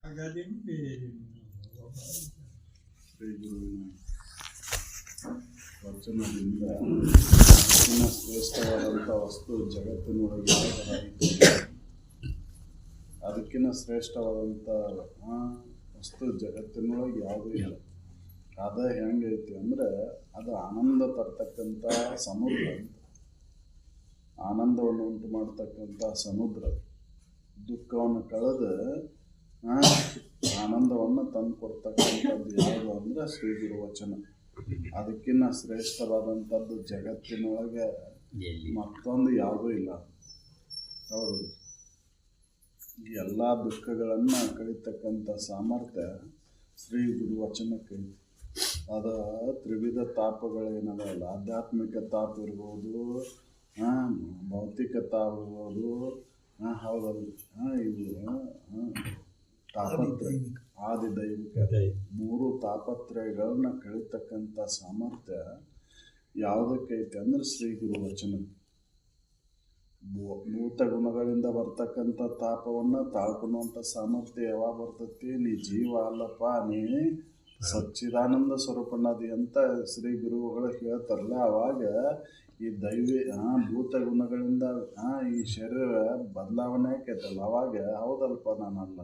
ಶ್ರೀ ಗುರುವಿನ ವಚನದಿಂದ ಶ್ರೇಷ್ಠವಾದಂಥ ವಸ್ತು ಜಗತ್ತಿನೊಳಗೆ ಅದಕ್ಕಿಂತ ಶ್ರೇಷ್ಠವಾದಂಥ ವಸ್ತು ಜಗತ್ತಿನೊಳಗೆ ಯಾವುದೂ ಇಲ್ಲ. ಅದು ಹೆಂಗೈತಿ ಅಂದರೆ ಅದು ಆನಂದ ತರ್ತಕ್ಕಂಥ ಸಮುದ್ರ ಅಂತ, ಆನಂದವನ್ನು ಉಂಟು ಮಾಡ್ತಕ್ಕಂಥ ಸಮುದ್ರ, ದುಃಖವನ್ನು ಕಳೆದು ಆನಂದವನ್ನು ತಂದು ಕೊಡ್ತಕ್ಕಂಥದ್ದು ಯಾವುದು ಅಂದರೆ ಶ್ರೀ ಗುರು ವಚನ. ಅದಕ್ಕಿಂತ ಶ್ರೇಷ್ಠವಾದಂಥದ್ದು ಜಗತ್ತಿನೊಳಗೆ ಮತ್ತೊಂದು ಯಾವುದೂ ಇಲ್ಲ. ಹೌದು, ಎಲ್ಲ ದುಃಖಗಳನ್ನು ಕಳೀತಕ್ಕಂಥ ಸಾಮರ್ಥ್ಯ ಶ್ರೀ ಗುರು ವಚನಕ್ಕೈತಿ. ಅದು ತ್ರಿವಿಧ ತಾಪಗಳೇನದಲ್ಲ, ಆಧ್ಯಾತ್ಮಿಕ ತಾಪ ಇರ್ಬೋದು, ಭೌತಿಕ ತಾಪ ಇರ್ಬೋದು, ಹೌದಲ್ಲ, ಇವು ಆದಿದೈವಿಕ ಮೂರು ತಾಪತ್ರಯಗಳನ್ನ ಕಳೀತಕ್ಕಂಥ ಸಾಮರ್ಥ್ಯ ಯಾವುದಕ್ಕೈತಿ ಅಂದ್ರೆ ಶ್ರೀ ಗುರು ವಚನ. ಭೂತ ಗುಣಗಳಿಂದ ಬರ್ತಕ್ಕಂಥ ತಾಪವನ್ನು ತಾಳ್ಕೊಳ್ಳುವಂಥ ಸಾಮರ್ಥ್ಯ ಯಾವಾಗ ಬರ್ತೈತಿ? ನೀ ಜೀವ ಅಲ್ಲಪ್ಪ, ನೀ ಸಚ್ಚಿದಾನಂದ ಸ್ವರೂಪನಾದಿ ಅಂತ ಶ್ರೀ ಗುರುಗಳು ಹೇಳ್ತಾರಲ್ಲ, ಅವಾಗ ಈ ಭೂತ ಗುಣಗಳಿಂದ ಈ ಶರೀರ ಬದಲಾವಣೆ ಆಕೈತಲ್ಲ, ಅವಾಗ ಹೌದಲ್ಪ ನಾನಲ್ಲ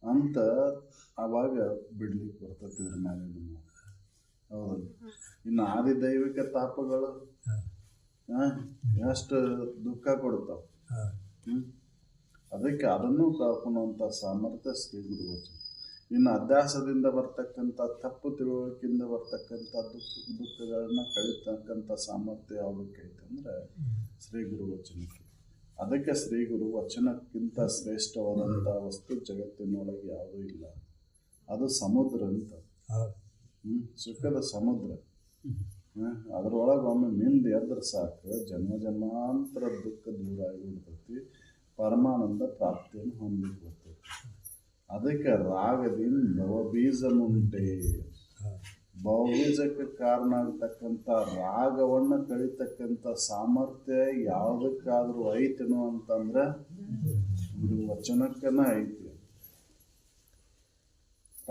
ಅಂತ ಅವಾಗ ಬಿಡ್ಲಿಕ್ಕೆ ಬರ್ತೈತಿ ಇದ್ರ ಮ್ಯಾಲಿನ. ಹೌದಲ್ಲ, ಇನ್ನು ಆದಿದೈವಿಕ ತಾಪಗಳು ಎಷ್ಟು ದುಃಖ ಕೊಡ್ತಾವ. ಅದಕ್ಕೆ ಅದನ್ನು ಕಳ್ಕೊಳ್ಳುವಂಥ ಸಾಮರ್ಥ್ಯ ಶ್ರೀ ಗುರು ವಚನ. ಇನ್ನು ಅಭ್ಯಾಸದಿಂದ ಬರ್ತಕ್ಕಂಥ ತಪ್ಪು ತಿಳುವಳಿಕೆಯಿಂದ ಬರ್ತಕ್ಕಂಥ ದುಃಖಗಳನ್ನ ಕಳೀತಕ್ಕಂಥ ಸಾಮರ್ಥ್ಯ ಯಾವುದಕ್ಕೈತೆ ಅಂದರೆ ಶ್ರೀ ಗುರು ವಚನಕ್ಕೆ. ಅದಕ್ಕೆ ಶ್ರೀ ಗುರು ವಚನಕ್ಕಿಂತ ಶ್ರೇಷ್ಠವಾದಂಥ ವಸ್ತು ಜಗತ್ತಿನೊಳಗೆ ಯಾವುದೂ ಇಲ್ಲ. ಅದು ಸಮುದ್ರ ಅಂತ, ಸುಖದ ಸಮುದ್ರ. ಅದರೊಳಗೆ ಒಮ್ಮೆ ಮಿಂದು ಎದ್ರೆ ಸಾಕು, ಜನ್ಮ ಜನ್ಮಾಂತರ ದುಃಖ ದೂರ ಆಗಿಬಿಡ್ತೈತಿ, ಪರಮಾನಂದ ಪ್ರಾಪ್ತಿಯನ್ನು ಹೊಂದಲಿಕ್ಕೆ ಬರ್ತೈತಿ. ಅದಕ್ಕೆ ರಾಗದಿಂದ ಭವಬೀಜನುಂಟೆ, ಭವಬೀಜಕ್ಕೆ ಕಾರಣ ಆಗ್ತಕ್ಕಂಥ ರಾಗವನ್ನು ಕಳೀತಕ್ಕಂಥ ಸಾಮರ್ಥ್ಯ ಯಾವುದಕ್ಕಾದ್ರೂ ಐತೇನೋ ಅಂತಂದ್ರೆ ಗುರು ವಚನಕ್ಕನ ಐತಿ.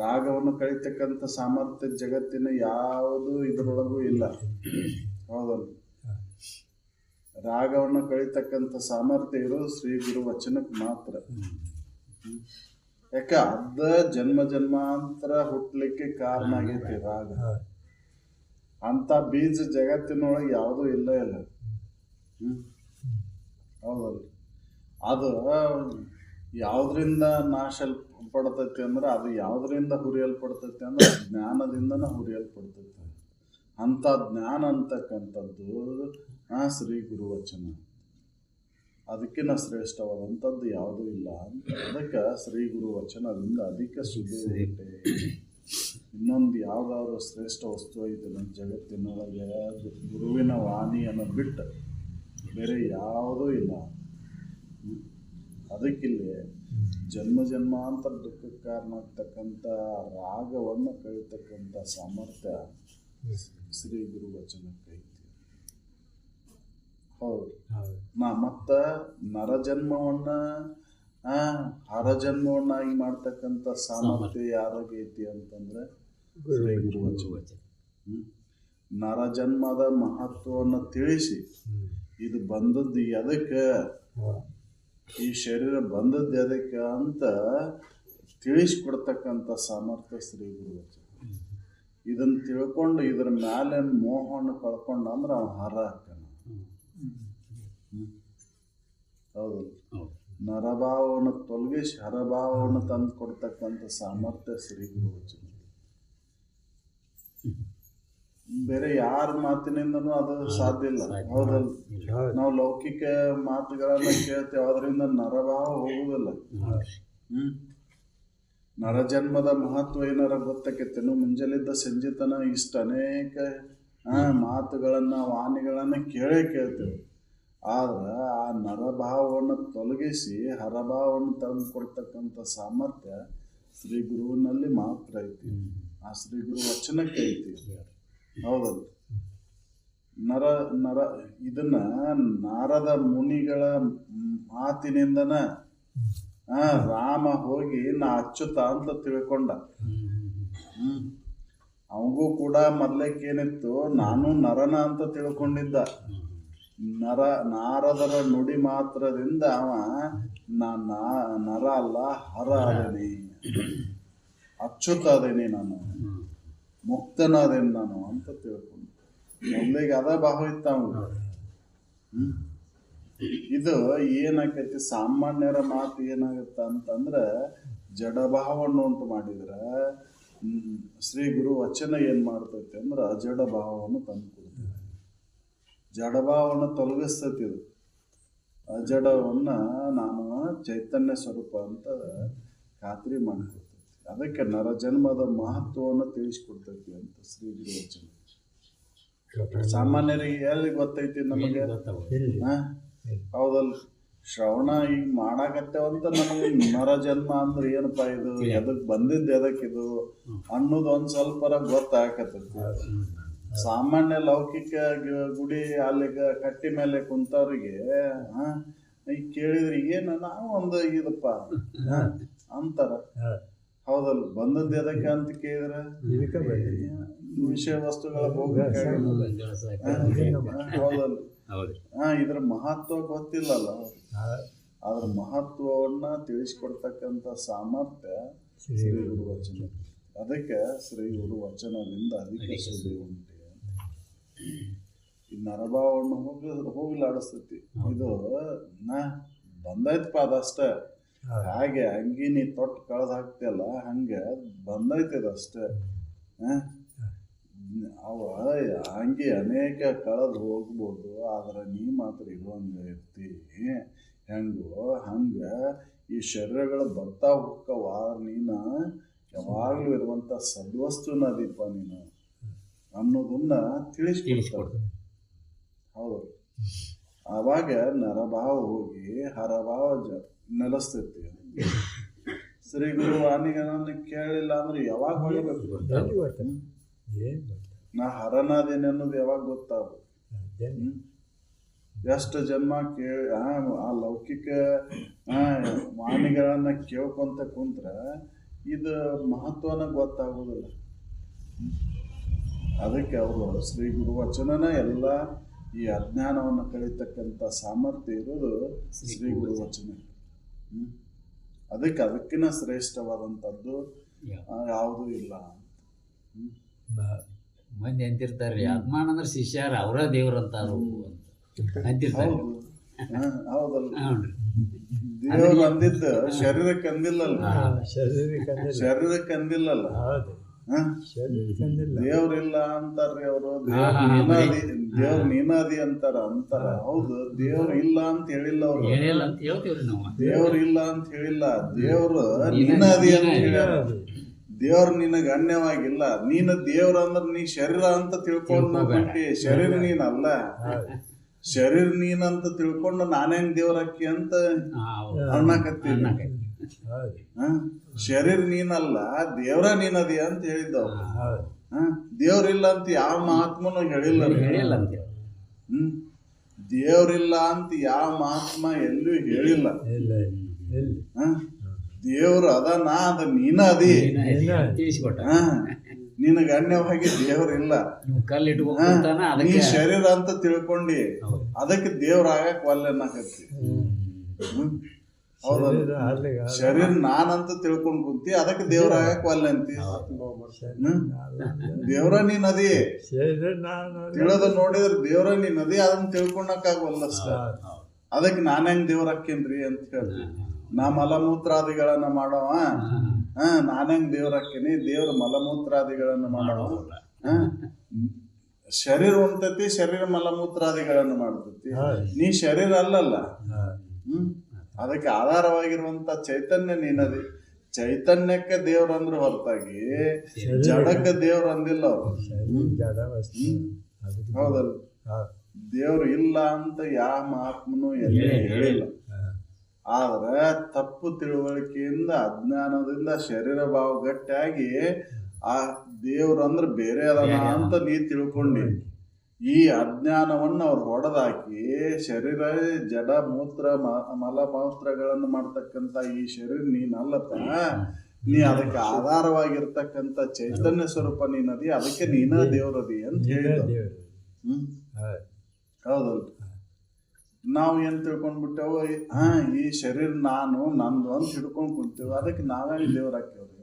ರಾಗವನ್ನು ಕಳೀತಕ್ಕಂಥ ಸಾಮರ್ಥ್ಯ ಜಗತ್ತಿನ ಯಾವುದು ಇದರೊಳಗೂ ಇಲ್ಲ. ಹೌದಲ್ಲ, ರಾಗವನ್ನು ಕಳೀತಕ್ಕಂಥ ಸಾಮರ್ಥ್ಯ ಇರೋದು ಶ್ರೀ ಗುರು ವಚನಕ್ಕೆ ಮಾತ್ರ. ಯಾಕೆ? ಅದ ಜನ್ಮ ಜನ್ಮಾಂತರ ಹುಟ್ಟಲಿಕ್ಕೆ ಕಾರಣ ಆಗೈತಿ ರಾಗ. ಅಂತ ಬೀಜ ಜಗತ್ತಿನೊಳಗೆ ಯಾವುದೂ ಇಲ್ಲ. ಹೌದಲ್ಲ, ಅದು ಯಾವುದರಿಂದ ನಾಶ ಪಡ್ತೈತಿ ಅಂದ್ರೆ, ಅದು ಯಾವುದರಿಂದ ಹುರಿಯಲ್ಪಡ್ತೈತಿ ಅಂದ್ರೆ ಜ್ಞಾನದಿಂದನ ಹುರಿಯಲ್ಪಡ್ತೈತಿ. ಅಂಥ ಜ್ಞಾನ ಅಂತಕ್ಕಂಥದ್ದು ಶ್ರೀ ಗುರು ವಚನ. ಅದಕ್ಕಿಂತ ಶ್ರೇಷ್ಠವಾದಂಥದ್ದು ಯಾವುದೂ ಇಲ್ಲ ಅಂತ. ಅದಕ್ಕೆ ಶ್ರೀ ಗುರು ವಚನದಿಂದ ಅಧಿಕ ಸುದ್ದಿ. ಇನ್ನೊಂದು ಯಾವುದಾದ್ರು ಶ್ರೇಷ್ಠ ವಸ್ತು ಐತೆ ನಮ್ಮ ಜಗತ್ತಿನೊಳಗೆ, ಗುರುವಿನ ವಾಣಿಯನ್ನು ಬಿಟ್ಟು ಬೇರೆ ಯಾವುದೂ ಇಲ್ಲ. ಅದಕ್ಕಿಲ್ಲಿ ಜನ್ಮ ಜನ್ಮಾಂತರ ದುಃಖಕ್ಕೆ ಕಾರಣ ಆಗ್ತಕ್ಕಂಥ ರಾಗವನ್ನು ಕಳೀತಕ್ಕಂಥ ಸಾಮರ್ಥ್ಯ ಶ್ರೀ ಗುರು ವಚನಕ್ಕೈತಿ. ಹೌದು, ಮತ್ತು ನರಜನ್ಮವನ್ನ ಹರಜನ್ಮವನ್ನಾಗಿ ಮಾಡ್ತಕ್ಕಂಥ ಸಾಮರ್ಥ್ಯ ಯಾರಾಗೈತಿ ಅಂತಂದ್ರೆ ಶ್ರೀ ಗುರು ವಚನ. ನರಜನ್ಮದ ಮಹತ್ವವನ್ನು ತಿಳಿಸಿ, ಇದು ಬಂದದ್ದು ಎದಕ್ಕೆ, ಈ ಶರೀರ ಬಂದದ್ದು ಎದಕ್ಕೆ ಅಂತ ತಿಳಿಸ್ಕೊಡ್ತಕ್ಕಂಥ ಸಾಮರ್ಥ್ಯ ಶ್ರೀ ಗುರು ವಚನ. ಇದನ್ನು ತಿಳ್ಕೊಂಡು ಇದ್ರ ಮ್ಯಾಲೆ ಮೋಹವನ್ನು ಕಳ್ಕೊಂಡು ಅಂದ್ರೆ ಅವ ಹರ ಹಾಕನ. ಹೌದು, ನರಭಾವವನ್ನು ತೊಲಗಿಸಿ ಹರಭಾವವನ್ನು ತಂದು ಕೊಡ್ತಕ್ಕಂಥ ಸಾಮರ್ಥ್ಯ ಶ್ರೀ ಗುರು ವಚನ. ಬೇರೆ ಯಾರ ಮಾತಿನಿಂದನೂ ಅದು ಸಾಧ್ಯ ಇಲ್ಲ. ಹೌದಲ್ಲ, ನಾವು ಲೌಕಿಕ ಮಾತುಗಳನ್ನ ಕೇಳ್ತೇವೆ, ಅದರಿಂದ ನರಭಾವ ಹೋಗುವುದಿಲ್ಲ. ನರಜನ್ಮದ ಮಹತ್ವ ಏನಾರ ಗೊತ್ತಾಕೈತೇನು? ಮುಂಜಾಲಿದ್ದ ಸಂಜಿತನ ಇಷ್ಟ ಅನೇಕ ಮಾತುಗಳನ್ನ ವಾಣಿಗಳನ್ನ ಕೇಳ್ತೇವೆ. ಆದ್ರೆ ಆ ನರಭಾವವನ್ನು ತೊಲಗಿಸಿ ಹರಭಾವವನ್ನು ತಂದು ಕೊಡ್ತಕ್ಕಂಥ ಸಾಮರ್ಥ್ಯ ಶ್ರೀ ಗುರುವಿನಲ್ಲಿ ಮಾತ್ರ ಐತಿ. ಆ ಶ್ರೀ ಗುರು ವಚನಕ್ಕೆ ಐತಿ. ಹೌದಲ್ಲ, ಇದನ್ನ ನಾರದ ಮುನಿಗಳ ಮಾತಿನಿಂದನ ರಾಮ ಹೋಗಿ ನಾ ಅಚ್ಚುತ ಅಂತ ತಿಳ್ಕೊಂಡ. ಅವಗೂ ಕೂಡ ಮೊದ್ಲೇಕೇನಿತ್ತು, ನಾನು ನರನ ಅಂತ ತಿಳ್ಕೊಂಡಿದ್ದ. ನಾರದರ ನುಡಿ ಮಾತ್ರದಿಂದ ಅವ ನರ ಅಲ್ಲ ಹರ ಅದೇನಿ, ಅಚ್ಚುತ ಅದೇನಿ, ನಾನು ಮುಕ್ತನಾದೇನಿ ನಾನು ಅಂತ ತಿಳ್ಕೊಂಡು ಮೊದಲಿಗೆ ಅದ ಭಾವ ಇತ್ತ ಅವನು. ಇದು ಏನಾಕೈತಿ, ಸಾಮಾನ್ಯರ ಮಾತು ಏನಾಗತ್ತ ಅಂತಂದ್ರೆ ಜಡಭಾವವನ್ನು ಉಂಟು ಮಾಡಿದ್ರ ಶ್ರೀ ಗುರು ವಚನ ಏನ್ ಮಾಡ್ತೈತಿ ಅಂದ್ರೆ ಅಜಡ ಭಾವವನ್ನು ತಂದು ಕೊಡ್ತೈತಿ, ಜಡಭಾವವನ್ನು ತೊಲಗಿಸ್ತೈತಿ. ಇದು ಅಜಡವನ್ನ ನಾನು ಚೈತನ್ಯ ಸ್ವರೂಪ ಅಂತ ಖಾತ್ರಿ ಮಾಡಿಕೊಡ್ತೈತಿ. ಅದಕ್ಕೆ ನರ ಜನ್ಮದ ಮಹತ್ವವನ್ನು ತಿಳಿಸ್ಕೊಡ್ತೈತಿ ಅಂತ ಶ್ರೀ ಗುರು ವಚನ. ಸಾಮಾನ್ಯರಿಗೆ ಎಲ್ಲಿ ಗೊತ್ತೈತಿ ನಮಗೆ? ಹೌದಲ್, ಶ್ರವಣ ಈಗ ಮಾಡಾಕತ್ತೇವಂತ ನಮಗೆ ನರ ಜನ್ಮ ಅಂದ್ರೆ ಏನಪ್ಪಾ, ಇದು ಎದಕ್ ಬಂದಿದ್ದು, ಎದಕ್ಕಿದು ಅನ್ನೋದು ಒಂದ್ ಸ್ವಲ್ಪರ ಗೊತ್ತಾಗತ್ತೈತಿ. ಸಾಮಾನ್ಯ ಲೌಕಿಕ ಗುಡಿ ಅಲ್ಲಿ ಕಟ್ಟಿ ಮೇಲೆ ಕುಂತವ್ರಿಗೆ ಈಗ ಕೇಳಿದ್ರಿ ಏನು ನಾವು ಒಂದು ಇದಪ್ಪ ಅಂತಾರ. ಹೌದಲ್ಲ, ಬಂದದ್ದು ಎದಕ್ಕೆ ಅಂತ ಕೇಳಿದ್ರೆ ವಿಷಯ ವಸ್ತುಗಳ ಹೌದಲ್ಲ, ಇದ್ರ ಮಹತ್ವ ಗೊತ್ತಿಲ್ಲಲ್ಲ. ಅದ್ರ ಮಹತ್ವವನ್ನ ತಿಳಿಸ್ಕೊಡ್ತಕ್ಕಂಥ ಸಾಮರ್ಥ್ಯ ಶ್ರೀ ಗುರು ವಚನ. ಅದಕ್ಕೆ ಶ್ರೀ ಗುರು ವಚನದಿಂದ ಅದಕ್ಕೆ ಸುದ್ದಿ ಉಂಟು. ಈ ನರಭಾವವನ್ನು ಹೋಗ್ಲಾಡಿಸ್ತೈತಿ. ಇದು ಬಂದೈತಪ್ಪ ಅದಷ್ಟೇ. ಹಾಗೆ ಅಂಗಿ ನೀ ತೊಟ್ಟು ಕಳೆದು ಹಾಕ್ತಿಯಲ್ಲ ಹಂಗೆ ಬಂದೈತಿ ಅದಷ್ಟೇ. ಅವ ಹಂಗೆ ಅನೇಕ ಕಳೆದು ಹೋಗ್ಬೋದು, ಆದ್ರೆ ನೀ ಮಾತ್ರ ಇರುವಂಗ ಇರ್ತಿ. ಹೆಂಗೋ ಹಂಗ ಈ ಶರೀರಗಳು ಬರ್ತಾ ಹೋಗ್ತಾವ, ನೀನ ಯಾವಾಗ್ಲೂ ಇರುವಂತ ಸದ್ವಸ್ತುನ ಅದೀಪ ನೀನು ಅನ್ನೋದನ್ನ ತಿಳಿಸ್ಕೊಡ್ತಾರೆ. ಹೌದು, ಆವಾಗ ನರಭಾವ ಹೋಗಿ ಹರಭಾವ ನೆಲೆಸ್ತೈತಿ. ಶ್ರೀ ಗುರು ವಾಣಿಗೆ ನನ್ನ ಕೇಳಿಲ್ಲ ಅಂದ್ರೆ ಯಾವಾಗ ಹೊಳಿಬೇಕು? ನಾ ಹರನಾದೇನೆ ಅನ್ನೋದು ಯಾವಾಗ ಗೊತ್ತಾಗ್ಬೇಕು? ಎಷ್ಟು ಜನ್ಮ ಕೇಳಿ ಆ ಲೌಕಿಕ ವಾಣಿಗಳನ್ನ ಕೇಳ್ಕೊಂತ ಕುಂತ್ರ ಇದು ಮಹತ್ವನ ಗೊತ್ತಾಗೋದಿಲ್ಲ. ಅದಕ್ಕೆ ಅವರು ಶ್ರೀ ಗುರು ವಚನನ ಎಲ್ಲ ಈ ಅಜ್ಞಾನವನ್ನು ಕಳೀತಕ್ಕಂಥ ಸಾಮರ್ಥ್ಯ ಇರೋದು ಶ್ರೀ ಗುರು ವಚನ. ಅದಕ್ಕಿನ್ನ ಶ್ರೇಷ್ಠವಾದಂಥದ್ದು ಯಾವುದೂ ಇಲ್ಲ. ಮಂದಿ ಅಂತಿರ್ತಾರ್ರಿ, ಆತ್ಮಾನ ಅಂದ್ರೆ ಶಿಷ್ಯರ ಅವರ ದೇವ್ರಂತಾರು ಅಂತಿರ್ತಾರೆ. ಹೌದಲ್ಲ, ದೇವ್ರು ಅಂದಿದ್ದು ಶರೀರಕ್ಕೆ ಅಂದಿಲ್ಲಲ್ಲ, ಶರೀರಕ್ಕೆ ಅಂದಿಲ್ಲಲ್ಲ. ದೇವ್ರಿಲ್ಲ ಅಂತಾರ್ರಿ ಅವರು, ದೇವ್ರ ನೀನಾದಿ ಅಂತಾರ. ಹೌದು, ದೇವ್ರ ಇಲ್ಲ ಅಂತ ಹೇಳಿಲ್ಲ ಅವರು, ದೇವ್ರ ಇಲ್ಲ ಅಂತ ಹೇಳಿಲ್ಲ, ದೇವ್ರು ನೀನಾದಿ ಅಂತ ಹೇಳ್ಯಾರ. ದೇವ್ರ ನಿನಗೆ ಅನ್ಯವಾಗಿಲ್ಲ. ನೀನು ದೇವ್ರ ಅಂದ್ರೆ ನೀ ಶರೀರ ಅಂತ ತಿಳ್ಕೊಂಡ ಬಿಟ್ಟಿ, ಶರೀರ ನೀನಲ್ಲ. ಶರೀರ ನೀನಂತ ತಿಳ್ಕೊಂಡು ನಾನೇನ್ ದೇವ್ರಕ್ಕಿ ಅಂತ ಅನ್ನಕತ್ತೀನಿ. ಶರೀರ ನೀನಲ್ಲ, ದೇವ್ರ ನೀನದಿ ಅಂತ ಹೇಳಿದ್ದವ್. ದೇವ್ರಿಲ್ಲ ಅಂತ ಯಾವ ಮಹಾತ್ಮನು ಹೇಳಿಲ್ಲ. ದೇವ್ರಿಲ್ಲ ಅಂತ ಯಾವ ಮಹಾತ್ಮ ಎಲ್ಲೂ ಹೇಳಿಲ್ಲ. ದೇವ್ರು ಅದನ್ನ ಅದ ನೀನ ಅದಿ ತಿಳಿಸಿಕೊಟ್ಟ. ನಿನಗೆ ಅನ್ಯವಾಗಿ ದೇವ್ರಿಲ್ಲ, ನೀ ಶರೀರ ಅಂತ ತಿಳ್ಕೊಂಡಿ ಅದಕ್ಕೆ ದೇವ್ರ ಆಗಕ್ ಒಲ್ಲೆನ್ನಕತ್ತಿ. ಹೌದಲ್ಲ, ಶರೀರ ನಾನಂತ ತಿಳ್ಕೊಂಡ್ ಕುಂತಿ ಅದಕ್ಕೆ ದೇವ್ರ ಆಗಕ್ ಒಲ್ಲೆ ಅಂತಿ. ದೇವ್ರ ನೀ ನದಿ ತಿಳಿದ ನೋಡಿದ್ರೆ ದೇವ್ರ ನೀ ನದಿ ಅದನ್ನ ತಿಳ್ಕೊಂಡಕ್ಕಾಗವಲ್ಲಷ್ಟ. ಅದಕ್ಕೆ ನಾನು ಹೆಂಗ್ ದೇವ್ರ ಹಾಕೇನ್ರಿ ಅಂತ ಹೇಳ್ತಿ. ನಾ ಮಲಮೂತ್ರಾದಿಗಳನ್ನ ಮಾಡವ, ನಾನು ಹೆಂಗ್ ದೇವ್ರ ಹಾಕೇನಿ, ದೇವ್ರ ಮಲಮೂತ್ರಾದಿಗಳನ್ನ ಮಾಡವ. ಶರೀರ ಉಂಟತಿ, ಶರೀರ ಮಲಮೂತ್ರಾದಿಗಳನ್ನ ಮಾಡ್ತತಿ. ನೀ ಶರೀರ ಅಲ್ಲಲ್ಲ. ಅದಕ್ಕೆ ಆಧಾರವಾಗಿರುವಂತ ಚೈತನ್ಯ ನೀನದಿ. ಚೈತನ್ಯಕ್ಕೆ ದೇವ್ರ ಅಂದ್ರ ಹೊರತಾಗಿ ಜಡಕ್ಕೆ ದೇವ್ರ ಅಂದಿಲ್ಲ ಅವ್ರು. ಹೌದಲ್ಲ, ದೇವ್ರು ಇಲ್ಲ ಅಂತ ಯಾವ ಮಹಾತ್ಮನು ಎಲ್ಲಿ ಹೇಳಿಲ್ಲ. ಆದ್ರೆ ತಪ್ಪು ತಿಳುವಳಿಕೆಯಿಂದ ಅಜ್ಞಾನದಿಂದ ಶರೀರ ಭಾವ ಗಟ್ಟಿಯಾಗಿ ಆ ದೇವ್ರ ಅಂದ್ರ ಬೇರೆ ಅದನ ಅಂತ ನೀ ತಿಳ್ಕೊಂಡಿ. ಈ ಅಜ್ಞಾನವನ್ನು ಅವ್ರು ಹೊಡೆದಾಕಿ ಶರೀರ ಜಡ ಮೂತ್ರ ಮಲಮೂತ್ರಗಳನ್ನು ಮಾಡ್ತಕ್ಕಂಥ ಈ ಶರೀರ ನೀನಲ್ಲಪ್ಪ, ನೀ ಅದಕ್ಕೆ ಆಧಾರವಾಗಿರ್ತಕ್ಕಂಥ ಚೈತನ್ಯ ಸ್ವರೂಪ ನೀನದಿ, ಅದಕ್ಕೆ ನೀನ ದೇವರದಿ ಅಂತ ಹೇಳಿದ. ಹೌದಲ್ರಿ? ನಾವು ಏನ್ ತಿಳ್ಕೊಂಡ್ಬಿಟ್ಟೇವ, ಈ ಶರೀರ ನಾನು ನಂದು ಅಂತ ಹಿಡ್ಕೊಂಡು ಕುಂತೇವೆ, ಅದಕ್ಕೆ ನಾವೇ ದೇವ್ರಾಕ್ಯವ್ರಿ.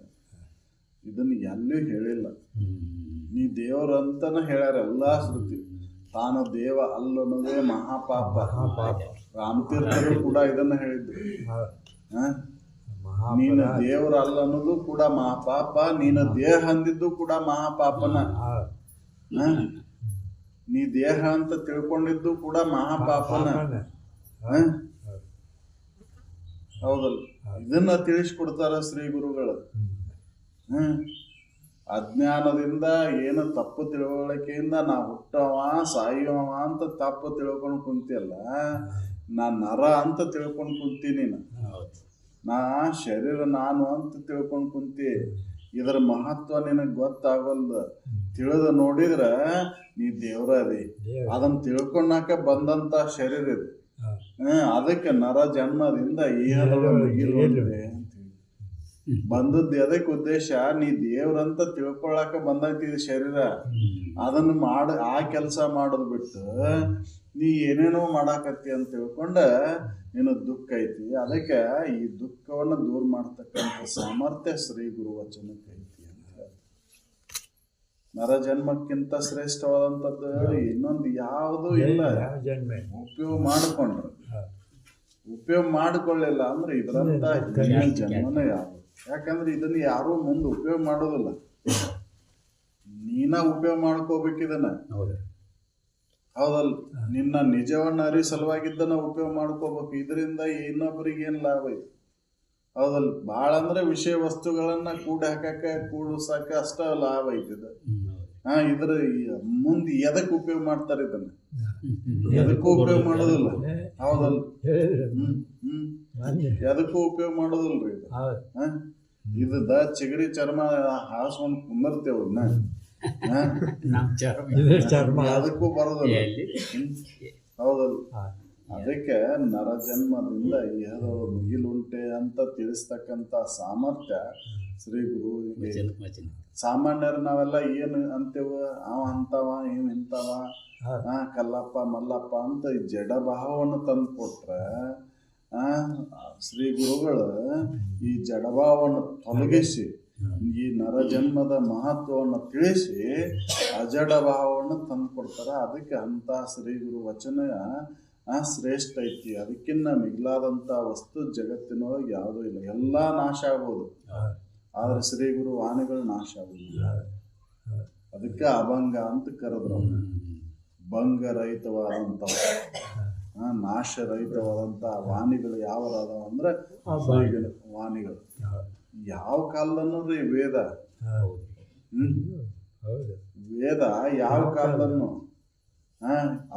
ಇದನ್ನ ಎಲ್ಲೂ ಹೇಳಿಲ್ಲ. ನೀ ದೇವ್ರಂತನ ಹೇಳ್ಯಾರ ಎಲ್ಲಾ ಶ್ರುತಿ. ತಾನು ದೇವ ಅಲ್ಲನ್ನೋದೇ ಮಹಾಪಾಪ. ರಾಮತೀರ್ಥರು ಕೂಡ ಇದನ್ನ ಹೇಳಿದ್ರು. ನೀನು ದೇವ್ರ ಅಲ್ಲ ಅನ್ನೋದು ಕೂಡ ಮಹಾಪಾಪ, ನೀನು ದೇಹ ಅಂದಿದ್ದು ಕೂಡ ಮಹಾಪಾಪನ. ನೀ ದೇಹ ಅಂತ ತಿಳ್ಕೊಂಡಿದ್ದು ಕೂಡ ಮಹಾಪಾಪನ. ಹೌದಲ್ಲ? ಇದನ್ನ ತಿಳಿಸ್ಕೊಡ್ತಾರ ಶ್ರೀ ಗುರುಗಳು. ಅಜ್ಞಾನದಿಂದ ಏನು ತಪ್ಪು ತಿಳುವಳಿಕೆಯಿಂದ ನಾ ಹುಟ್ಟವ ಸಾಯುವ ಅಂತ ತಪ್ಪು ತಿಳ್ಕೊಂಡು ಕುಂತಿಯಲ್ಲ, ನಾ ನರ ಅಂತ ತಿಳ್ಕೊಂಡು ಕುಂತೀನಿ. ನಾ ಶರೀರ ನಾನು ಅಂತ ತಿಳ್ಕೊಂಡು ಕುಂತಿ. ಇದರ ಮಹತ್ವ ನಿನಗೆ ಗೊತ್ತಾಗಲ್ದ. ತಿಳಿದು ನೋಡಿದ್ರ ನೀ ದೇವ್ರ ಅದಿ. ಅದನ್ನ ತಿಳ್ಕೊಂಡಾಕ ಬಂದಂತ ಶರೀರ ಇದು. ಅದಕ್ಕೆ ನರ ಜನ್ಮದಿಂದ ಮುಗಿಲು ಅಂತೀವಿ. ಬಂದದ್ದು ಎದಕ್ಕೆ ಉದ್ದೇಶ? ನೀ ದೇವ್ರಂತ ತಿಳ್ಕೊಳಕ ಬಂದೈತಿ ಶರೀರ. ಅದನ್ನ ಆ ಕೆಲಸ ಮಾಡೋದು ಬಿಟ್ಟು ನೀ ಏನೇನೋ ಮಾಡಾಕತ್ತಿ ಅಂತ ತಿಳ್ಕೊಂಡ ನೀನು ದುಃಖ ಐತಿ. ಅದಕ್ಕೆ ಈ ದುಃಖವನ್ನು ದೂರ ಮಾಡ್ತಕ್ಕಂಥ ಸಾಮರ್ಥ್ಯ ಶ್ರೀ ಗುರು ವಚನಕ್ಕೆ ಐತಿ ಅಂತ. ನರ ಜನ್ಮಕ್ಕಿಂತ ಶ್ರೇಷ್ಠವಾದಂಥದ್ದು ಇನ್ನೊಂದು ಯಾವುದೂ ಇಲ್ಲ. ಉಪಯೋಗ ಮಾಡಿಕೊಂಡ್ರೆ, ಉಪಯೋಗ ಮಾಡಿಕೊಳ್ಳಿಲ್ಲ ಅಂದ್ರೆ ಇದರಂತ ಜನ್ಮನೇ ಯಾವುದು. ಯಾಕಂದ್ರೆ ಇದನ್ನ ಯಾರೂ ಮುಂದೆ ಉಪಯೋಗ ಮಾಡೋದಿಲ್ಲ. ನೀನ ಉಪಯೋಗ ಮಾಡ್ಕೋಬೇಕು ಇದನ್ನ. ಹೌದಲ್ಲ? ನಿನ್ನ ನಿಜವನ್ನ ಅರಿ ಸಲುವಾಗಿದ್ದನ್ನ ಉಪಯೋಗ ಮಾಡ್ಕೋಬೇಕು. ಇದರಿಂದ ಇನ್ನೊಬ್ಬರಿಗೆ ಏನ್ ಲಾಭ ಐತಿ? ಹೌದಲ್ಲ? ಭಾಳ ಅಂದ್ರೆ ವಿಷಯ ವಸ್ತುಗಳನ್ನ ಕೂಡಿಸಾಕ ಅಷ್ಟ ಲಾಭ ಐತಿದ. ಇದ್ರ ಮುಂದೆ ಎದಕ್ ಉಪಯೋಗ ಮಾಡ್ತಾರೆ ಇದನ್ನ? ಎದಕ್ಕೂ ಉಪಯೋಗ ಮಾಡೋದಿಲ್ಲ. ಹೌದಲ್ಲ? ಎದಕ್ಕೂ ಉಪಯೋಗ ಮಾಡೋದಿಲ್ರಿ ಇದು. ಇದದ ಚಿಗರಿ ಚರ್ಮ ಹಾಸ್ಕೊಂಡ್ ಕುಂದಿರ್ತೇವ. ಅದಕ್ಕೂ ಬರೋದಿಲ್ಲ. ಹೌದಲ್ಲ? ಅದಕ್ಕೆ ನರ ಜನ್ಮದಿಂದ ಇಹದೊಳಗೆ ಮುಗಿಲುಂಟೆ ಅಂತ ತಿಳಿಸ್ತಕ್ಕಂಥ ಸಾಮರ್ಥ್ಯ ಶ್ರೀ ಗುರು. ಸಾಮಾನ್ಯರು ನಾವೆಲ್ಲ ಏನು ಅಂತೇವ, ಅವ ಅಂತವ ಇವ್ ಇಂತವ, ಕಲ್ಲಪ್ಪ ಮಲ್ಲಪ್ಪ ಅಂತ ಜಡ ಭಾವವನ್ನು ತಂದು ಕೊಟ್ರೆ, ಶ್ರೀ ಗುರುಗಳು ಈ ಜಡಭಾವವನ್ನು ತೊಲಗಿಸಿ ಈ ನರಜನ್ಮದ ಮಹತ್ವವನ್ನು ತಿಳಿಸಿ ಅಜಡ ಭಾವವನ್ನು ತಂದು ಕೊಡ್ತಾರ. ಅದಕ್ಕೆ ಅಂತ ಶ್ರೀ ಗುರು ವಚನ ಶ್ರೇಷ್ಠ ಐತಿ. ಅದಕ್ಕಿನ್ನ ಮಿಗಿಲಾದಂಥ ವಸ್ತು ಜಗತ್ತಿನೊಳಗೆ ಯಾವುದೂ ಇಲ್ಲ. ಎಲ್ಲ ನಾಶ ಆಗ್ಬೋದು, ಆದ್ರೆ ಶ್ರೀ ಗುರು ವಾಣಿಗಳು ನಾಶ ಆಗುದಿಲ್ಲ. ಅದಕ್ಕೆ ಅಭಂಗ ಅಂತ ಕರೆದ್ರು. ಭಂಗರಹಿತವಾದಂಥವು, ನಾಶರಹಿತವಾದಂಥ ವಾಣಿಗಳು ಯಾವದಾದವ ಅಂದ್ರೆ ವಾಣಿಗಳು. ಯಾವ ಕಾಲದನ್ನು ರೀ ವೇದ? ವೇದ ಯಾವ ಕಾಲದನ್ನು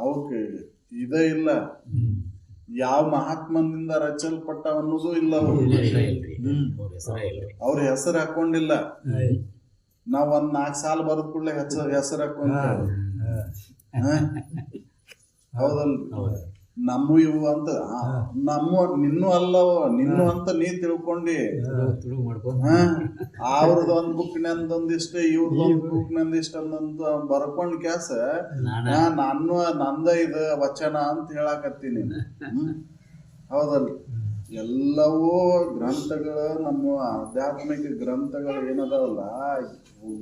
ಅವಕ್ಕೆ ಇದೇ ಇಲ್ಲ. ಯಾವ ಮಹಾತ್ಮನಿಂದ ರಚಲ್ಪಟ್ಟ ಅನ್ನೋದು ಇಲ್ಲ. ಅವ್ರ ಹೆಸರು ಹಾಕೊಂಡಿಲ್ಲ. ನಾವ್ 1-4 ಸಾಲ ಬರೋದ್ ಕೂಡಲೇ ಹೆಸರು ಹಾಕೊಂಡ್ರಿ. ಹೌದಲ್ರಿ? ನಮ್ಮ ಇವು ಅಂತ ನಿನ್ನೂ ಅಲ್ಲವ, ನಿನ್ನೂ ಅಂತ ನೀ ತಿಳ್ಕೊಂಡಿ. ಅವ್ರದ್ದು ಒಂದ್ ಬುಕ್ನಂದೊಂದಿಷ್ಟ, ಇವ್ರದೊಂದ್ ಬುಕ್ನಂದಿಷ್ಟ ಅಂದಂತ ಬರ್ಕೊಂಡ್ ಕ್ಯಾಸ ನಾನು ನಂದ ಇದು ವಚನ ಅಂತ ಹೇಳಾಕತ್ತೀನಿ. ಹೌದಲ್ರಿ? ಎಲ್ಲವೂ ಗ್ರಂಥಗಳು, ನಮ್ಮ ಆಧ್ಯಾತ್ಮಿಕ ಗ್ರಂಥಗಳು ಏನದಾವಲ್ಲ,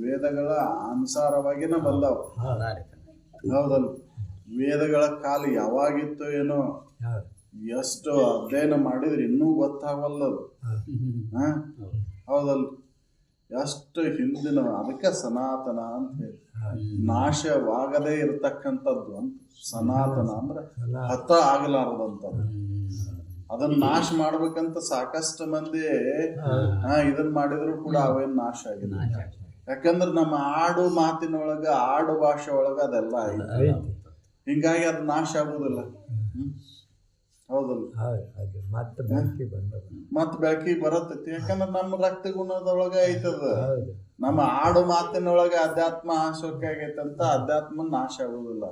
ವೇದಗಳ ಅನುಸಾರವಾಗಿನ ಬಂದಾವ. ಹೌದಲ್ಲ? ವೇದಗಳ ಕಾಲ ಯಾವಾಗಿತ್ತು ಏನೋ, ಎಷ್ಟು ಅಧ್ಯಯನ ಮಾಡಿದ್ರೆ ಇನ್ನೂ ಗೊತ್ತಾಗಲ್ಲದು. ಹೌದಲ್ಲ? ಎಷ್ಟು ಹಿಂದಿನ, ಅದಕ್ಕೆ ಸನಾತನ ಅಂತ ಹೇಳಿ, ನಾಶವಾಗದೇ ಇರತಕ್ಕಂಥದ್ದು ಅಂತ. ಸನಾತನ ಅಂದ್ರೆ ಹತ ಆಗಲಾರದಂಥದ್ದು. ಅದನ್ನ ನಾಶ ಮಾಡ್ಬೇಕಂತ ಸಾಕಷ್ಟು ಮಂದಿ ಇದನ್ನ ಮಾಡಿದ್ರು ಕೂಡ ಅವೇನ್ ನಾಶ ಆಗಿಲ್ಲ. ಯಾಕಂದ್ರೆ ನಮ್ಮ ಆಡು ಮಾತಿನೊಳಗ, ಆಡು ಭಾಷೆ ಒಳಗ ಅದೆಲ್ಲ ಐತಿ. ಹಿಂಗಾಗಿ ಅದು ನಾಶ ಆಗುದಿಲ್ಲ. ಹೌದಲ್ಲ? ಅದು ಮತ್ತೆ ಬೆಂಕಿ ಬಂದದ. ಮತ್ ಬೆಳಕಿಗೆ ಬರತೈತಿ, ಯಾಕಂದ್ರೆ ನಮ್ಮ ರಕ್ತ ಗುಣದೊಳಗ ಐತದ. ಹೌದು ನಮ್ಮ ಆಡು ಮಾತಿನೊಳಗೆ ಅಧ್ಯಾತ್ಮ ಆಶೋಕೆ ಆಗೈತಂತ ಅಧ್ಯಾತ್ಮ ನಾಶ ಆಗುದಿಲ್ಲ.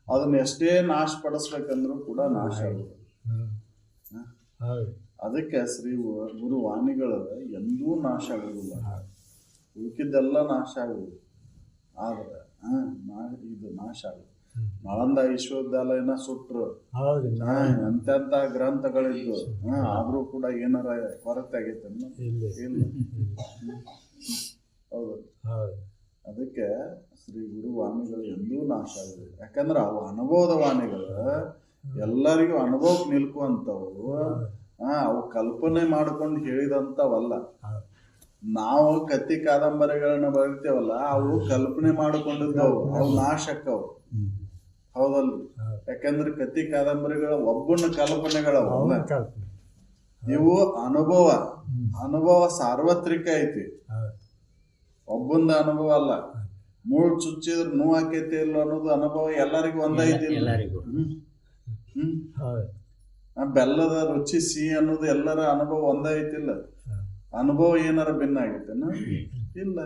ಅದನ್ನ ಎಷ್ಟೇ ನಾಶ ಪಡಿಸ್ಬೇಕಂದ್ರೂ ಕೂಡ ನಾಶ ಆಗುದಿಲ್ಲ. ಹೌದು ಅದಕ್ಕೆ ಶ್ರೀ ಗುರು ವಾಣಿಗಳು ಎಂದೂ ನಾಶ ಆಗುದಿಲ್ಲ. ಉಳ್ಕಿದ್ದೆಲ್ಲ ನಾಶ ಆಗುವುದು, ಆದ್ರೆ ಇದು ನಾಶ ಆಗುದು. ನಳಂದ ವಿಶ್ವವಿದ್ಯಾಲಯನ ಸುಟ್ರು, ಹೌದು ಎಂತೆಂತ ಗ್ರಂಥಗಳಿದ್ದು, ಆದ್ರೂ ಕೂಡ ಏನಾರ ಕೊರತೆ ಆಗೈತೆ ಇಲ್ಲ. ಹೌದು. ಅದಕ್ಕೆ ಶ್ರೀ ಗುರು ವಾಣಿಗಳು ಎಂದೂ ನಾಶ ಆಗುದಿಲ್ಲ. ಯಾಕಂದ್ರೆ ಅವು ಅನುಭವದ ವಾಣಿಗಳು, ಎಲ್ಲರಿಗೂ ಅನುಭವಕ್ಕೆ ನಿಲ್ಕುವಂಥವು. ಅವು ಕಲ್ಪನೆ ಮಾಡ್ಕೊಂಡು ಹೇಳಿದಂಥವಲ್ಲ. ನಾವು ಕತ್ತಿ ಕಾದಂಬರಿಗಳನ್ನ ಬರೀತೇವಲ್ಲ, ಅವು ಕಲ್ಪನೆ ಮಾಡಿಕೊಂಡಿದ್ದವು, ಅವು ನಾಶ ಆಕ್ಕವು. ಹೌದಲ್ರಿ? ಯಾಕಂದ್ರೆ ಕತ್ತಿ ಕಾದಂಬರಿಗಳ ಒಬ್ಬನ ಕಲ್ಪನೆಗಳವಲ್ಲ, ಇವು ಅನುಭವ ಸಾರ್ವತ್ರಿಕ ಐತಿ, ಒಬ್ಬಂದ ಅನುಭವ ಅಲ್ಲ. ಮೂಳ್ ಚುಚ್ಚಿದ್ರೆ ನೋವು ಆಕೈತಿ ಇಲ್ಲ ಅನ್ನೋದು ಅನುಭವ ಎಲ್ಲರಿಗೂ ಒಂದೈತಿ. ಬೆಲ್ಲದ ರುಚಿ ಸಿಹಿ ಅನ್ನೋದು ಎಲ್ಲರ ಅನುಭವ ಒಂದೈತಿಲ್ಲ. ಅನುಭವ ಏನಾರ ಭಿನ್ನ ಆಗೈತೇನ? ಇಲ್ಲ.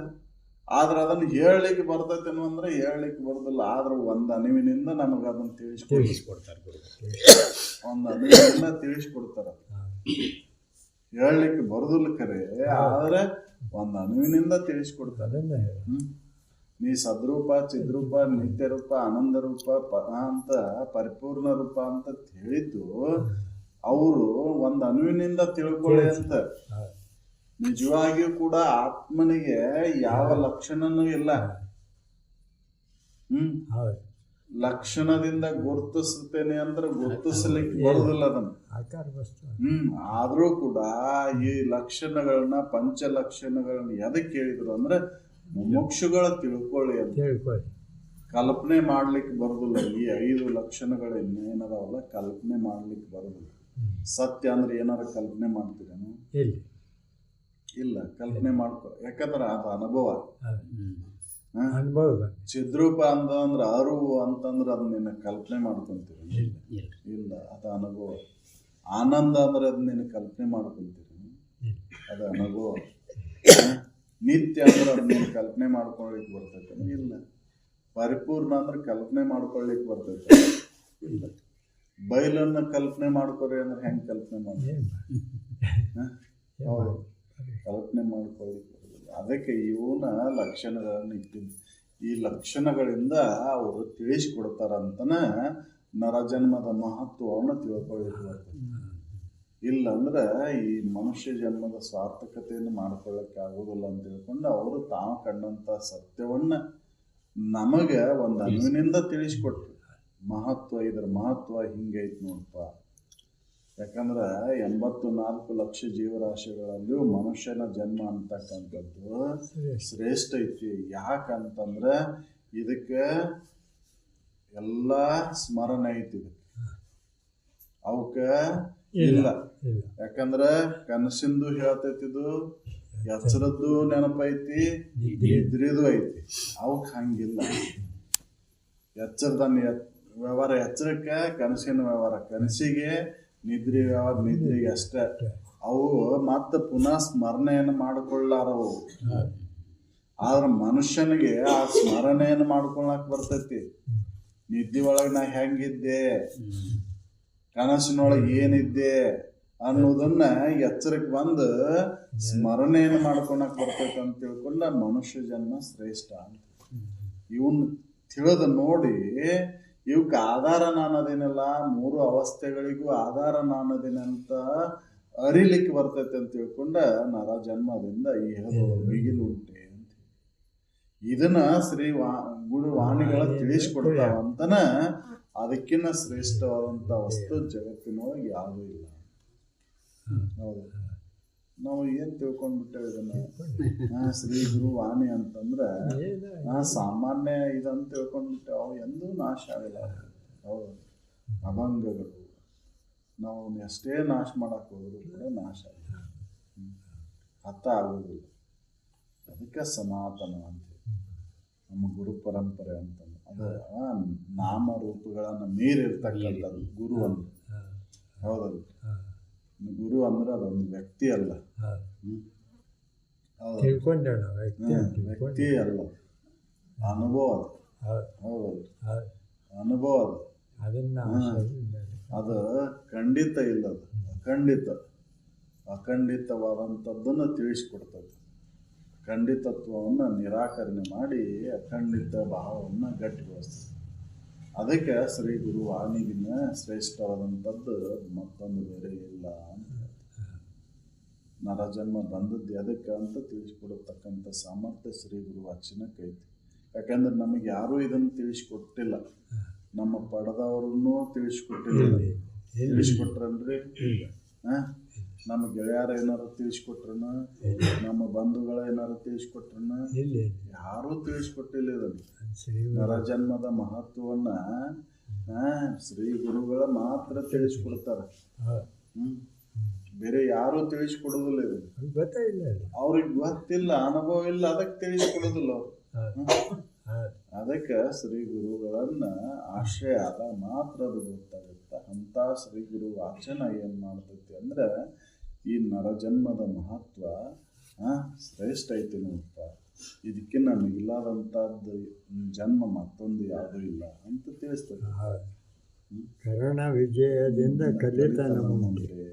ಆದ್ರೆ ಅದನ್ನ ಹೇಳಲಿಕ್ಕೆ ಬರ್ತೈತೆ ಅಂದ್ರೆ ಹೇಳಲಿಕ್ಕೆ ಬರೋದಿಲ್ಲ. ಆದ್ರೆ ಒಂದು ಅರಿವಿನಿಂದ ನಮಗೆ ಅದನ್ನ ತಿಳಿಸ್ಕೊಡ್ತಾರೆ, ಒಂದು ಅರಿವಿನಿಂದ ತಿಳಿಸ್ಕೊಡ್ತಾರ. ಹೇಳಲಿಕ್ಕೆ ಬರೋದಿಲ್ಲ ಖರೆ, ಆದ್ರೆ ಒಂದು ಅರಿವಿನಿಂದ ತಿಳಿಸ್ಕೊಡ್ತಾರೆ. ನೀ ಸದ್ರೂಪ, ಚಿದ್ರೂಪ, ನಿತ್ಯ ರೂಪ, ಆನಂದ ರೂಪ ಅಂತ ಪರಿಪೂರ್ಣ ರೂಪ ಅಂತ ಹೇಳಿದ್ದು ಅವರು ಒಂದು ಅನುವಿನಿಂದ ತಿಳ್ಕೊಳ್ಳಿ ಅಂತ. ನಿಜವಾಗಿಯೂ ಕೂಡ ಆತ್ಮನಿಗೆ ಯಾವ ಲಕ್ಷಣನೂ ಇಲ್ಲ. ಲಕ್ಷಣದಿಂದ ಗುರುತಿಸ್ತೇನೆ ಅಂದ್ರೆ ಗುರುತಿಸ್ಲಿಕ್ಕೆ ಬರುದಿಲ್ಲ ಅದನ್ನು. ಆದ್ರೂ ಕೂಡ ಈ ಲಕ್ಷಣಗಳನ್ನ, ಪಂಚ ಲಕ್ಷಣಗಳನ್ನ ಎದಕ್ಕೆ ಹೇಳಿದ್ರು ಅಂದ್ರೆ ಮುಮುಕ್ಷುಗಳು ತಿಳ್ಕೊಳ್ಳಿ ಅಂತ. ಕಲ್ಪನೆ ಮಾಡ್ಲಿಕ್ಕೆ ಬರುದಿಲ್ಲ. ಈ 5 ಲಕ್ಷಣಗಳು ಏನದಾವಲ್ಲ, ಕಲ್ಪನೆ ಮಾಡ್ಲಿಕ್ಕೆ ಬರುದಿಲ್ಲ. ಸತ್ಯ ಅಂದ್ರೆ ಏನಾರ ಕಲ್ಪನೆ ಮಾಡ್ತೀರೇನು? ಇಲ್ಲ, ಕಲ್ಪನೆ ಮಾಡ್ಕೊ. ಯಾಕಂದ್ರೆ ಅದು ಅನುಭವ. ಚಿದ್ರೂಪ ಅಂತಂದ್ರೆ ಅರಿವು ಅಂತಂದ್ರೆ ಅದನ್ನ ನಿನ್ನ ಕಲ್ಪನೆ ಮಾಡ್ಕೊಂತೀರಿ? ಇಲ್ಲ, ಅದು ಅನುಭವ. ಆನಂದ ಅಂದ್ರೆ ಅದನ್ನ ನಿನ್ನ ಕಲ್ಪನೆ ಮಾಡ್ಕೊಂತೀರಿ? ಅದು ಅನುಭವ. ನಿತ್ಯ ಅಂದ್ರೆ ಅದನ್ನ ಕಲ್ಪನೆ ಮಾಡ್ಕೊಳ್ಲಿಕ್ಕೆ ಬರ್ತೈತೆ? ಇಲ್ಲ. ಪರಿಪೂರ್ಣ ಅಂದ್ರೆ ಕಲ್ಪನೆ ಮಾಡ್ಕೊಳ್ಲಿಕ್ಕೆ ಬರ್ತೈತೆ? ಇಲ್ಲ. ಬಯಲನ್ನ ಕಲ್ಪನೆ ಮಾಡ್ಕೊರಿ ಅಂದ್ರೆ ಹೆಂಗ್ ಕಲ್ಪನೆ ಮಾಡ್ತೀವಿ? ಹೌದು, ಕಲ್ಪನೆ ಮಾಡ್ಕೊಳ್ಳಿಕ್ಕೆ ಬರೋದಿಲ್ಲ. ಅದಕ್ಕೆ ಇವನ ಲಕ್ಷಣಗಳನ್ನು ಇಟ್ಟಿದ್ದು. ಈ ಲಕ್ಷಣಗಳಿಂದ ಅವರು ತಿಳಿಸ್ಕೊಡ್ತಾರಂತನ ನರಜನ್ಮದ ಮಹತ್ವವನ್ನು ತಿಳ್ಕೊಳ್ಳಿಕ್ಕೆ ಬರ್ತದೆ. ಇಲ್ಲಂದ್ರೆ ಈ ಮನುಷ್ಯ ಜನ್ಮದ ಸಾರ್ಥಕತೆಯನ್ನು ಮಾಡ್ಕೊಳ್ಳಕ್ಕೆ ಆಗೋದಿಲ್ಲ ಅಂತ ತಿಳ್ಕೊಂಡು ಅವರು ತಾವು ಕಂಡಂತ ಸತ್ಯವನ್ನ ನಮಗೆ ಒಂದು ಅನುವಿನಿಂದ ತಿಳಿಸ್ಕೊಟ್ರು. ಮಹತ್ವ, ಇದರ ಮಹತ್ವ ಹಿಂಗೈತಿ ನೋಡಪ್ಪ. ಯಾಕಂದ್ರೆ 84 ಲಕ್ಷ ಜೀವರಾಶಿಗಳಲ್ಲಿಯೂ ಮನುಷ್ಯನ ಜನ್ಮ ಅಂತಕ್ಕಂಥದ್ದು ಶ್ರೇಷ್ಠ ಐತಿ. ಯಾಕಂತಂದ್ರೆ ಇದಕ್ಕೆ ಎಲ್ಲ ಸ್ಮರಣೆ ಐತಿ, ಅವಕ್ಕ ಇಲ್ಲ. ಯಾಕಂದ್ರೆ ಕನಸಿಂದು ಹೇಳ್ತೈತಿದು, ಎಚ್ಚರದ್ದು ನೆನಪೈತಿ, ನಿದ್ರಿದು ಐತಿ. ಅವಕ್ ಹಂಗಿಲ್ಲ. ಎಚ್ಚರದ ವ್ಯವಹಾರ ಎಚ್ಚರಕ್ಕೆ, ಕನಸಿನ ವ್ಯವಹಾರ ಕನಸಿಗೆ, ನಿದ್ರೆ ವ್ಯವಹಾರ ನಿದ್ರೆಗೆ ಅಷ್ಟೇ. ಅವು ಮತ್ತೆ ಪುನಃ ಸ್ಮರಣೆಯನ್ನು ಮಾಡಿಕೊಳ್ಳಾರವು. ಆದ್ರೆ ಮನುಷ್ಯನಿಗೆ ಆ ಸ್ಮರಣೆಯನ್ನು ಮಾಡ್ಕೊಳಕ್ ಬರ್ತೈತಿ. ನಿದ್ದೆ ಒಳಗೆ ನಾ ಹೆಂಗಿದ್ದೆ, ಕನಸಿನೊಳಗೆ ಏನಿದ್ದೆ ಅನ್ನೋದನ್ನ ಎಚ್ಚರಕ್ಕೆ ಬಂದು ಸ್ಮರಣೆಯನ್ನು ಮಾಡ್ಕೊಳಕ್ ಬರ್ತೈತೆ ಅಂತ ತಿಳ್ಕೊಂಡ ಮನುಷ್ಯ ಜನ್ಮ ಶ್ರೇಷ್ಠ ಅಂತ. ಇವನ್ ತಿಳಿದು ನೋಡಿ ಇವಕ್ಕೆ ಆಧಾರ ನಾನದೇನಲ್ಲ, 3 ಅವಸ್ಥೆಗಳಿಗೂ ಆಧಾರ ನಾನದೇನಂತ ಅರಿಲಿಕ್ಕೆ ಬರ್ತೈತೆ ಅಂತ ತಿಳ್ಕೊಂಡ ನರ ಜನ್ಮದಿಂದ ಈ ಬಿಗಿಲು ಉಂಟೆ ಅಂತ ಇದನ್ನ ಶ್ರೀ ಗುರು ವಾಣಿಗಳ ತಿಳಿಸ್ಕೊಡ್ತಾವಂತನ. ಅದಕ್ಕಿಂತ ಶ್ರೇಷ್ಠವಾದಂಥ ವಸ್ತು ಜಗತ್ತಿನೊಳಗೆ ಯಾವುದೂ ಇಲ್ಲ. ಹೌದು, ನಾವು ಏನ್ ತಿಳ್ಕೊಂಡ್ಬಿಟ್ಟೇವೆ ಇದನ್ನ ಶ್ರೀ ಗುರು ವಾಣಿ ಅಂತಂದ್ರೆ ಸಾಮಾನ್ಯ ಇದಂತ ತಿಳ್ಕೊಂಡ್ಬಿಟ್ಟೆ. ಅವು ಎಂದೂ ನಾಶ ಆಗಲ್ಲ. ಹೌದು, ಅಭಂಗಗಳು. ನಾವು ಎಷ್ಟೇ ನಾಶ ಮಾಡಕ್ ಹೋದ್ರು ಕೂಡ ನಾಶ ಆಗಲ್ಲ, ಹತ ಆಗುದಿಲ್ಲ. ಅದಕ್ಕೆ ಸನಾತನ ಅಂತ ನಮ್ಮ ಗುರು ಪರಂಪರೆ ಅಂತಂದ್ರೆ ಅದು ನಾಮ ರೂಪಗಳನ್ನ ಮೀರಿರ್ತಕ್ಕಂಥದ್ದು ಗುರು ಅಂತ. ಹೌದಲ್ಲ. ಹಾಂ ಗುರು ಅಂದ್ರೆ ಅದೊಂದು ವ್ಯಕ್ತಿ ಅಲ್ಲ. ಹಾಂ ಹೌದಲ್ಲ. ತಿಳ್ಕೊಂಡೆ ನಾವು ವ್ಯಕ್ತಿ ಅಂತ ವ್ಯಕ್ತಿ ತಿಳ್ಕೊಂಡೆ. ಅಲ್ಲ, ಅನುಭವ ಅದು. ಹೌದು ಹೌದಲ್ಲ, ಹೌದು ಅನುಭವ ಅದು. ಅದನ್ನು ಅದು ಖಂಡಿತ ಇಲ್ಲ, ಅದು ಅಖಂಡಿತ, ಅಖಂಡಿತವಾದಂಥದ್ದನ್ನು ತಿಳಿಸ್ಕೊಡ್ತದೆ. ಖಂಡಿತತ್ವವನ್ನು ನಿರಾಕರಣೆ ಮಾಡಿ ಅಖಂಡಿತ ಭಾವವನ್ನು ಗಟ್ಟಿಗೊಳಿಸ್ತದೆ. ಅದಕ್ಕೆ ಶ್ರೀ ಗುರು ವಾಣಿಗಿನ ಶ್ರೇಷ್ಠವಾದಂಥದ್ದು ಮತ್ತೊಂದು ಬೇರೆ ಇಲ್ಲ ಅಂತ. ನರಜನ್ಮ ಬಂದದ್ದು ಅದಕ್ಕೆ ಅಂತ ತಿಳಿಸ್ಕೊಡತಕ್ಕಂಥ ಸಾಮರ್ಥ್ಯ ಶ್ರೀ ಗುರು ವಾಚನಕ್ಕೈತಿ. ಯಾಕಂದ್ರೆ ನಮಗೆ ಯಾರೂ ಇದನ್ನು ತಿಳಿಸ್ಕೊಟ್ಟಿಲ್ಲ, ನಮ್ಮ ಪಡೆದವ್ರನ್ನೂ ತಿಳಿಸ್ಕೊಟ್ಟಿಲ್ಲ. ತಿಳಿಸ್ಕೊಟ್ರಲ್ರಿ? ನಮ್ಮ ಗೆಳೆಯರ ಏನಾರು ತಿಳಿಸ್ಕೊಟ್ರನ, ನಮ್ಮ ಬಂಧುಗಳ ಏನಾರು ತಿಳಿಸ್ಕೊಟ್ರನ? ಯಾರೂ ತಿಳಿಸ್ಕೊಟ್ಟಿಲ್ಲ ಇದನ್ನು. ನರಜನ್ಮದ ಮಹತ್ವವನ್ನ ಶ್ರೀ ಗುರುಗಳ ಮಾತ್ರ ತಿಳಿಸ್ಕೊಡ್ತಾರೆ. ಬೇರೆ ಯಾರೂ ತಿಳಿಸ್ಕೊಡೋದಿಲ್ಲ ಇದನ್ನು. ಗೊತ್ತಾಯಿಲ್ಲ, ಅವ್ರಿಗೆ ಗೊತ್ತಿಲ್ಲ, ಅನುಭವ ಇಲ್ಲ, ಅದಕ್ಕೆ ತಿಳಿಸ್ಕೊಡೋದಿಲ್ಲ ಅವರು. ಅದಕ್ಕೆ ಶ್ರೀ ಗುರುಗಳನ್ನ ಆಶ್ರಯ ಆದ ಮಾತ್ರ ಅದು ಗೊತ್ತಾಗುತ್ತೆ. ಅಂತ ಶ್ರೀ ಗುರು ವಾಚನ ಏನು ಮಾಡ್ತೈತಿ ಅಂದ್ರೆ ಈ ನರಜನ್ಮದ ಮಹತ್ವ ಶ್ರೇಷ್ಠ ಐತಿ ನೋಡಪ್ಪ, ಇದಕ್ಕಿನ್ನ ಮಿಗಿಲಾದಂಥದ್ದು ಜನ್ಮ ಮತ್ತೊಂದು ಯಾವುದೂ ಇಲ್ಲ ಅಂತ ತಿಳಿಸ್ತದೆ. ಕರಣ ವಿಜಯದಿಂದ ಕಲಿತನ ಮುಂದೆ,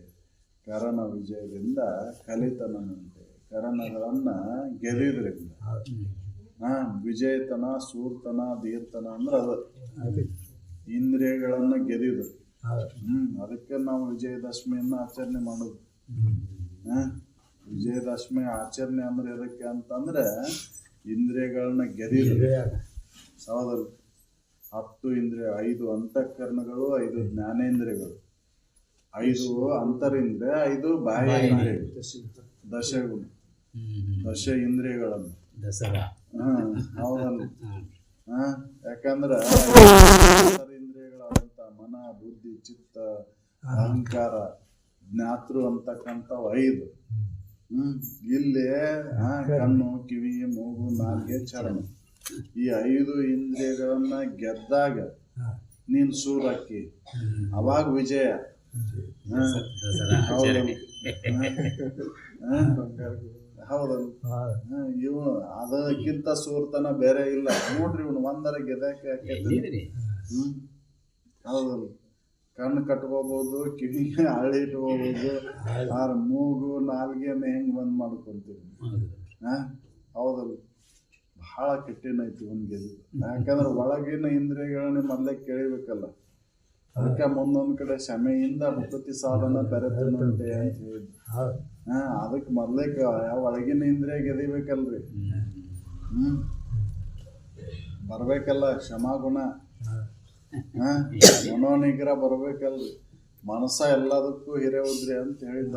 ಕರಣ ವಿಜಯದಿಂದ ಕಲಿತನ ಮುಂದೆ, ಕರಣಗಳನ್ನು ಗೆದ್ದಿದ್ರಿಂದ ವಿಜಯತನ, ಸೂರ್ತನ, ಧೀರ್ತನ ಅಂದ್ರೆ ಅದು ಇಂದ್ರಿಯಗಳನ್ನು ಗೆದ್ದಿದ್ರು. ಅದಕ್ಕೆ ನಾವು ವಿಜಯದಶಮಿಯನ್ನು ಆಚರಣೆ ಮಾಡೋದು. ವಿಜಯದಶಮಿ ಆಚರಣೆ ಅಂದ್ರೆ ಎದಕ್ಕೆ ಅಂತಂದ್ರೆ ಇಂದ್ರಿಯಗಳನ್ನ ಗೆದ್ದಿದ್ರು. ಹೌದಲ್ಲ, 10 ಇಂದ್ರಿಯ, 5 ಅಂತಃಕರಣಗಳು, 5 ಜ್ಞಾನೇಂದ್ರಿಯಗಳು, 5 ಅಂತರಿಂದ್ರಿಯ, 5 ಬಾಹ್ಯ ಇಂದ್ರಿಯಗಳು, ದಶ ಇಂದ್ರಿಯಗಳನ್ನು. ಹೌದಲ್ಲ. ಯಾಕಂದ್ರೆ ಇಂದ್ರಿಯಗಳಾದಂಥ ಮನ, ಬುದ್ಧಿ, ಚಿತ್ತ, ಅಹಂಕಾರ, ಜ್ಞಾತೃ ಅಂತಕ್ಕಂಥವು 5. ಇಲ್ಲಿ ಕಣ್ಣು, ಕಿವಿ, ಮೂಗು, ನಾಲಿಗೆ, ಚರ್ಮ, ಈ 5 ಇಂದ್ರಿಯಗಳನ್ನ ಗೆದ್ದಾಗ ನೀನು ಸೂರಕ್ಕಿ, ಅವಾಗ ವಿಜಯ. ಹೌದಲ್ಲ. ಇವು ಅದಕ್ಕಿಂತ ಸೂರ್ತನ ಬೇರೆ ಇಲ್ಲ ನೋಡ್ರಿ. ಇವನು ಒಂದರ ಗೆದಕ್ಕೆ ಹೌದಲ್ಲ. ಕಣ್ಣು ಕಟ್ಕೋಬಹುದು, ಕಿವಿಗೆ ಹಳ್ಳಿ ಇಟ್ಕೋಬಹುದು, ಮೂಗು ನಾಲ್ಗೆನ ಹೆಂಗ್ ಬಂದ್ ಮಾಡ್ಕೊಂತೀವಿ. ಹೌದಲ್ಲ. ಬಹಳ ಕಠಿಣ ಐತಿ ಒಂದು ಗೆದ್ದು. ಯಾಕಂದ್ರೆ ಒಳಗಿನ ಇಂದ್ರಿಯಗಳನ್ನ ಮೊದಲೇ ಕೇಳಿಬೇಕಲ್ಲ. ಅದಕ್ಕೆ ಮುಂದೊಂದು ಕಡೆ ಶಮೆಯಿಂದ ಮುಕ್ತಿ ಸಾಧನ ಬೆರೆತನಂತೆ ಅಂತ ಹೇಳಿದ್ರು. ಅದಕ್ಕೆ ಮೊದಲೇ ಒಳಗಿನ ಇಂದ್ರಿಯ ಗೆದಿಬೇಕಲ್ರಿ. ಬರ್ಬೇಕಲ್ಲ ಕ್ಷಮಾಗುಣ, ಮನೋನಿಗ್ರಹ ಬರ್ಬೇಕಲ್ರಿ. ಮನಸ್ಸ ಎಲ್ಲದಕ್ಕೂ ಹಿರಿಯುದ್ರಿ ಅಂತ ಹೇಳಿದ್ದ.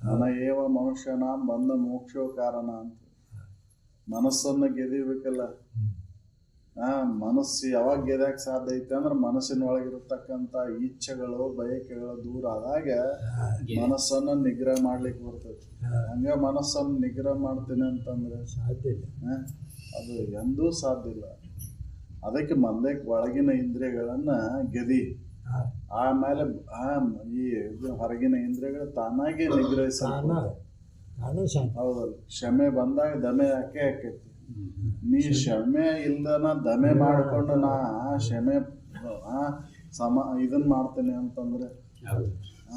ಮನ ಏವ ಮನುಷ್ಯನ ಬಂದ ಮೋಕ್ಷೋ ಕಾರಣ ಅಂತ. ಮನಸ್ಸನ್ನು ಗೆದಿಬೇಕಲ್ಲ. ಮನಸ್ಸು ಯಾವಾಗ ಗೆದಕ್ಕೆ ಸಾಧ್ಯ ಐತೆ ಅಂದ್ರೆ ಮನಸ್ಸಿನ ಒಳಗಿರತಕ್ಕಂಥ ಇಚ್ಛೆಗಳು, ಬಯಕೆಗಳು ದೂರ ಆದಾಗ ಮನಸ್ಸನ್ನು ನಿಗ್ರಹ ಮಾಡ್ಲಿಕ್ಕೆ ಬರ್ತೈತಿ. ಹಂಗ ಮನಸ್ಸನ್ನು ನಿಗ್ರಹ ಮಾಡ್ತೀನಿ ಅಂತಂದ್ರೆ ಸಾಧ್ಯ ಇಲ್ಲ, ಅದು ಎಂದೂ ಸಾಧ್ಯ ಇಲ್ಲ. ಅದಕ್ಕೆ ಮೊದಲೇ ಒಳಗಿನ ಇಂದ್ರಿಯಗಳನ್ನ ಗೆದಿ, ಆಮೇಲೆ ಈ ಹೊರಗಿನ ಇಂದ್ರಿಯಗಳು ತಾನಾಗಿ ನಿಗ್ರಹಿಸ. ಹೌದಲ್ಲ. ಕ್ಷಮೆ ಬಂದಾಗ ದಮೆ ಯಾಕೆ ಆಕೈತಿ. ನೀ ಕ್ಷಮೆ ಇಲ್ದನ ದಮೆ ಮಾಡ್ಕೊಂಡು ನಾ ಕ್ಷಮೆ ಇದನ್ನ ಮಾಡ್ತೇನೆ ಅಂತಂದ್ರೆ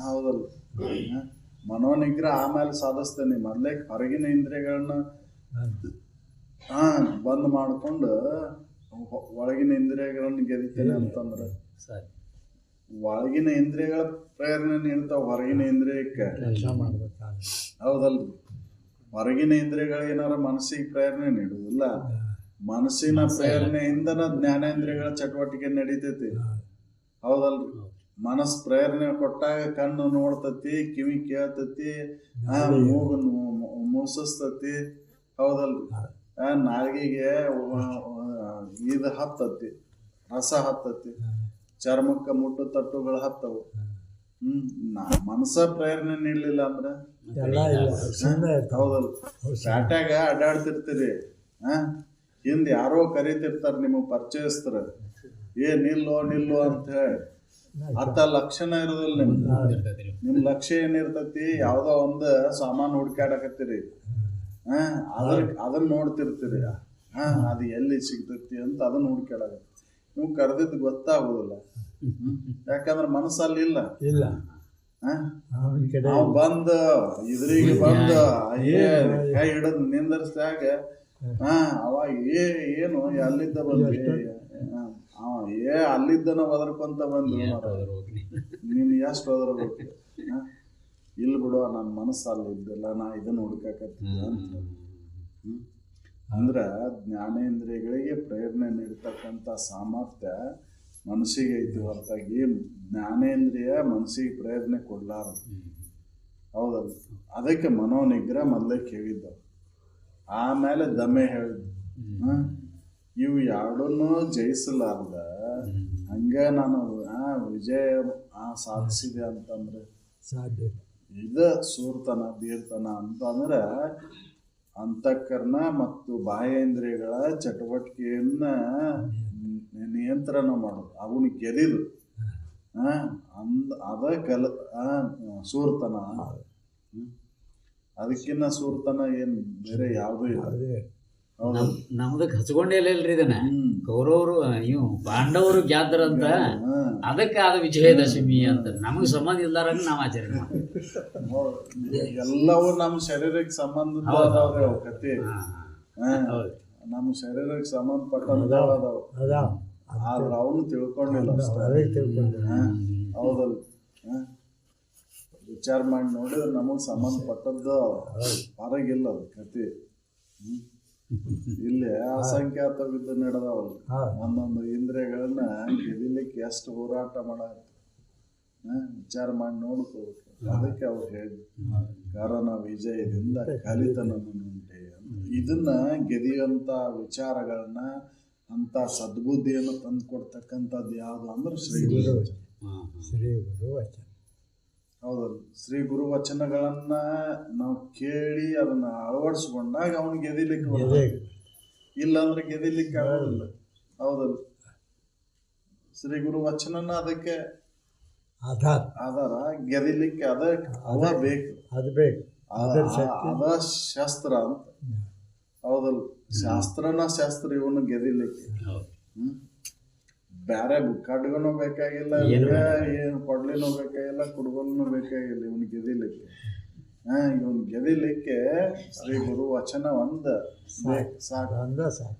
ಹೌದಲ್ಲ. ಮನೋನಿಗ್ರಹ ಆಮೇಲೆ ಸಾಧಿಸ್ತೇನೆ. ಮೊದಲೇ ಹೊರಗಿನ ಇಂದ್ರಿಯಗಳನ್ನ ಬಂದ್ ಮಾಡ್ಕೊಂಡು ಒಳಗಿನ ಇಂದ್ರಿಯಗಳನ್ನ ಗೆದಿತೇನೆ ಅಂತಂದ್ರೆ ಒಳಗಿನ ಇಂದ್ರಿಯಗಳ ಪ್ರೇರಣೆ ನೀಡ್ತಾವ ಹೊರಗಿನ ಇಂದ್ರಿಯಕ್ಕೆ. ಹೌದಲ್ರಿ. ಹೊರಗಿನ ಇಂದ್ರಿಯಗಳು ಏನಾರ ಮನಸ್ಸಿಗೆ ಪ್ರೇರಣೆ ನೀಡುವುದಿಲ್ಲ. ಮನಸ್ಸಿನ ಪ್ರೇರಣೆಯಿಂದನ ಜ್ಞಾನೇಂದ್ರಿಯಗಳ ಚಟುವಟಿಕೆ ನಡೀತೈತಿ. ಹೌದಲ್ರಿ. ಮನಸ್ಸು ಪ್ರೇರಣೆ ಕೊಟ್ಟಾಗ ಕಣ್ಣು ನೋಡ್ತತಿ, ಕಿವಿ ಕೇಳ್ತತಿ, ಮೂಗು ಮೂಸಿಸ್ತತಿ. ಹೌದಲ್ರಿ. ನಾಲಿಗೆಗೆ ಇದು ಹತ್ತತಿ, ರಸ ಹತ್ತತಿ, ಚರ್ಮಕ್ಕೆ ಮುಟ್ಟು ತಟ್ಟುಗಳು ಹತ್ತವು. ಮನಸ್ಸ ಪ್ರೇರಣೆ ನೀಡಲಿಲ್ಲ ಅಂದ್ರೆ ಹೌದಲ್ಲ. ಪ್ಯಾಟ್ಯಾಗ ಅಡ್ಡಾಡ್ತಿರ್ತೀರಿ, ಹಿಂದೆ ಯಾರೋ ಕರಿತಿರ್ತಾರೆ, ನಿಮಗೆ ಪರಿಚಯಿಸ್ತಾರ, ನಿಲ್ಲೋ ನಿಲ್ಲೋ ಅಂತ ಹೇಳಿ. ಅತ್ತ ಲಕ್ಷಣ ಇರೋದಿಲ್ಲ ನಿಮ್ಗೆ. ನಿಮ್ ಲಕ್ಷ್ಯ ಏನಿರ್ತೈತಿ, ಯಾವ್ದೋ ಒಂದು ಸಾಮಾನು ಹುಡ್ಕಾಡಕತ್ತೀರಿ, ಅದನ್ನ ನೋಡ್ತಿರ್ತೀರಿ, ಅದು ಎಲ್ಲಿ ಸಿಗ್ತೈತಿ ಅಂತ ಅದನ್ನ ಹುಡ್ಕಾಡಕತ್ತಿ. ನೀವು ಕರೆದಿದ್ದು ಗೊತ್ತಾಗೋದಿಲ್ಲ, ಯಾಕಂದ್ರೆ ಮನಸ್ಸಲ್ಲಿ ಇಲ್ಲ. ನಾವು ಬಂದು ಇದ್ರಿಗೆ ಬಂದು ಕೈ ಹಿಡಿದು ನಿಂದರ್ಸ್ದಾಗ ಅವಾಗ ಏನು ಅಲ್ಲಿದ್ದ ಬಂದ್ರಿ, ಅಲ್ಲಿದ್ದನ ಒದರ್ಕೊಂತ ಬಂದು ನೀನು ಎಷ್ಟು ಒದರ್ಬೇಕು, ಇಲ್ಲಿ ಬಿಡುವ ನನ್ನ ಮನಸ್ಸಲ್ಲಿ ಇದ್ದಿಲ್ಲ, ನಾ ಇದನ್ನ ಹುಡುಕಾಕತ್ತೀನಿ ಅಂತ. ಅಂದ್ರೆ ಜ್ಞಾನೇಂದ್ರಿಯಗಳಿಗೆ ಪ್ರೇರಣೆ ನೀಡ್ತಕ್ಕಂಥ ಸಾಮರ್ಥ್ಯ ಮನಸ್ಸಿಗೆ ಐತಿ ಹೊರತಾಗಿ ಜ್ಞಾನೇಂದ್ರಿಯ ಮನಸ್ಸಿಗೆ ಪ್ರೇರಣೆ ಕೊಡ್ಲಾರದು. ಹೌದಲ್ಲ? ಅದಕ್ಕೆ ಮನೋನಿಗ್ರಹ ಮೊದಲೇ ಕೇಳಿದ್ದ, ಆಮೇಲೆ ದಮೆ ಹೇಳಿದ್ದು. ಇವು ಎರಡನ್ನೂ ಜಯಿಸಲಾರ್ದ ಹಂಗ ನಾನು ವಿಜಯ ಸಾಧಿಸಿದೆ ಅಂತಂದ್ರೆ ಸಾಧ್ಯ ಇದು ಸೂರ್ತನ ಧೀರ್ತನ ಅಂತಂದ್ರೆ ಅಂತಃಕರಣ ಮತ್ತು ಬಾಹ್ಯೇಂದ್ರಿಯಗಳ ಚಟುವಟಿಕೆಯನ್ನ ನಿಯಂತ್ರಣ ಮಾಡೋದು, ಅವನು ಗೆದಿದು ಅದ ಸೂರ್ತನ. ಅದಕ್ಕಿನ್ನ ಸೂರ್ತನ ಏನ್ ಬೇರೆ ಯಾವುದೂ ಇಲ್ಲ. ನಮ್ದಕ್ಕೆ ಹಚ್ಕೊಂಡೇ ಇಲ್ರಿ ಇದನ್ನ. ಕೌರವರು ಇವು ಪಾಂಡವರು ಗೆದ್ರಂತ, ಅದಕ್ಕೆ ಆದ ವಿಜಯದಶಮಿ ಅಂತ. ನಮಗೆ ಸಂಬಂಧ ಇಲ್ದಾರಂಗ ನಾವು ಆಚರಣೆ ಮಾಡ್ತೀವಿ. ಎಲ್ಲವೂ ನಮ್ಮ ಶರೀರಕ್ಕೆ ಸಂಬಂಧದವ್ರೆ ಅವು ಕತೆ. ನಮ್ಮ ಶರೀರಕ್ಕೆ ಸಂಬಂಧಪಟ್ಟಂತವು ಆದ್ರೆ ಅವನು ತಿಳ್ಕೊಂಡಿಲ್ಲ ಅಷ್ಟೇ. ಹೌದಲ್ಲ? ವಿಚಾರ ಮಾಡಿ ನೋಡಿದ್ರೆ ನಮಗೆ ಸಂಬಂಧಪಟ್ಟದ್ದು ಹೊರಗಿಲ್ಲ ಅದು ಕತೆ. ಇಲ್ಲಿ ಅಸಂಖ್ಯಾತ ವಿದ್ಯೆ ನಡೆದವಲ್ಲ, ಒಂದೊಂದು ಇಂದ್ರಿಯಗಳನ್ನ ಗೆದಿಲಿಕ್ಕೆ ಎಷ್ಟು ಹೋರಾಟ ಮಾಡಾಯ್ತು ವಿಚಾರ ಮಾಡಿ ನೋಡ್ಕೋಬೇಕು. ಅದಕ್ಕೆ ಅವ್ರು ಹೇಳಿದ್ರು, ಕಾರಣ ವಿಜಯದಿಂದ ಕಲಿತನನ್ನುಂಟೆ ಅಂತ. ಇದನ್ನ ಗೆದಿಯುವಂತ ವಿಚಾರಗಳನ್ನ ಅಂತ ಸದ್ಬುದ್ಧಿಯನ್ನು ತಂದು ಕೊಡ್ತಕ್ಕಂಥದ್ದು ಯಾವುದು ಅಂದ್ರೆ ಶ್ರೀ ಗುರು ವಚನ. ಹೌದಲ್ಲ? ಶ್ರೀ ಗುರು ವಚನಗಳನ್ನ ನಾವು ಕೇಳಿ ಅದನ್ನ ಅಳವಡಿಸ್ಕೊಂಡಾಗ ಅವನು ಗೆದಿಲಿಕ್ಕೆ ಬರ್ತದೆ, ಇಲ್ಲಾಂದ್ರೆ ಗೆದಿಲಿಕ್ಕೆ ಆಗೋದಿಲ್ಲ. ಹೌದಲ್ಲ? ಶ್ರೀ ಗುರು ವಚನನ ಅದಕ್ಕೆ ಆಧಾರ, ಗೆದಿಲಿಕ್ಕೆ ಅದ ಬೇಕು, ಅದ ಶಾಸ್ತ್ರ ಅಂತ. ಹೌದಲ್ಲ? ಶಾಸ್ತ್ರನ ಶಾಸ್ತ್ರ ಇವನು ಗೆದಿಲಿಕ್ಕೆ. ಬ್ಯಾರೆ ಕಡ್ಗನೂ ಬೇಕಾಗಿಲ್ಲ, ಏನು ಕೊಡ್ಲಿನೂ ಬೇಕಾಗಿಲ್ಲ, ಕುಡ್ಗೋನು ಬೇಕಾಗಿಲ್ಲ, ಇವನು ಗೆದಿಲಿಕ್ಕೆ. ಇವನು ಗೆದಿಲಿಕ್ಕೆ ಶ್ರೀ ಗುರು ವಚನ ಸಾಕು.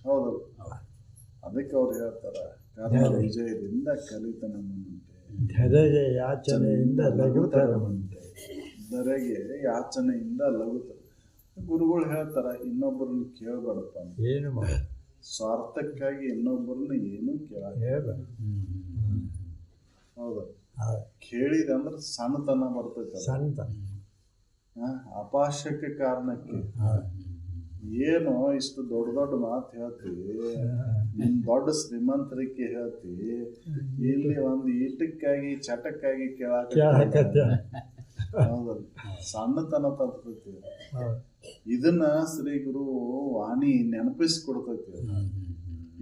ಹೌದಲ್ಲ? ಅದಕ್ಕೆ ಅವ್ರು ಹೇಳ್ತಾರ, ಕಾರಣ ವಿಜಯದಿಂದ ಕಲಿತನನ್ನುಂಟೆ, ಧರೆಗೆ ಯಾಚನೆಯಿಂದ ಲಘುತರವಂತೆ. ಧರೆಗೆ ಯಾಚನೆಯಿಂದ ಲಘುತರ. ಗುರುಗಳು ಹೇಳ್ತಾರ, ಇನ್ನೊಬ್ಬರನ್ನ ಕೇಳಬೇಡಪ್ಪ, ಏನು ಮಾಡ ಸ್ವಾರ್ಥಕ್ಕಾಗಿ ಇನ್ನೊಬ್ಬರನ್ನ ಏನೂ ಕೇಳ. ಹೌದಾ? ಕೇಳಿದೆ ಅಂದ್ರೆ ಸಣ್ಣತನ ಬರ್ತೈತೆ. ಅಪಾಶಕ ಕಾರಣಕ್ಕೆ ಏನು ಇಷ್ಟು ದೊಡ್ಡ ದೊಡ್ಡ ಮಾತು ಹೇಳ್ತೀವಿ, ನಿಮ್ ದೊಡ್ಡ ಶ್ರೀಮಂತರಿಕೆ ಹೇಳ್ತೀವಿ, ಇಲ್ಲಿ ಒಂದು ಈಟಕ್ಕಾಗಿ ಚಟಕ್ಕಾಗಿ ಕೇಳಾಕ. ಹೌದಲ್ಲ? ಸಣ್ಣತನ ತರ್ತೈತಿ. ಇದನ್ನ ಶ್ರೀ ಗುರು ವಾಣಿ ನೆನಪಿಸ್ಕೊಡ್ತೈತಿ.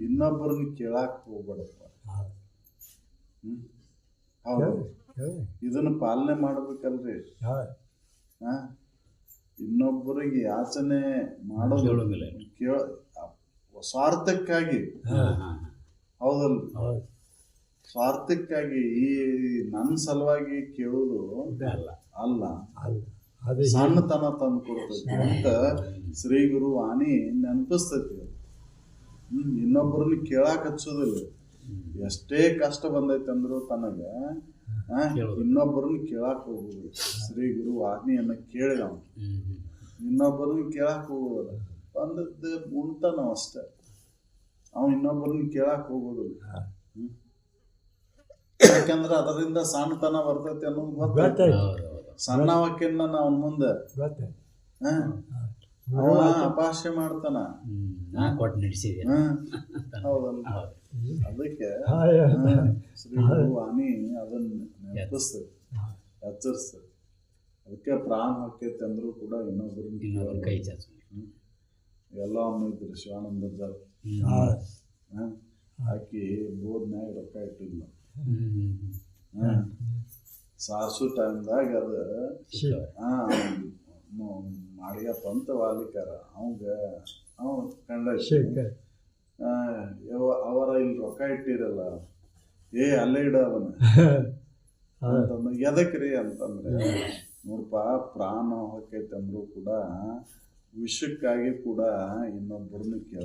ಇನ್ನೊಬ್ಬರನ್ನ ಕೇಳಾಕ ಹೋಗ್ಬೇಡಪ್ಪ. ಹೌದು, ಇದನ್ನ ಪಾಲನೆ ಮಾಡ್ಬೇಕಲ್ರಿ. ಇನ್ನೊಬ್ಬರಿಗೆ ಯಾಚನೆ ಮಾಡೋದು ಸ್ವಾರ್ಥಕ್ಕಾಗಿ. ಹೌದಲ್ಲ? ಸ್ವಾರ್ಥಕ್ಕಾಗಿ ಈ ನನ್ನ ಸಲುವಾಗಿ ಕೇಳುವುದು ಅಲ್ಲ, ಸಣ್ಣತನ ತಂದು ಕೊಡ್ತೈತಿ ಅಂತ ಶ್ರೀ ಗುರು ವಾಣಿ ನೆನಪಿಸ್ತೈತಿ. ಇನ್ನೊಬ್ಬರನ್ನ ಕೇಳಾಕ ಹಚ್ಚೋದಿಲ್ಲ. ಎಷ್ಟೇ ಕಷ್ಟ ಬಂದೈತೆ ಅಂದ್ರು ತನಗ ಇನ್ನೊಬ್ಬರನ್ನ ಕೇಳಾಕ ಹೋಗುದು. ಶ್ರೀ ಗುರು ವಾಣಿಯನ್ನ ಕೇಳಿದ ಇನ್ನೊಬ್ಬರನ್ನ ಕೇಳಾಕ ಹೋಗೋದಿಲ್ಲ. ಬಂದದ್ದು ಉಣ್ತಾನ ಅಷ್ಟೆ, ಅವ ಇನ್ನೊಬ್ಬರನ್ನ ಕೇಳಾಕ ಹೋಗೋದಿಲ್ಲ. ಯಾಕಂದ್ರೆ ಅದರಿಂದ ಸಣ್ಣತನ ಬರ್ತೈತಿ ಅನ್ನೋದು ಗೊತ್ತಾಯ್ತು. ಸಣ್ಣವಕ್ಕಿನ್ನ ನಾವು ಮುಂದೆ ಅಪಾಸ್ಯ ಮಾಡ್ತಾನ. ಹೌದಲ್ಲ? ಅದಕ್ಕೆ ಶ್ರೀ ಗುರು ವಾಣಿ ಅದನ್ನ ನೆನಪಿಸ್ತದೆ, ಎಚ್ಚರಿಸ್ತದೆ. ಅದಕ್ಕೆ ಪ್ರಾಣ ಹಾಕೈತಿ ಅಂದ್ರೂ ಕೂಡ ಇನ್ನೊಬ್ಬರು ಕೈ ಎಲ್ಲ ಇದ್ರು. ಶಿವಾನಂದ ಆಕಿ ಬೋಧನ್ಯಾಗ ರೊಕ್ಕ ಇಟ್ಟಿಲ್ಲ, ಸಾರ್ಸು ಟೈಮ್ದಾಗ ಅದು ಶಿವ ಮಾಡಿಯ ಪಂತ ವಾಲಿಕಾರ ಅವಂಗ ಅವ ಕಂಡ ಶೇಖರ್ ಅವರ ಇಲ್ಲಿ ರೊಕ್ಕ ಇಟ್ಟಿರಲ್ಲ ಅಲ್ಲೇ ಇಡ ಅವನ ಅಂತಂದ್ರೆ ಎದಕ್ರಿ ಅಂತಂದ್ರೆ ನೋಡಪ್ಪ ಪ್ರಾಣ ಹೊಕ್ಕೈತೆ ಅಂದ್ರೂ ಕೂಡ ವಿಷಕ್ಕಾಗಿ ಕೂಡ ಇನ್ನೊಬ್ಬರನ್ನ ಕೇಳ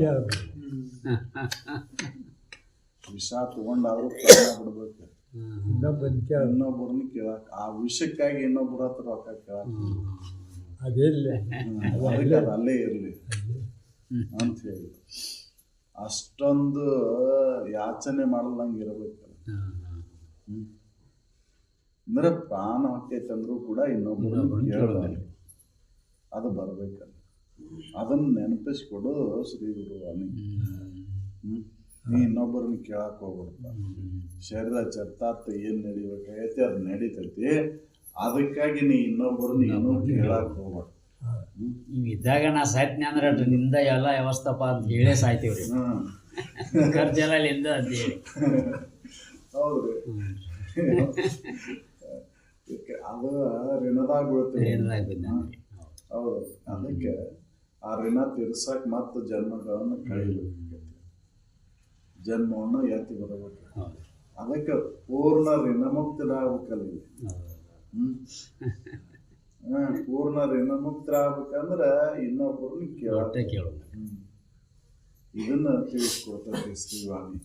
ವಿಷ ತಗೊಂಡಾದ್ರೂ ಪ್ರಾಣ ಬಿಡ್ಬೇಕು ಇನ್ನೊಬ್ಬರನ್ನ ಕೇಳಕ್ ಆ ವಿಷಕ್ಕಾಗಿ ಇನ್ನೊಬ್ಬರ ಹತ್ರ ರೊಕ್ಕ ಕೇಳಕ್ ಅದೆಲ್ಲ ಅಲ್ಲೇ ಇರ್ಲಿ ಅಂತ ಹೇಳಿ ಅಷ್ಟೊಂದು ಯಾಚನೆ ಮಾಡಲಂಗೆ ಇರಬೇಕಲ್ಲ. ಅಂದ್ರೆ ಪ್ರಾಣ ಹೊಕ್ಕೈತೆ ಅಂದ್ರೂ ಕೂಡ ಇನ್ನೊಬ್ಬರು ಕೇಳೋದು ಅದು ಬರ್ಬೇಕಲ್ಲ. ಅದನ್ನ ನೆನಪಿಸ್ಕೊಡು ಶ್ರೀ ಗುರುವಾನಿ. ನೀ ಇನ್ನೊಬ್ಬರನ್ನ ಕೇಳಕ್ ಹೋಗ್ಬಿಡ್ತ. ಶರೀರ ಚರ್ತಾರ್ಥ ಏನ್ ನಡಿಬೇಕಾಗೈತಿ ಅದು ನಡೀತೈತಿ. ಅದಕ್ಕಾಗಿ ನೀ ಇನ್ನೊಬ್ಬರನ್ನ ಏನೂ ಕೇಳಕ್ ಹೋಗ್ಬಾರ್ದು. ನೀವು ಇದ್ದಾಗ ನಾ ಸಾಯ್ತೀನಿ ಅಂದ್ರೆ ನಿಂದ ಎಲ್ಲ ವ್ಯವಸ್ಥಪ ಅಂತ ಹೇಳೇ ಸಾಯ್ತೀವ್ರಿ. ಖರ್ಚೆಲ್ಲ ನಿಂದ ಅಂತ ಹೇಳಿ. ಹೌದ್ರಿ, ಅದು ಋಣದಾಗ ಬೀಳ್ತೀವಿ. ಹೌದು, ಅದಕ್ಕೆ ಆ ಋಣ ತೀರ್ಸಕ್ ಮತ್ತು ಜನ್ಮಗಳನ್ನು ಕಳಿಬೇಕು, ಜನ್ಮವನ್ನು ಎತ್ತಿ ಬರಬೇಕು. ಅದಕ್ಕೆ ಪೂರ್ಣ ಋಣಮುಕ್ತರಾಗಬೇಕಲ್ಲ. ಪೂರ್ಣ ಋಣಮುಕ್ತರಾಗಬೇಕಂದ್ರೆ ಇನ್ನೊಬ್ಬರನ್ನ ಕೇಳೋದು. ಇದನ್ನ ತಿಳಿಸ್ಕೊಡ್ತೈತಿ ಶ್ರೀವಾಣಿ.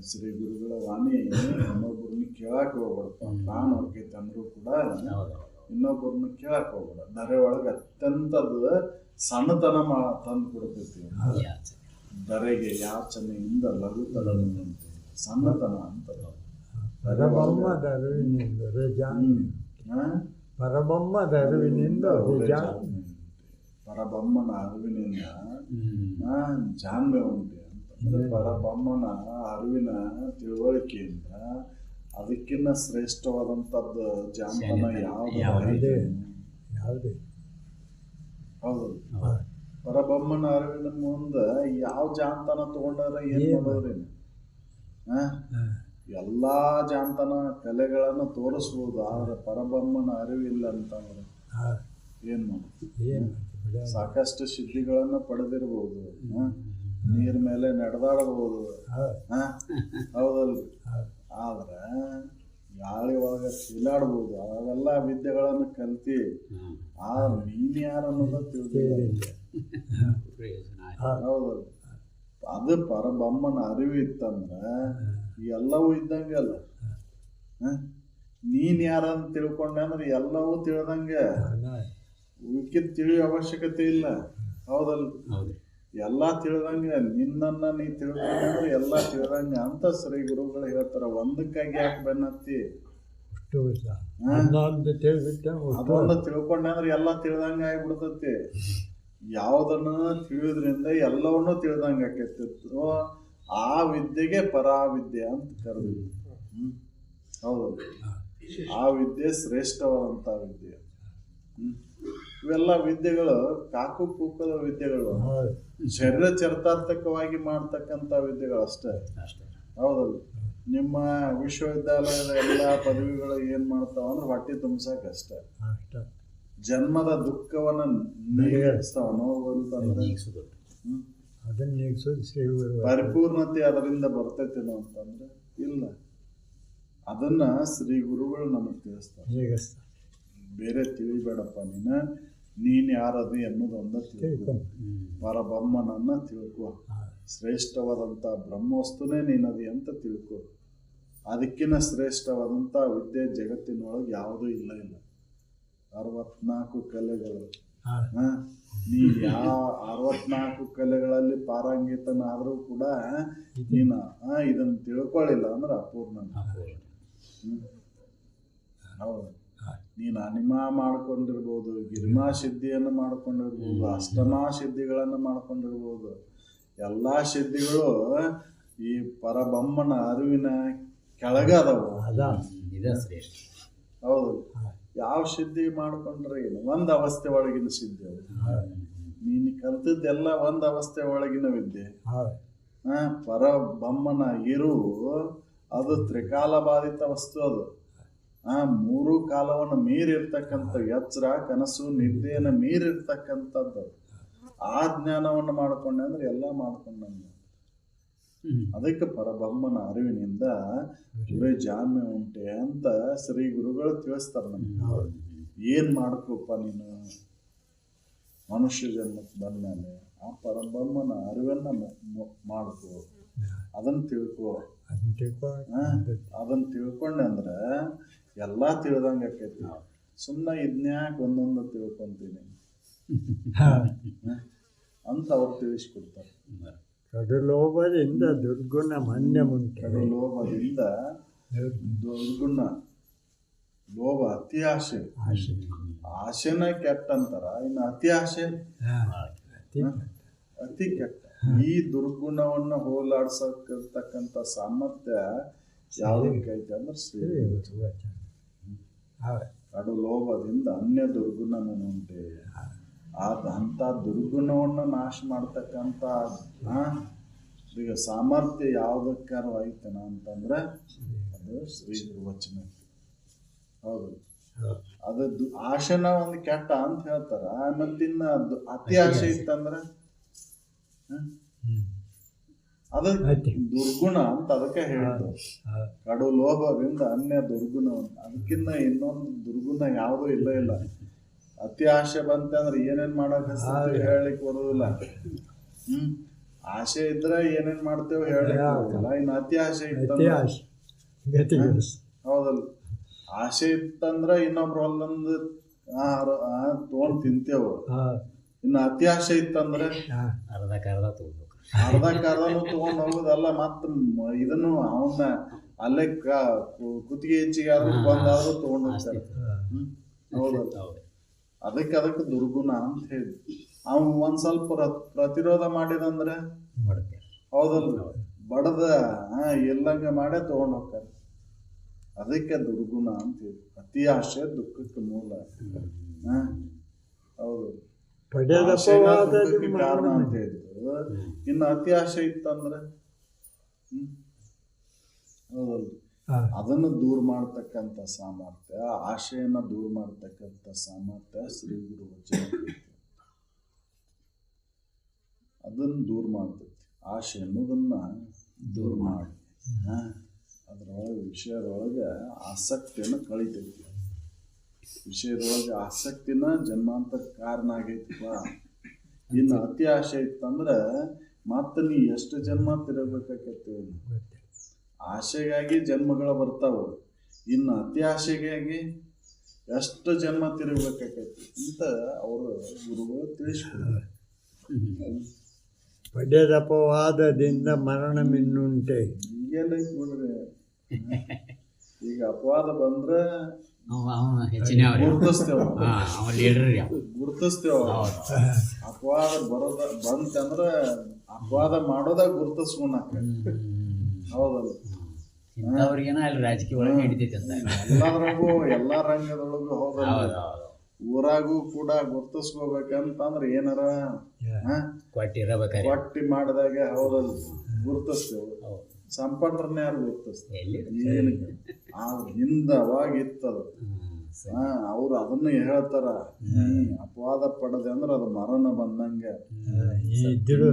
ಶ್ರೀ ಗುರುಗಳ ವಾಣಿ ಇನ್ನೊಬ್ಬರನ್ನ ಕೇಳಕ್ ಹೋಗ್ಬಾರ್ದು. ಪ್ರಾಣ ಹೋಗೈತೆ ಅಂದ್ರೂ ಕೂಡ ಇನ್ನೊಬ್ಬರನ್ನ ಕೇಳಕ್ ಹೋಗ್ಬೇಡ. ದರೆ ಒಳಗೆ ಅತ್ಯಂತ ಸಣ್ಣತನ ತಂದು ಕೊಡ್ತೈತಿ. ದರೆಗೆ ಯಾಚನೆಯಿಂದ ಲಘುತನಂತೆ ಸಣ್ಣತನ ಅಂತ. ಪರಬ್ರಹ್ಮದ ಅರಿವಿನಿಂದ ಪರಬ್ರಹ್ಮನ ಅರಿವಿನಿಂದ ಜಾಣ್ಮೆ ಉಂಟು ಅಂತಂದ್ರೆ ಪರಬ್ರಹ್ಮನ ಅರಿವಿನ ತಿಳುವಳಿಕೆಯಿಂದ ಅದಕ್ಕಿಂತ ಶ್ರೇಷ್ಠವಾದಂಥದ್ದು ಜಾಣತನ ಯಾವುದೇ ಹೌದು. ಪರಬ್ರಹ್ಮನ ಅರಿವಿನ ಮುಂದೆ ಯಾವ ಜಾಣತನ ತಗೊಂಡಾರ ಏನ್ ಮಾಡೋದ್ರಿ? ಎಲ್ಲಾ ಜಾಣತನ ಕಲೆಗಳನ್ನು ತೋರಿಸ್ಬೋದು. ಆದ್ರೆ ಪರಬ್ರಹ್ಮನ ಅರಿವಿಲ್ಲ ಅಂತಂದ್ರೆ ಏನ್ ಮಾಡೋದು? ಸಾಕಷ್ಟು ಸಿದ್ಧಿಗಳನ್ನು ಪಡೆದಿರ್ಬೋದು, ನೀರ್ ಮೇಲೆ ನಡೆದಾಡಬಹುದು, ಹೌದಲ್ರಿ. ಆದ್ರೆ ಗಾಳಿ ಒಳಗೆ ತಿಲಾಡ್ಬೋದು. ಅವೆಲ್ಲ ವಿದ್ಯೆಗಳನ್ನು ಕಲ್ತಿ ಆ ನೀನ್ ಯಾರು ಅನ್ನೋದ ತಿಳಿದಿಲ್ಲ. ಹೌದಲ್ಲ. ಅದು ಪರಬ್ರಹ್ಮನ ಅರಿವು ಇತ್ತಂದ್ರ ಎಲ್ಲವೂ ಇದ್ದಂಗಲ್ಲ. ನೀನ್ ಯಾರಂತ ತಿಳ್ಕೊಂಡೆ ಅಂದ್ರೆ ಎಲ್ಲವೂ ತಿಳಿದಂಗೆ. ಉಳ್ಕಿದ್ ತಿಳಿಯೋ ಅವಶ್ಯಕತೆ ಇಲ್ಲ. ಹೌದಲ್ಲ. ಎಲ್ಲ ತಿಳಿದಂಗೆ ನಿನ್ನನ್ನ ನೀ ತಿಳ್ಕೊಂಡೆ ಅಂದ್ರೆ ಎಲ್ಲ ತಿಳಿದಂಗೆ ಅಂತ ಶ್ರೀ ಗುರುಗಳು ಹೇಳ್ತಾರ. ಒಂದಕ್ಕಾಗಿ ಯಾಕೆ ಬೆನ್ನತ್ತಿ? ಅದೊಂದು ತಿಳ್ಕೊಂಡೆ ಅಂದ್ರೆ ಎಲ್ಲ ತಿಳಿದಂಗೆ ಆಗಿಬಿಡ್ತತಿ. ಯಾವುದನ್ನ ತಿಳಿಯೋದ್ರಿಂದ ಎಲ್ಲವನ್ನೂ ತಿಳಿದಂಗೆ ಆಕೈತಿತ್ತು. ಆ ವಿದ್ಯೆಗೆ ಪರಾವಿದ್ಯೆ ಅಂತ ಕರೆದು. ಹೌದು, ಆ ವಿದ್ಯೆ ಶ್ರೇಷ್ಠವಾದಂಥ ವಿದ್ಯೆ. ಇವೆಲ್ಲ ವಿದ್ಯೆಗಳು ಕಾಕು ಪೂಕದ ವಿದ್ಯೆಗಳು, ಶರೀರ ಚರಿತಾರ್ಥಕವಾಗಿ ಮಾಡ್ತಕ್ಕಂಥ ವಿದ್ಯೆಗಳು ಅಷ್ಟೇ. ಹೌದಲ್ಲ. ನಿಮ್ಮ ವಿಶ್ವವಿದ್ಯಾಲಯದ ಎಲ್ಲ ಪದವಿಗಳು ಏನ್ ಮಾಡ್ತಾವ ಅಂದ್ರೆ ಹೊಟ್ಟೆ ತುಂಬಸಕ್ ಅಷ್ಟೇ. ಜನ್ಮದ ದುಃಖವನ್ನ ನೀಗಿಸ್ತಾವ, ಪರಿಪೂರ್ಣತೆ ಅದರಿಂದ ಬರ್ತೈತೇನೋ ಅಂತಂದ್ರೆ ಇಲ್ಲ. ಅದನ್ನ ಶ್ರೀ ಗುರುಗಳು ನಮಗ್ ತಿಳಿಸ್ತಾರೆ. ಬೇರೆ ತಿಳಿಬೇಡಪ್ಪ, ನೀನ್ ಯಾರದು ಎನ್ನುವುದೊಂದ ತಿಳ್ಕೊ. ಪರಬ್ರಹ್ಮನನ್ನ ತಿಳ್ಕೊ. ಶ್ರೇಷ್ಠವಾದಂಥ ಬ್ರಹ್ಮವಸ್ತುನೇ ನೀನದಿ ಅಂತ ತಿಳ್ಕೊ. ಅದಕ್ಕಿಂತ ಶ್ರೇಷ್ಠವಾದಂಥ ವಿದ್ಯೆ ಜಗತ್ತಿನೊಳಗೆ ಯಾವುದೂ ಇಲ್ಲ. 64 ಕಲೆಗಳು. ನೀ ಯಾವ 64 ಕಲೆಗಳಲ್ಲಿ ಪಾರಂಗಿತನಾದ್ರೂ ಕೂಡ ನೀನು ಇದನ್ನ ತಿಳ್ಕೊಳ್ಳಿಲ್ಲ ಅಂದ್ರೆ ಅಪೂರ್ಣ. ಹೌದು. ನೀನು ಅನಿಮಾ ಮಾಡ್ಕೊಂಡಿರ್ಬೋದು, ಗಿರಿಮಾ ಸಿದ್ಧಿಯನ್ನು ಮಾಡ್ಕೊಂಡಿರ್ಬೋದು, ಅಷ್ಟಮಾ ಸಿದ್ಧಿಗಳನ್ನು ಮಾಡ್ಕೊಂಡಿರ್ಬೋದು. ಎಲ್ಲಾ ಸಿದ್ಧಿಗಳು ಈ ಪರಬ್ರಹ್ಮನ ಅರಿವಿನ ಕೆಳಗದವು. ಹೌದು. ಯಾವ ಸಿದ್ಧಿ ಮಾಡ್ಕೊಂಡ್ರೆ ಏನು? ಒಂದು ಅವಸ್ಥೆ ಒಳಗಿನ ಸಿದ್ಧಿ ಅದು. ನೀನು ಕಲ್ತದ್ದೆಲ್ಲ ಒಂದು ಅವಸ್ಥೆ ಒಳಗಿನ ವಿದ್ಯೆ. ಪರಬ್ರಹ್ಮನ ಇರುವು ಅದು ತ್ರಿಕಾಲ ಬಾಧಿತ ವಸ್ತು ಅದು. ಮೂರು ಕಾಲವನ್ನು ಮೀರಿರ್ತಕ್ಕಂಥ ಎಚ್ಚರ, ಕನಸು, ನಿದ್ದೆಯನ್ನು ಮೀರಿರ್ತಕ್ಕಂಥದ್ದು. ಆ ಜ್ಞಾನವನ್ನು ಮಾಡ್ಕೊಂಡೆ ಅಂದ್ರೆ ಎಲ್ಲ ಮಾಡ್ಕೊಂಡಂಗೆ. ಅದಕ್ಕೆ ಪರಬ್ರಹ್ಮನ ಅರಿವಿನಿಂದ ಗುರೇ ಜಾಮ್ಯ ಉಂಟೆ ಅಂತ ಶ್ರೀ ಗುರುಗಳು ತಿಳಿಸ್ತಾರೆ ನಮ್ಗೆ. ಏನ್ ಮಾಡ್ಕೋಪ್ಪ ನೀನು ಮನುಷ್ಯ ಜನ್ಮಕ್ಕೆ ಬಂದ್ಮೇಲೆ ಆ ಪರಬ್ರಹ್ಮನ ಅರಿವನ್ನ ಮಾಡ್ಕೋ, ಅದನ್ನ ತಿಳ್ಕೊ. ಅದನ್ನ ತಿಳ್ಕೊಂಡೆ ಅಂದ್ರೆ ಎಲ್ಲಾ ತಿಳ್ದಂಗೆ ಆಕೈತಿ. ಸುಮ್ಮನೆ ಇದನ್ಯಾಕೆ ಒಂದೊಂದು ತಿಳ್ಕೊಂತೀನಿ ಅಂತ ಅವ್ರು ತಿಳಿಸ್ಕೊಡ್ತಾರೆ. ಕಡುಲೋಭದಿಂದ ದುರ್ಗುಣ ಮನ್ಯ ಮುಂಟೆ. ಕಡುಲೋಭದಿಂದ ದುರ್ಗುಣ, ಲೋಭ ಅತಿ ಆಸೆ. ಆಸೆನ ಕೆಟ್ಟ ಅಂತಾರ, ಇನ್ನು ಅತಿ ಆಸೆ ಅತಿ ಕೆಟ್ಟ. ಈ ದುರ್ಗುಣವನ್ನ ಹೋಲಾಡ್ಸಕ್ಕಂತ ಸಾಮರ್ಥ್ಯ ಯಾವ್ದಕ್ಕೈತೆ ಅಂದ್ರೆ ಶ್ರೀ ಕಡು ಲೋಭದಿಂದ ಅನ್ಯ ದುರ್ಗುಣನುಂಟೆ. ಅಂತ ದುರ್ಗುಣವನ್ನ ನಾಶ ಮಾಡ್ತಕ್ಕಂಥ ಈಗ ಸಾಮರ್ಥ್ಯ ಯಾವ್ದಕ್ಕಾರ ಐತನ ಅಂತಂದ್ರೆ ಅದು ಶ್ರೀ ಗುರುವಚನ. ಹೌದು, ಅದು ಆಶೆನ ಒಂದು ಕೆಟ್ಟ ಅಂತ ಹೇಳ್ತಾರ. ಮತ್ತಿನ್ನ ಅತಿ ಆಸೆ ಇತ್ತಂದ್ರೆ ಅದ ದುರ್ಗುಣ ಅಂತ ಅದಕ್ಕೆ ಹೇಳಿದ್ರು. ಕಡು ಲೋಭದಿಂದ ಅನ್ಯ ದುರ್ಗುಣ. ಅದಕ್ಕಿಂತ ಇನ್ನೊಂದು ದುರ್ಗುಣ ಯಾವುದೂ ಇಲ್ಲ. ಅತಿ ಆಸೆ ಬಂತಂದ್ರೆ ಏನೇನ್ ಮಾಡಕ್ ಹೇಳಲಿಕ್ಕೆ ಬರೋದಿಲ್ಲ. ಆಸೆ ಇದ್ರೆ ಏನೇನ್ ಮಾಡ್ತೇವೆ ಹೇಳಲಿಕ್ಕೆ ಬರೋದಿಲ್ಲ. ಇನ್ನು ಅತಿ ಆಸೆ ಇತ್ತಂದ್ರೆ ಹೌದಲ್ಲ, ಆಸೆ ಇತ್ತಂದ್ರ ಇನ್ನೊಬ್ರು ಹೊಲೊಂದು ತಗೊಂಡ್ ತಿಂತೇವು. ಇನ್ನು ಅತಿ ಆಸೆ ಇತ್ತಂದ್ರೆ ಅರ್ಧಕ್ಕರ್ಧ ತಗೊಂಡ್ ಹೋಗುದಲ್ಲ, ಮತ್ತ ಇದನ್ನು ಅವನ್ನ ಅಲ್ಲೇ ಕುತ್ತಿಗೆ ಹೆಚ್ಚಿಗೆ ಆದ್ರೂ ಬಂದಾದ್ರೂ ತಗೊಂಡ್ ಹೋಗ್ತಾರೆ. ಹೌದಲ್ಲ, ಅದಕ್ಕೆ ದುರ್ಗುಣ ಅಂತ ಹೇಳಿ. ಅವ್ ಒಂದ್ ಸ್ವಲ್ಪ ಪ್ರತಿರೋಧ ಮಾಡಿದಂದ್ರೆ ಹೌದಲ್ಲ, ಬಡದ ಎಲ್ಲಂಗ ಮಾಡೇ ತಗೊಂಡ್ ಹೋಗ್ತಾರೆ. ಅದಕ್ಕೆ ದುರ್ಗುಣ ಅಂತ ಹೇಳಿ. ಅತಿ ಆಸೆ ದುಃಖಕ್ಕೆ ಮೂಲ. ಹೌದು, ದುಃಖಕ್ಕೆ ಕಾರಣ ಅಂತ ಹೇಳಿದ್ರು. ಇನ್ನು ಅತಿ ಆಸೆ ಇತ್ತಂದ್ರೆ ಹೌದಲ್ಲ, ಅದನ್ನು ದೂರ ಮಾಡ್ತಕ್ಕಂಥ ಸಾಮರ್ಥ್ಯ, ಆಶೆಯನ್ನ ದೂರ ಮಾಡ್ತಕ್ಕಂಥ ಸಾಮರ್ಥ್ಯ ಶ್ರೀ ಗುರು ವಚನ. ಅದನ್ನು ದೂರ ಮಾಡ್ತೈತಿ. ಆಶೆ ಅನ್ನೋದನ್ನ ದೂರ ಮಾಡಿ ಅದ್ರೊಳಗೆ ವಿಷಯದೊಳಗೆ ಆಸಕ್ತಿಯನ್ನು ಕಳಿತೈತಿ. ವಿಷಯದೊಳಗೆ ಆಸಕ್ತಿನ ಜನ್ಮಾಂತರ ಕಾರಣ ಆಗೈತಿಪ್ಪ. ಇನ್ನು ಅತಿ ಆಸೆ ಇತ್ತಂದ್ರೆ ಮತ್ತೆ ನೀ ಎಷ್ಟು ಜನ್ಮ ತಿರಬೇಕಾಕೈತಿ. ಆಸೆಗಾಗಿ ಜನ್ಮಗಳು ಬರ್ತಾವ. ಇನ್ನು ಅತಿ ಆಸೆಗಾಗಿ ಎಷ್ಟು ಜನ್ಮ ತಿರುಗಬೇಕಾಕೈತಿ ಅಂತ ಅವರು ಗುರುಗಳು ತಿಳಿಸ್ಕೊಡ್ತಾರೆ. ಪಡೆದಪವಾದದಿಂದ ಮರಣ ಮಿನ್ನುಂಟೆ. ಈಗೆಲ್ಲ ನೋಡ್ರಿ, ಈಗ ಅಪವಾದ ಬಂದ್ರೆ ಗುರುತಿಸ್ತೇವ. ಅಪವಾದ ಬಂತಂದ್ರ ಅಪವಾದ ಮಾಡೋದ ಗುರುತಿಸ್ಕೊಳಕ. ಹೌದಲ್ಲ, ರಾಜಕೀಯ ಒಳಗೆ ಹಿಡಿತೈತೆ ಅಂತ ಎಲ್ಲದ್ರಾಗೂ ಎಲ್ಲಾ ರಂಗದೊಳಗೂ. ಹೌದಲ್ಲ, ಊರಾಗೂ ಕೂಡ ಗುರುತಿಸ್ಕೋಬೇಕಂತಂದ್ರೆ ಏನಾರ ಕೊಟ್ಟಿ ಮಾಡಿದಾಗ ಹೌದಲ್ಲ ಗುರುತಿಸ್ತೇವೆ. ಸಂಪನ್ನರನ್ನ ಯಾರು ಗುರುತಿಸ್ತೇವೆ? ಹಿಂದ ಅವಾಗಿತ್ತದ. ಅವ್ರು ಅದನ್ನ ಹೇಳ್ತಾರ, ಅಪವಾದ ಪಡದೆ ಅಂದ್ರೆ ಅದು ಮರಣ ಬಂದಂಗ, ಇದ್ದು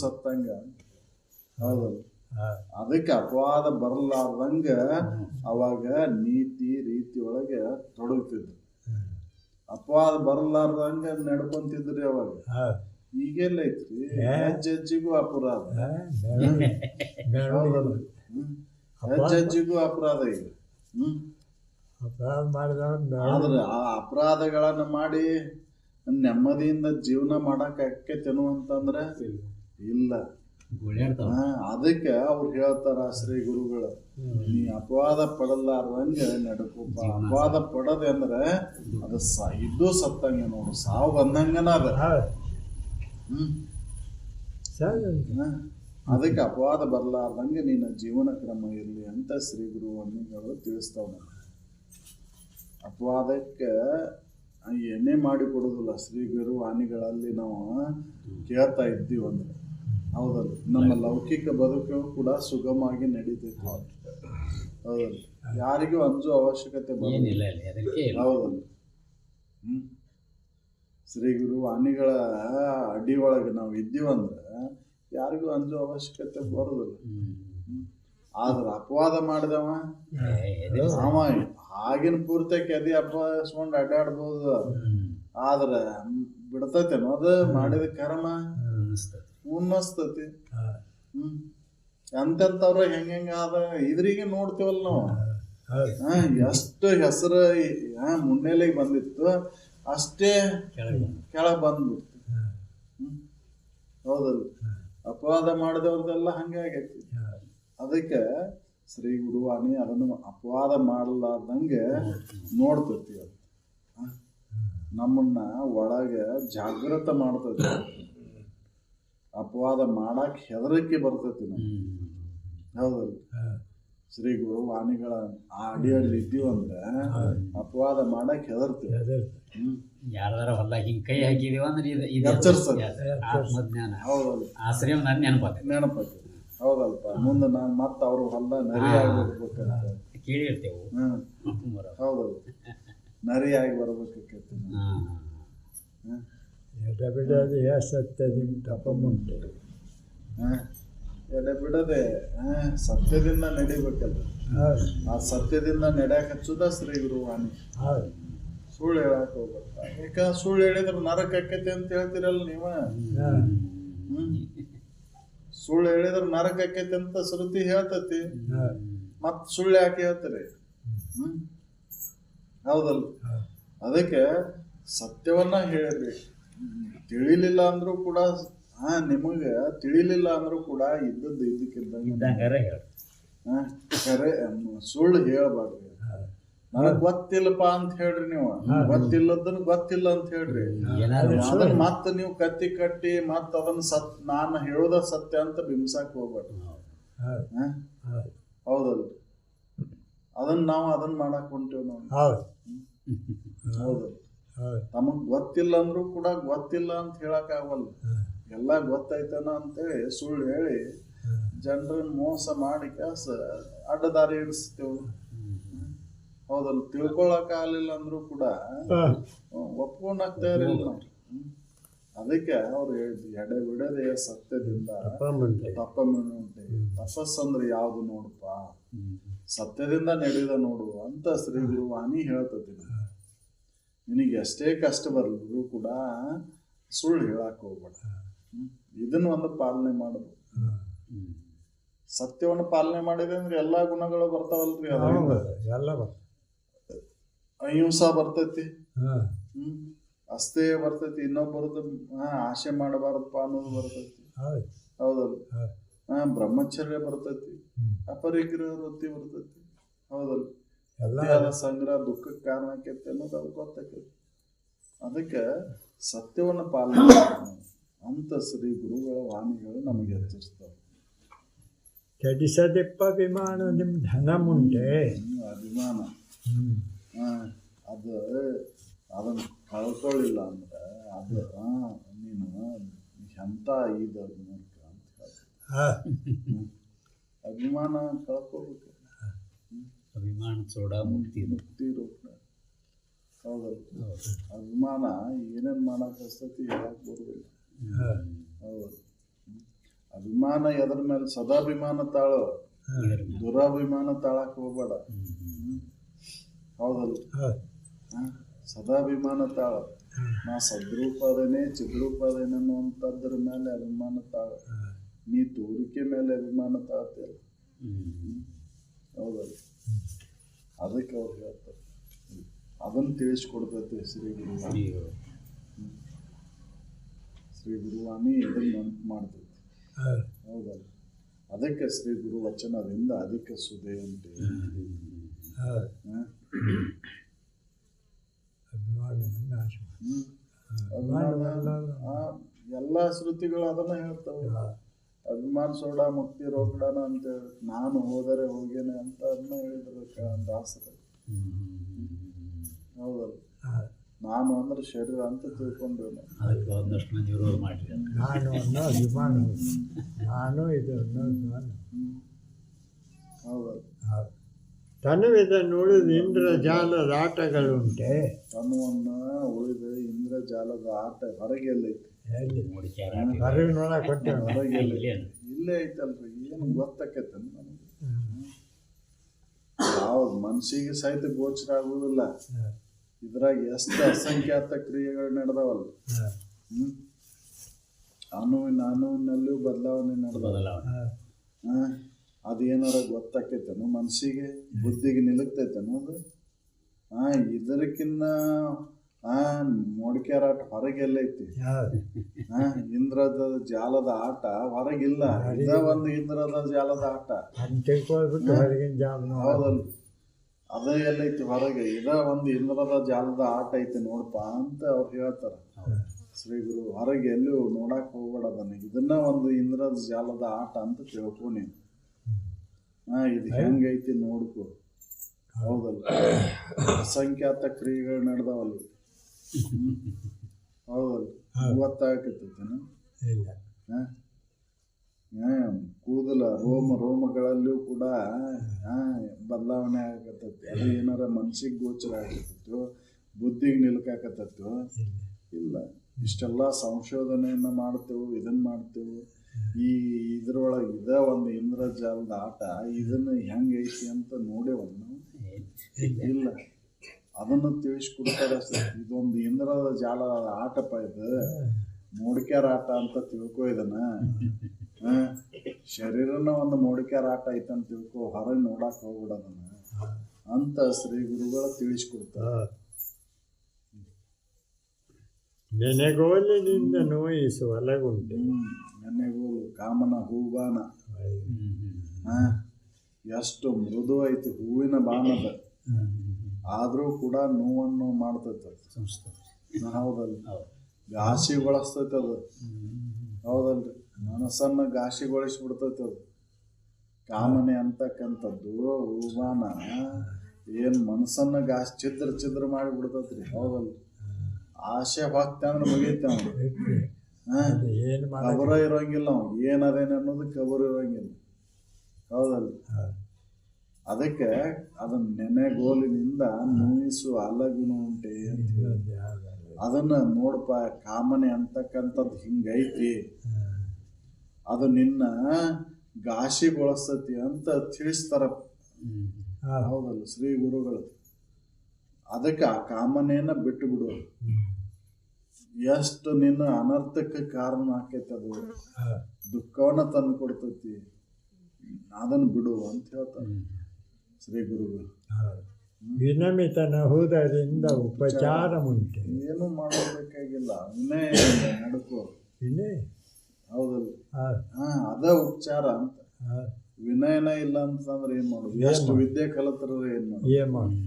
ಸತ್ತಂಗ. ಹೌದಲ್ಲ, ಅದಕ್ಕೆ ಅಪವಾದ ಬರಲಾರ್ದಂಗ ಅವಾಗ ನೀತಿ ರೀತಿ ಒಳಗೆ ತೊಡಗ್ತಿದ್ರು. ಅಪವಾದ ಬರಲಾರ್ದಂಗ ನಡ್ಕೊಂತಿದ್ರಿ ಅವಾಗ. ಈಗೆಲ್ಲ ಐತ್ರಿ, ಹೆಜ್ಜೆಜ್ಜಿಗೂ ಅಪರಾಧ. ಹೆಜ್ಜೆಜ್ಜಿಗೂ ಅಪರಾಧ ಈಗ. ಆದ್ರೆ ಆ ಅಪರಾಧಗಳನ್ನ ಮಾಡಿ ನೆಮ್ಮದಿಯಿಂದ ಜೀವನ ಮಾಡಕ್ ಆಕೈತೇನು ಅಂತಂದ್ರೆ ಇಲ್ಲ. ಅದಕ್ಕೆ ಅವ್ರು ಹೇಳ್ತಾರ ಶ್ರೀ ಗುರುಗಳು, ನೀ ಅಪವಾದ ಪಡಲಾರ್ದಂಗೆ ನಡ್ಕೋಪ. ಅಪವಾದ ಪಡದೆ ಅಂದ್ರೆ ಅದು ಇದ್ದು ಸತ್ತಂಗೆ ನೋಡು, ಸಾವು ಬಂದಂಗನ ಅದ. ಅದಕ್ಕೆ ಅಪವಾದ ಬರಲಾರ್ದಂಗೆ ನಿನ್ನ ಜೀವನ ಕ್ರಮ ಇರಲಿ ಅಂತ ಶ್ರೀ ಗುರುಗಳು ತಿಳಿಸ್ತಾವ. ಅಪವಾದಕ್ಕೆ ಎಣ್ಣೆ ಮಾಡಿ ಕೊಡೋದಿಲ್ಲ ಶ್ರೀ ಗುರು ವಾಣಿಗಳಲ್ಲಿ ನಾವು ಕೇಳ್ತಾ ಇದ್ದೀವಿ. ಅಂದ್ರೆ ಹೌದಲ್ಲ, ನಮ್ಮ ಲೌಕಿಕ ಬದುಕು ಕೂಡ ಸುಗಮವಾಗಿ ನಡೀತೈತಿ. ಹೌದಲ್ಲ, ಯಾರಿಗೂ ಅಂಜೋ ಅವಶ್ಯಕತೆ ಏನಿಲ್ಲ ಅದಕ್ಕೆ ಹೌದಲ್ಲ. ಶ್ರೀ ಗುರು ವಾಣಿಗಳ ಅಡಿ ಒಳಗೆ ನಾವು ಇದ್ದೀವಂದ್ರೆ ಯಾರಿಗೂ ಅಂಜೋ ಅವಶ್ಯಕತೆ ಬರೋದಿಲ್ಲ. ಆದ್ರ ಅಪವಾದ ಮಾಡಿದವ ಅವ ಆಗಿನ ಪೂರ್ತಿಯಾಗಿ ಅದೇ ಅಪವಾದಿಸ್ಕೊಂಡು ಅಡ್ಡಾಡ್ಬೋದು. ಆದ್ರ ಬಿಡ್ತೈತೇನೋ ಅದು ಮಾಡಿದ ಕರ್ಮ ಉನ್ನಸ್ತತಿ. ಎಂತೆಂತವ್ರ ಹೆಂಗ ಅದ ಇದ್ರಿಗೆ ನೋಡ್ತೀವಲ್ಲ ನಾವು. ಎಷ್ಟು ಹೆಸರು ಮುನ್ನೆಲೆಗೆ ಬಂದಿತ್ತು ಅಷ್ಟೇ ಕೆಳಗೆ ಬಂದ್ಬಿಡ್ತು. ಹೌದಲ್ಲ, ಅಪವಾದ ಮಾಡಿದವ್ರದೆಲ್ಲ ಹಂಗೆ ಆಗೈತಿ. ಅದಕ್ಕೆ ಶ್ರೀ ಗುರುವಾಣಿ ಅದನ್ನು ಅಪವಾದ ಮಾಡಲಾರ್ದಂಗೆ ನೋಡ್ತೈತಿ. ಅದು ನಮ್ಮನ್ನ ಒಳಗೆ ಜಾಗೃತ ಮಾಡ್ತೈತಿ. ಅಪವಾದ ಮಾಡಕ್ ಹೆದರಿಕೆ ಬರ್ತೈತಿ ನಮ್ಗೆ. ಹೌದಲ್ಲ, ಶ್ರೀ ಗುರು ವಾಣಿಗಳ ಅಡಿಯಲ್ಲಿ ಇದ್ದೀವಂದ್ರೆ ಅಪವಾದ ಮಾಡಕ್ ಹೆದರ್ತೀವಿ. ಯಾರ್ದಾರ ಹೊಲ ಹಿಂಗ್ ಕೈ ಹಾಕಿದೀವ ಅಂದ್ರೆ ಆತ್ಮಜ್ಞಾನ ಹೌದಲ್ಲ, ಆಶ್ರಯ ನನ್ ನೆನಪೈತಿ. ಹೌದಲ್ಪ, ಮುಂದೆ ನಾನು ಮತ್ತೆ ಅವ್ರ ಹೊಲ ನರಿ ಆಗ್ಬೇಕಂತ ಕೇಳಿರ್ತೇವೆ. ಹೌದಲ್ಲ, ನರಿಯಾಗಿ ಬರ್ಬೇಕಾಕೈತಿ. ಎಡಬಿಡದೆ ಸತ್ಯದಿಂದ ತಪಮುಂಟೆ. ಎಡೆ ಬಿಡದೆ ಸತ್ಯದಿಂದ ನಡಿಬೇಕಲ್ಲ. ಆ ಸತ್ಯದಿಂದ ನಡೆಯಕ್ಕೆ ಹಚ್ಚುದ ಶ್ರೀ ಗುರು ವಾಣಿ. ಸುಳ್ಳು ಹೇಳಕ್ ಹೋಗ್ಬೇಕ. ಯಾಕಂದ್ರೆ ಸುಳ್ಳು ಹೇಳಿದ್ರೆ ನರಕ ಆಕೈತಿ ಅಂತ ಹೇಳ್ತೀರಲ್ಲ ನೀವ. ಸುಳ್ಳು ಹೇಳಿದ್ರೆ ನರಕ ಆಕೈತಿ ಅಂತ ಶ್ರುತಿ ಹೇಳ್ತತಿ. ಮತ್ ಸುಳ್ಳು ಯಾಕೆ ಹೇಳ್ತೀರಿ? ಹೌದಲ್ಲ, ಅದಕ್ಕೆ ಸತ್ಯವನ್ನ ಹೇಳ್ಬೇಕು. ತಿಳಿಲಿಲ್ಲ ಅಂದ್ರೂ ಕೂಡ ನಿಮಗೆ ತಿಳಿಲಿಲ್ಲ ಅಂದ್ರೂ ಕೂಡ ಇದ್ದದ್ದು ಇದ್ದಕ್ಕಿದ್ದಂಗೆ ಖರೆ ಸುಳ್ಳು ಹೇಳ್ಬಾರ್ದು. ನನಗ್ ಗೊತ್ತಿಲ್ಲಪ್ಪ ಅಂತ ಹೇಳ್ರಿ. ನೀವು ಗೊತ್ತಿಲ್ಲದನ್ನ ಗೊತ್ತಿಲ್ಲ ಅಂತ ಹೇಳ್ರಿ. ಅದನ್ನ ಮತ್ತ ನೀವು ಕತ್ತಿ ಕಟ್ಟಿ ಮತ್ತ ಅದನ್ನ ನಾನು ಹೇಳೋದ ಸತ್ಯ ಅಂತ ಬಿಂಬಿಸಾಕ್ ಹೋಗ್ಬಾರ್ದು. ಹೌದಲ್ಲ, ಅದನ್ನ ನಾವು ಅದನ್ನ ಮಾಡಕ್ ಹೊಂಟೇವ್ ನಾವು. ಹೌದಲ್ಲ, ನಮಗ್ ಗೊತ್ತಿಲ್ಲ ಅಂದ್ರೂ ಕೂಡ ಗೊತ್ತಿಲ್ಲ ಅಂತ ಹೇಳಕ್ ಆಗಲ್ಲ. ಎಲ್ಲ ಗೊತ್ತೈತನ ಅಂತೇಳಿ ಸುಳ್ಳು ಹೇಳಿ ಜನರನ್ನ ಮೋಸ ಮಾಡಿ ಕೆಲಸ ಅಡ್ಡದಾರಿ ಇಡಿಸ್ತೇವೆ. ಹೌದಲ್ಲ, ತಿಳ್ಕೊಳಕ್ ಆಗ್ಲಿಲ್ಲ ಅಂದ್ರೂ ಕೂಡ ಒಪ್ಕೊಂಡಾಗ ತಯಾರಿಲ್ಲ ನಾವು. ಅದಕ್ಕೆ ಅವ್ರು ಹೇಳಿದ್ರು, ಎಡೆ ಬಿಡದೆ ಸತ್ಯದಿಂದ ತಪಮುಂಟೆ. ತಪಸ್ಸಂದ್ರೆ ಯಾವ್ದು ನೋಡಪ್ಪ, ಸತ್ಯದಿಂದ ನಡೆದ ನೋಡು ಅಂತ ಶ್ರೀ ಗುರು ವಾಣಿ ಹೇಳ್ತತಿ. ನಿನಗೆ ಎಷ್ಟೇ ಕಷ್ಟ ಬರಲಿದ್ರು ಕೂಡ ಸುಳ್ಳು ಹೇಳಕ್ ಹೋಗ್ಬೇಡ. ಇದನ್ನ ಒಂದು ಪಾಲನೆ ಮಾಡಬೇಕು. ಸತ್ಯವನ್ನು ಪಾಲನೆ ಮಾಡಿದೆ ಅಂದ್ರೆ ಎಲ್ಲಾ ಗುಣಗಳು ಬರ್ತಾವಲ್ರಿ. ಅಹಿಂಸಾ ಬರ್ತೈತಿ, ಅಸ್ಥೇಯ ಬರ್ತೈತಿ, ಇನ್ನೊಬ್ಬರದ್ದು ಆಶೆ ಮಾಡಬಾರದಪ್ಪ ಅನ್ನೋದು ಬರ್ತೈತಿ. ಹೌದಲ್ಲ, ಬ್ರಹ್ಮಚರ್ಯ ಬರ್ತೈತಿ, ಅಪರಿಗ್ರಹ ವೃತ್ತಿ ಬರ್ತೈತಿ. ಹೌದಲ್ಲ, ಅತಿಯಾದ ಸಂಗ್ರಹ ದುಃಖಕ್ಕೆ ಕಾರಣ ಆಕೈತಿ ಅನ್ನೋದು ಅದು ಗೊತ್ತಾಕೈತಿ. ಅದಕ್ಕೆ ಸತ್ಯವನ್ನು ಪಾಲನೆ ಅಂತ ಶ್ರೀ ಗುರುಗಳ ವಾಣಿಗಳು ನಮಗೆ ಎಚ್ಚರಿಸ್ತಾವೆ. ಕೆಡಿಸದೆಪ್ಪ ಅಭಿಮಾನ ನಿಮ್ಮ ಧನ ಮುಂದೆ. ಅಭಿಮಾನ ಅದು ಅದನ್ನು ಕಳ್ಕೊಳ್ಳಿಲ್ಲ ಅಂದ್ರೆ ಅದು ನೀನು ಎಂತ ಇದು ಅಂತ ಅಭಿಮಾನ ಕಳ್ಕೋಬೇಕು. ಅಭಿಮಾನ ಸೋಡ ಮುಕ್ತಿ ರೂಪ. ಹೌದಲ್ಲ, ಅಭಿಮಾನ ಏನೇನ್ ಮಾಡಕ್ ಹಸ್ತತಿ ಹೇಳಕ್ ಬರುದಿಲ್ಲ. ಹೌದು, ಅಭಿಮಾನ ಎದ್ರ ಮೇಲೆ ಸದಾಭಿಮಾನ ತಾಳು, ದುರಾಭಿಮಾನ ತಾಳಕ್ ಹೋಗ್ಬೇಡ. ಹೌದಲ್ಲ, ಸದಾಭಿಮಾನ ತಾಳ. ನಾ ಸದ್ರೂಪದೇನೆ ಚಿದ್ರೂಪದೇನೆ ಅನ್ನುವಂಥದ್ರ ಮೇಲೆ ಅಭಿಮಾನ ತಾಳ. ನೀ ತೋರಿಕೆ ಮೇಲೆ ಅಭಿಮಾನ ತಾಳ್ತೀರ. ಹೌದಲ್ಲ, ಅದಕ್ಕೆ ಅವ್ರು ಹೇಳ್ತಾರೆ. ಅದನ್ನು ತಿಳಿಸ್ಕೊಡ್ತೈತೆ ಶ್ರೀ ಗುರುವಾಣಿ. ಶ್ರೀ ಗುರುವಾಣಿ ಇದನ್ನು ನೆನಪು ಮಾಡ್ತೈತಿ. ಹೌದಲ್ಲ, ಅದಕ್ಕೆ ಶ್ರೀ ಗುರು ವಚನದಿಂದ ಅದಕ್ಕೆ ಸುದೆ ಉಂಟು. ಎಲ್ಲ ಶ್ರುತಿಗಳು ಅದನ್ನ ಹೇಳ್ತಾವೆ. ಅಭಿಮಾನ ಸೋಡ ಮುಕ್ತಿ ರೋಗಡಾನ ಅಂತ ಹೇಳಿ ನಾನು ಹೋದರೆ ಹೋಗೇನೆ ಅಂತ ಅದನ್ನ ಹೇಳಿದ್ರು ದಾಸರು. ಹೌದಲ್ಲ, ನಾನು ಅಂದ್ರೆ ಶರೀರ ಅಂತ ತಿಳ್ಕೊಂಡು ಅದಕ್ಕೆ ಒಂದಷ್ಟು ಮಂದಿ ವಿರೋಧ ಮಾಡಿದ್ದಾರೆ. ನಾನು ಅನ್ನೋ ಅಭಿಮಾನ, ನಾನು ಇದು ಅನ್ನೋ ಅಭಿಮಾನ. ಹೌದಲ್ಲ. ತನುವಿದನ್ನು ಉಳಿದು ಇಂದ್ರಜಾಲದ ಆಟಗಳುಂಟೆ. ತನುವನ್ನು ಉಳಿದ ಇಂದ್ರಜಾಲದ ಆಟ ಹೊರಗೆ ಎಲ್ಲೈತಿ? ಎಲ್ಲಿ ಮೂಡಿಕ್ಯಾರ ಹೊರಗೆ ನೋಡಕ್ಕೆ ಕೊಟ್ಟೆ ಹೊರಗೆ ಇಲ್ಲೇ ಐತಲ್ರಿ. ಏನು ಗೊತ್ತಾಕೈತೆ ನನಗೆ? ಯಾವ್ದು ಮನ್ಸಿಗೆ ಸಹಿತ ಗೋಚರ ಆಗುವುದಿಲ್ಲ. ಇದ್ರಾಗ ಎಷ್ಟು ಅಸಂಖ್ಯಾತ ಕ್ರಿಯೆಗಳು ನಡೆದವಲ್ಲ. ಅನುವಿನಲ್ಲೂ ಬದಲಾವಣೆ ನಡೆದವಲ್ಲ. ಅದೇನಾರ ಗೊತ್ತಾಕೈತೇನು ಮನಸ್ಸಿಗೆ, ಬುದ್ಧಿಗೆ ನಿಲುಕ್ತೈತೇನು ಅದು? ಇದಕ್ಕಿನ್ನ ಮೊಡ್ಕ್ಯಾರ ಆಟ ಹೊರಗೆಲ್ಲ ಐತಿ. ಇಂದ್ರದ ಜಾಲದ ಆಟ ಹೊರಗಿಲ್ಲ. ಇದ ಒಂದು ಇಂದ್ರದ ಜಾಲದ ಆಟ. ಹೌದಲ್ಲ, ಅದ ಎಲ್ಲೈತಿ ಹೊರಗೆ. ಇದ ಒಂದು ಇಂದ್ರದ ಜಾಲದ ಆಟ ಐತಿ ನೋಡಪ್ಪ ಅಂತ ಅವ್ರು ಹೇಳ್ತಾರ ಶ್ರೀ ಗುರು. ಹೊರಗೆ ಎಲ್ಲೂ ನೋಡಕ್ ಹೋಗ್ಬೇಡ ಅದನ್ನ. ಇದನ್ನ ಒಂದು ಇಂದ್ರದ ಜಾಲದ ಆಟ ಅಂತ ತಿಳ್ಕೊ ನೀನು. ಇದು ಹೆಂಗೈತಿ ನೋಡ್ಕೊ. ಹೌದಲ್ಲ, ಅಸಂಖ್ಯಾತ ಕ್ರಿಯೆಗಳು ನಡೆದವಲ್ಲ. ಹೌದಲ್ಲ, ಗೊತ್ತಾಗತ್ತೇನು? ಕೂದಲ ರೋಮಗಳಲ್ಲೂ ಕೂಡ ಬದಲಾವಣೆ ಆಗತ್ತೈತಿ. ಅದು ಏನಾರ ಮನ್ಸಿಗೆ ಗೋಚರ ಆಗತ್ತೈತೋ, ಬುದ್ಧಿಗೆ ನಿಲ್ಕಾಕತ್ತೈತೋ? ಇಲ್ಲ. ಇಷ್ಟೆಲ್ಲ ಸಂಶೋಧನೆಯನ್ನ ಮಾಡ್ತೇವೆ, ಇದನ್ನ ಮಾಡ್ತೇವೆ. ಇದ್ರೊಳಗೆ ಇದ ಒಂದು ಇಂದ್ರಜಾಲದ ಆಟ. ಇದನ್ನ ಹೆಂಗೈತಿ ಅಂತ ನೋಡೇವನ್ನ ಇಲ್ಲ. ಅದನ್ನು ತಿಳಿಸ್ಕೊಡ್ತಾರೆ. ಇದೊಂದು ಇಂದ್ರದ ಜಾಲ ಆಟಪ್ಪ, ಇದು ಮೋಡಿಕ್ಯಾರ ಆಟ ಅಂತ ತಿಳ್ಕೊ. ಇದನ್ನ ಶರೀರನ ಒಂದು ಮೋಡಿಕ್ಯಾರ ಆಟ ಐತಂತ ತಿಳ್ಕೊ. ಹೊರಗೆ ನೋಡಕ್ ಹೋಗ್ಬಿಡೋದನ್ನ ಅಂತ ಶ್ರೀ ಗುರುಗಳು ತಿಳಿಸ್ಕೊಡ್ತಾರೆ. ನೆನೆಗೋಲಿನಿಂದ ನೋಯಿಸುವ ಅಲಗುಂಟೆ. ನೆನೆಗೋಲು ಕಾಮನ ಹೂಬಾಣ. ಎಷ್ಟು ಮೃದು ಐತಿ ಹೂವಿನ ಬಾಣದ, ಆದ್ರೂ ಕೂಡ ನೋವನ್ನು ಮಾಡ್ತೈತೆ. ಹೌದಲ್ಲ, ಘಾಸಿಗೊಳಿಸ್ತೈತೆ ಅದು. ಹೌದಲ್ರಿ, ಮನಸ್ಸನ್ನ ಘಾಸಿಗೊಳಿಸ್ಬಿಡ್ತೈತೆ ಅದು. ಕಾಮನೆ ಅಂತಕ್ಕಂಥದ್ದು ಹೂಬಾಣ ಏನ್ ಮನಸ್ಸನ್ನ ಛಿದ್ರ ಮಾಡಿಬಿಡ್ತೈತ್ರಿ. ಹೌದಲ್ರಿ, ಆಸೆ ಭಕ್ತಿ ಅಂದ್ರೆ ಮುಗೀತ. ಕಬರ ಇರೋಂಗಿಲ್ಲ. ಅವ್ ಏನದೇನ ಅನ್ನೋದು ಕಬರ್ ಇರೋಂಗಿಲ್ಲ. ಹೌದಲ್ಲ, ಅದಕ್ಕೆ ಅದನ್ನ ನೆನೆಗೋಲಿನಿಂದ ನೋಯಿಸುವ ಅಲಗುನು ಉಂಟೆ ಅಂತ ಹೇಳಿ. ಅದನ್ನ ನೋಡಪ್ಪ, ಕಾಮನೆ ಅಂತಕ್ಕಂಥದ್ದು ಹಿಂಗೈತಿ, ಅದು ನಿನ್ನ ಘಾಸಿಗೊಳಿಸ್ತತಿ ಅಂತ ತಿಳಿಸ್ತಾರ. ಹೌದಲ್ಲ ಶ್ರೀ ಗುರುಗಳು. ಅದಕ್ಕೆ ಆ ಕಾಮನೆಯನ್ನ ಬಿಟ್ಟು ಬಿಡು. ಎಷ್ಟು ನಿನ್ನ ಅನರ್ಥಕ್ಕೆ ಕಾರಣ ಆಕೈತಿ, ಅದು ದುಃಖವನ್ನ ತಂದು ಕೊಡ್ತೈತಿ. ಅದನ್ನು ಬಿಡು ಅಂತ ಹೇಳ್ತಾರೆ ಶ್ರೀ ಗುರುಗಳು. ವಿನಮಿತನ ಹೋದರಿಂದ ಉಪಚಾರ ಮುಂಟೆ. ಏನು ಮಾಡಬೇಕಾಗಿಲ್ಲ, ವಿನಯ ನಡ್ಕೋ. ವಿನಯ ಹೌದಲ್ಲ, ಅದ ಉಪಚಾರ ಅಂತ. ವಿನಯನ ಇಲ್ಲ ಅಂತಂದ್ರೆ ಏನ್ ಮಾಡುದು? ಎಷ್ಟು ವಿದ್ಯೆ ಕಲಿತರ ಏನ್ ಮಾಡುದು?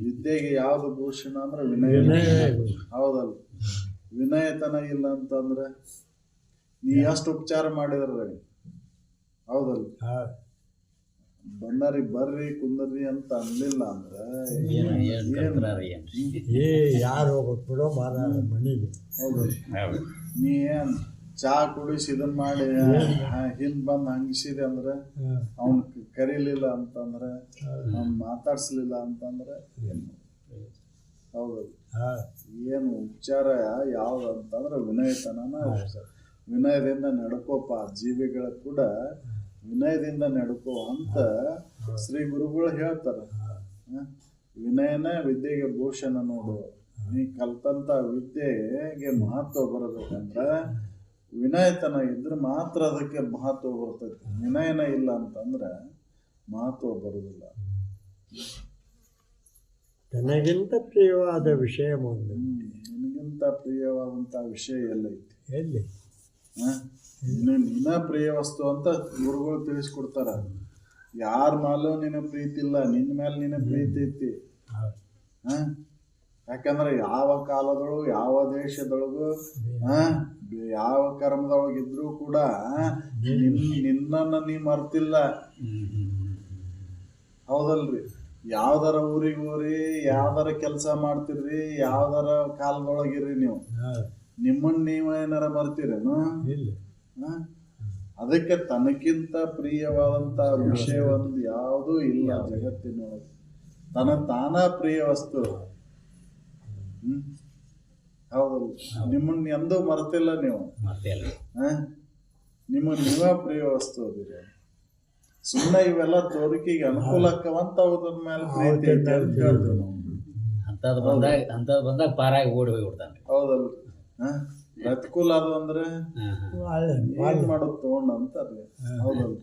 ವಿದ್ಯೆಗೆ ಯಾವ್ದು ಭೂಷಣ ಅಂದ್ರೆ ವಿನಯ. ಹೌದಲ್ಲ, ವಿನಯತನ ಇಲ್ಲ ಅಂತಂದ್ರೆ ನೀ ಎಷ್ಟು ಉಪಚಾರ ಮಾಡಿದ್ರ. ಹೌದಲ್ಲ, ಬಂದಾರಿ ಬರ್ರಿ ಕುಂದರ್ರಿ ಅಂತ ಅನ್ಲಿಲ್ಲ ಅಂದ್ರೆ ಯಾರು ಹೋಗ್ಬೇಕು ಬಿಡೋ ಮಾರ ಮನೆಗೆ. ಹೌದಲ್ಲ, ನೀ ಏನ್ ಚಾ ಕುಡಿಸಿ ಇದನ್ ಮಾಡಿ ಹಿಂದ್ ಬಂದ್ ಹಂಗಿಸಿದೆ ಅಂದ್ರೆ, ಅವನ್ ಕರೀಲಿಲ್ಲ ಅಂತಂದ್ರೆ, ಅವ್ನ್ ಮಾತಾಡ್ಸ್ಲಿಲ್ಲ ಅಂತಂದ್ರೆ ಹೌದಲ್ಲ. ಏನು ಉಪಚಾರ ಯಾವ್ದು ಅಂತಂದ್ರೆ ವಿನಯತನನ ಉಪಚಾರ. ವಿನಯದಿಂದ ನಡ್ಕೋಪ, ಜೀವಿಗಳ ಕೂಡ ವಿನಯದಿಂದ ನಡ್ಕೋ ಅಂತ ಶ್ರೀ ಗುರುಗಳು ಹೇಳ್ತಾರ. ವಿನಯನ ವಿದ್ಯೆಗೆ ಭೂಷಣ ನೋಡು. ನೀ ಕಲ್ತಂತ ವಿದ್ಯೆಗೆ ಮಹತ್ವ ಬರಬೇಕಂದ್ರ ವಿನಯತನ ಇದ್ರೆ ಮಾತ್ರ ಅದಕ್ಕೆ ಮಹತ್ವ ಬರ್ತೈತಿ. ವಿನಯನ ಇಲ್ಲ ಅಂತಂದ್ರೆ ಮಹತ್ವ ಬರುವುದಿಲ್ಲ. ನನಗಿಂತ ಪ್ರಿಯವಾದ ವಿಷಯ ಮುಂದೆ. ನಿನಗಿಂತ ಪ್ರಿಯವಾದಂಥ ವಿಷಯ ಎಲ್ಲೈತಿ? ಎಲ್ಲಿ? ನಿನ್ನ ಪ್ರಿಯ ವಸ್ತು ಅಂತ ಗುರುಗಳು ತಿಳಿಸ್ಕೊಡ್ತಾರ. ಯಾರ ಮೇಲೂ ನಿನ್ನ ಪ್ರೀತಿ ಇಲ್ಲ, ನಿನ್ನ ಮೇಲೆ ನಿನ್ನ ಪ್ರೀತಿ ಐತಿ. ಯಾಕಂದ್ರೆ ಯಾವ ಕಾಲದೊಳಗೂ ಯಾವ ದೇಶದೊಳಗೂ ಯಾವ ಕರ್ಮದೊಳಗಿದ್ರೂ ಕೂಡ ನಿನ್ನನ್ನು ನೀ ಮರ್ತಿಲ್ಲ. ಹೌದಲ್ರಿ? ಯಾವ್ದಾರ ಊರಿಗೆ ಹೋರಿ, ಯಾವ್ದಾರ ಕೆಲಸ ಮಾಡ್ತಿರ್ರಿ, ಯಾವ್ದಾರ ಕಾಲದೊಳಗಿರ್ರಿ ನೀವು, ನಿಮ್ಮನ್ನ ನೀವೇನಾರ ಮರ್ತೀರೇನು? ಇಲ್ಲ. ಅದಕ್ಕೆ ತನಕ್ಕಿಂತ ಪ್ರಿಯವಾದಂತ ವಿಷಯ ಒಂದು ಯಾವುದೂ ಇಲ್ಲ ಜಗತ್ತಿನೊಳಗೆ. ತಾನ ಪ್ರಿಯ ವಸ್ತು. ಹೌದು, ನಿಮ್ಮನ್ನ ಎಂದೂ ಮರ್ತಿಲ್ಲ ನೀವು. ನಿಮ್ಮನ್ನ ನೀವ ಪ್ರಿಯ ವಸ್ತು ಅದಿರಿ. ಸುಮ್ಮನೆ ಇವೆಲ್ಲ ತೋರಿಕೆಗೆ ಅನುಕೂಲಕ್ಕವಂತ ಅವ್ರ ಮೇಲೆ ಪ್ರೀತಿ ಐತೆ ಅಂತ ಹೇಳ್ತೀವಿ ನಾವು. ಅಂತದ್ ಬಂದಾಗ ಪಾರಾಗಿ ಓಡಿ ಹೋಗಿ ಬಿಡ್ತಾನೆ. ಹೌದಲ್ರಿ? ಪ್ರತಿಕೂಲ ಅದು ಅಂದ್ರೆ ಏನ್ ಮಾಡೋದು ತಗೊಂಡ್ ಅಂತ ಅದೇ. ಹೌದಲ್ರಿ?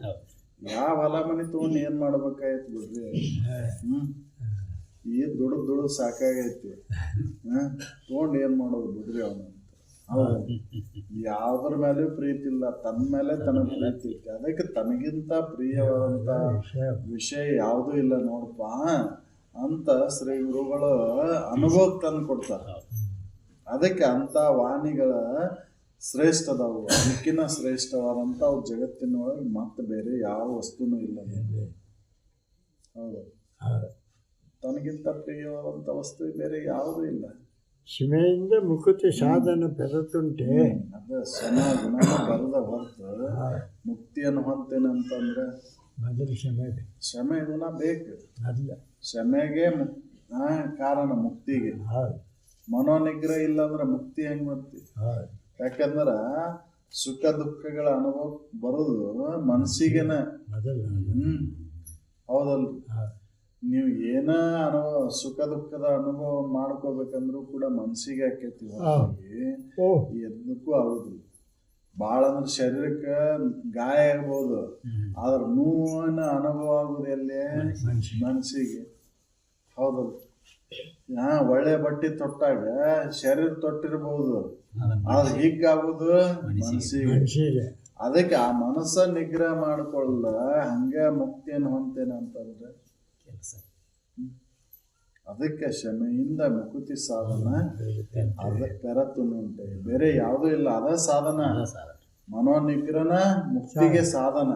ಯಾವ ಹೊಲ ಮನಿ ತಗೊಂಡ್ ಏನ್ ಮಾಡ್ಬೇಕಾಯ್ತು ಬಿಡ್ರಿ. ಈ ದುಡ್ದು ಸಾಕಾಗೈತಿ. ತಗೊಂಡ್ ಏನ್ ಮಾಡೋದು ಬಿಡ್ರಿ ಅವನಂತ. ಹೌದು, ಯಾವ್ದ್ರ ಮೇಲೆ ಪ್ರೀತಿ ಇಲ್ಲ, ತನ್ನ ಮೇಲೆ ತನಗ ಪ್ರೀತಿ ಐತಿ. ಅದಕ್ಕೆ ತನಗಿಂತ ಪ್ರಿಯವಾದಂತ ವಿಷಯ ಯಾವುದೂ ಇಲ್ಲ ನೋಡಪ್ಪ ಅಂತ ಶ್ರೀ ಗುರುಗಳು ಅನುಭವಕ್ಕೆ ತಂದು ಕೊಡ್ತಾರ. ಅದಕ್ಕೆ ಅಂತ ವಾಣಿಗಳ ಶ್ರೇಷ್ಠದವು, ಅದಕ್ಕಿಂತ ಶ್ರೇಷ್ಠವಾದಂತ ಅವು ಜಗತ್ತಿನೊಳಗೆ ಮತ್ತೆ ಬೇರೆ ಯಾವ ವಸ್ತುನೂ ಇಲ್ಲ. ಹೌದು, ತನಗಿಂತ ಪ್ರಿಯವಾದಂತ ವಸ್ತು ಬೇರೆ ಯಾವುದೂ ಇಲ್ಲ. ಶಿಮೆಯಿಂದ ಮುಕುತಿ ಸಾಧನ ಬೆರೆತುಂಟೆ. ಅದ ಶಮ ಗುಣ ಬರದ ಹೊರತು ಮುಕ್ತಿಯನ್ನು ಹೊಂತೇನಂತಂದ್ರೆ ಮೊದಲು ಶಮೆ ಗುಣ ಬೇಕು. ಅಲ್ಲ, ಶಮೆಗೆ ಕಾರಣ ಮುಕ್ತಿಗೆ. ಮನೋನಿಗ್ರಹ ಇಲ್ಲ ಅಂದ್ರೆ ಮುಕ್ತಿ ಹೆಂಗ್ ಬರ್ತಿ? ಯಾಕಂದ್ರ ಸುಖ ದುಃಖಗಳ ಅನುಭವ ಬರೋದು ಮನಸ್ಸಿಗೆನ. ಹೌದಲ್ರಿ? ನೀವು ಏನ ಸುಖ ದುಃಖದ ಅನುಭವ ಮಾಡ್ಕೋಬೇಕಂದ್ರೂ ಕೂಡ ಮನಸ್ಸಿಗೆ ಆಕೈತಿ, ಎದಕ್ಕೂ ಆಗುದಿಲ್ಲ. ಭಾಳ ಅಂದ್ರೆ ಶರೀರಕ್ಕೆ ಗಾಯ ಆಗ್ಬೋದು, ಆದ್ರೆ ನೋವಿನ ಅನುಭವ ಆಗುದು ಎಲ್ಲೇ? ಮನಸ್ಸಿಗೆ. ಹೌದಲ್ಲ? ಒಳ್ಳೆ ಬಟ್ಟೆ ತೊಟ್ಟಾಗ ಶರೀರ ತೊಟ್ಟಿರ್ಬೋದು, ಆದ್ರೆ ಹಿಗ್ಗಾಗುದು ಮನಸ್ಸಿಗೆ. ಅದಕ್ಕೆ ಆ ಮನಸ್ಸ ನಿಗ್ರಹ ಮಾಡ್ಕೊಳ್ಳ ಹಂಗ ಮುಕ್ತಿಯನ್ನು ಹೊಂತೇನೆ ಅಂತಂದ್ರೆ ಅದಕ್ಕೆ ಶಮೆಯಿಂದ ಮುಕುತಿ ಸಾಧನ ಅದ ಪೆರತು ಉಂಟೆ, ಬೇರೆ ಯಾವುದೂ ಇಲ್ಲ. ಅದ ಸಾಧನ. ಮನೋನಿಗ್ರಹನ ಮುಕ್ತಿಗೆ ಸಾಧನ.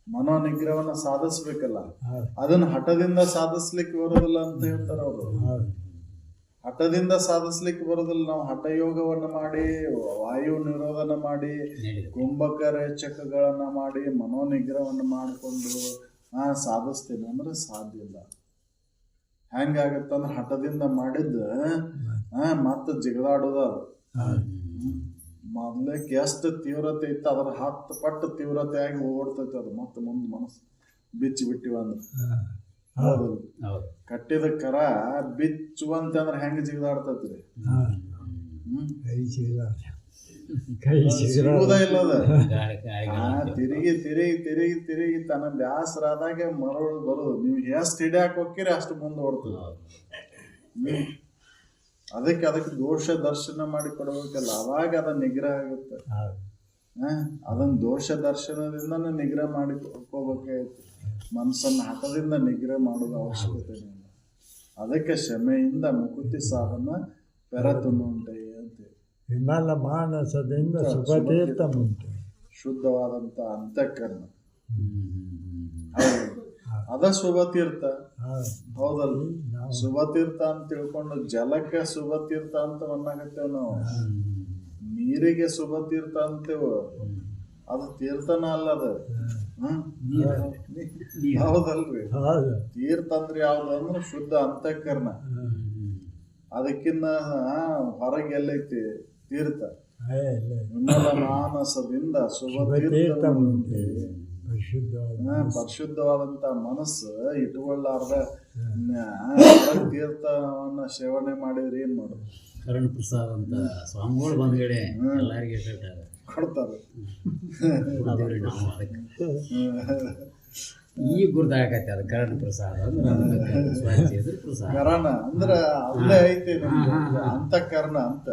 ಮನೋನಿಗ್ರಹವನ್ನ ಸಾಧಿಸ್ಬೇಕಲ್ಲ, ಅದನ್ನ ಹಠದಿಂದ ಸಾಧಿಸ್ಲಿಕ್ಕೆ ಬರೋದಿಲ್ಲ ಅಂತ ಹೇಳ್ತಾರ ಅವರು. ಹಠದಿಂದ ಸಾಧಿಸ್ಲಿಕ್ಕೆ ಬರೋದಿಲ್ಲ. ನಾವು ಹಠಯೋಗವನ್ನ ಮಾಡಿ, ವಾಯು ನಿರೋಧನ ಮಾಡಿ, ಕುಂಭಕ ರೇಚಕಗಳನ್ನ ಮಾಡಿ, ಮನೋನಿಗ್ರಹವನ್ನ ಮಾಡಿಕೊಂಡು ಸಾಧಿಸ್ತೇನೆ ಅಂದ್ರೆ ಸಾಧ್ಯ ಇಲ್ಲ. ಹೆಂಗಾಗತ್ತಂದ್ರೆ ಹಠದಿಂದ ಮಾಡಿದ್ದ ಮತ್ತೆ ಜಿಗದಾಡೋದು. ಅದು ಮೊದ್ಲಕ್ಕೆ ಎಷ್ಟು ತೀವ್ರತೆ ಇತ್ತು ಅದ್ರ 10 ಪಟ್ಟು ತೀವ್ರತೆಯಾಗಿ ಓಡ್ತೈತಿ. ಅದು ಮತ್ತೆ ಮುಂದೆ ಮನಸ್ಸು ಬಿಚ್ಚಿ ಬಿಟ್ಟಿವ ಅಂದ್ರೆ. ಹೌದು, ಕಟ್ಟಿದ ಕರ ಬಿಚ್ಚುವಂತಂದ್ರೆ ಹೆಂಗ ಜಿಗದಾಡ್ತೈತ್ರಿ? ಸಿಗುವುದ ಇಲ್ಲದ. ತಿರುಗಿ ತಿರುಗಿ ತಿರುಗಿ ತಿರುಗಿ ತನ್ನ ಬ್ಯಾಸರಾದಾಗೆ ಮರಳು ಬರುದು. ನೀವು ಎಷ್ಟು ಹಿಡಿಯಾಕ ಹೋಗ್ತೀರಿ ಅಷ್ಟು ಮುಂದೆ ಓಡ್ತದೆ. ಅದಕ್ಕೆ ದೋಷ ದರ್ಶನ ಮಾಡಿ ಕೊಡ್ಬೇಕಲ್ಲ, ಅವಾಗ ಅದ ನಿಗ್ರಹ ಆಗುತ್ತೆ. ಅದನ್ನ ದೋಷ ದರ್ಶನದಿಂದ ನಿಗ್ರಹ ಮಾಡಿ ಹೋಗ್ಬೇಕಾಯ್ತು. ಮನಸ್ಸನ್ನು ಹಠದಿಂದ ನಿಗ್ರಹ ಮಾಡೋದು ಅವಶ್ಯಕತೆ ಇಲ್ಲ. ಅದಕ್ಕೆ ಶಮೆಯಿಂದ ಮುಕುತಿ ಸಾಧನ ಪೆರತುನುಂಟೆ ಅಂತ. ವಿಮಲ ಮಾನಸದಿಂದ ಸುಖತೀರ್ಥ ಮುಂಟೆ, ಶುದ್ಧವಾದಂತ ಅಂತಃಕರಣ. ಅದ ಶುಭತೀರ್ಥ. ಹೌದಲ್ಲ? ಶುಭತೀರ್ಥ ಅಂತ ತಿಳ್ಕೊಂಡು ಜಲಕ್ಕೆ ಶುಭತೀರ್ಥ ಅಂತ ಅನ್ನಾಗತ್ತೇವ್ ನಾವು. ನೀರಿಗೆ ಶುಭತೀರ್ಥ ಅಂತೇವ, ಅದು ತೀರ್ಥನ ಅಲ್ಲ. ಅದು ಹೌದಲ್ರಿ? ತೀರ್ಥ ಅಂದ್ರೆ ಯಾವ್ದು ಅಂದ್ರೆ ಶುದ್ಧ ಅಂತಃಕರಣ. ಅದಕ್ಕಿನ್ನ ಹೊರಗೆ ಎಲ್ಲೈತಿ ತೀರ್ಥ? ವಿಮಲ ಮಾನಸದಿಂದ ಶುಭತೀರ್ಥ ಮುಂಟೆ. ಪರಿಶುದ್ಧವಾದಂತ ಮನಸ್ಸು ಇಟ್ಕೊಳ್ಳಾರ್ದ ತೀರ್ಥವನ್ನ ಸೇವನೆ ಮಾಡಿದ್ರೆ ಏನ್ ಮಾಡೋದು? ಕರುಣ ಪ್ರಸಾದ ಅಂತ ಸ್ವಾಮಿಗಳು ಬಂದ್ಗಡೆ ಎಲ್ಲರಿಗೆ ಕೊಡ್ತಾರೆ. ಈಗ ಗುರ್ತಾಗತ್ತೆ ಅದು ಕರಣ ಪ್ರಸಾದ ಅಂದ್ರೆ. ಕರಣ ಅಂದ್ರ ಅಲ್ಲೇ ಐತಿ ಅಂತಃಕರಣ ಅಂತ.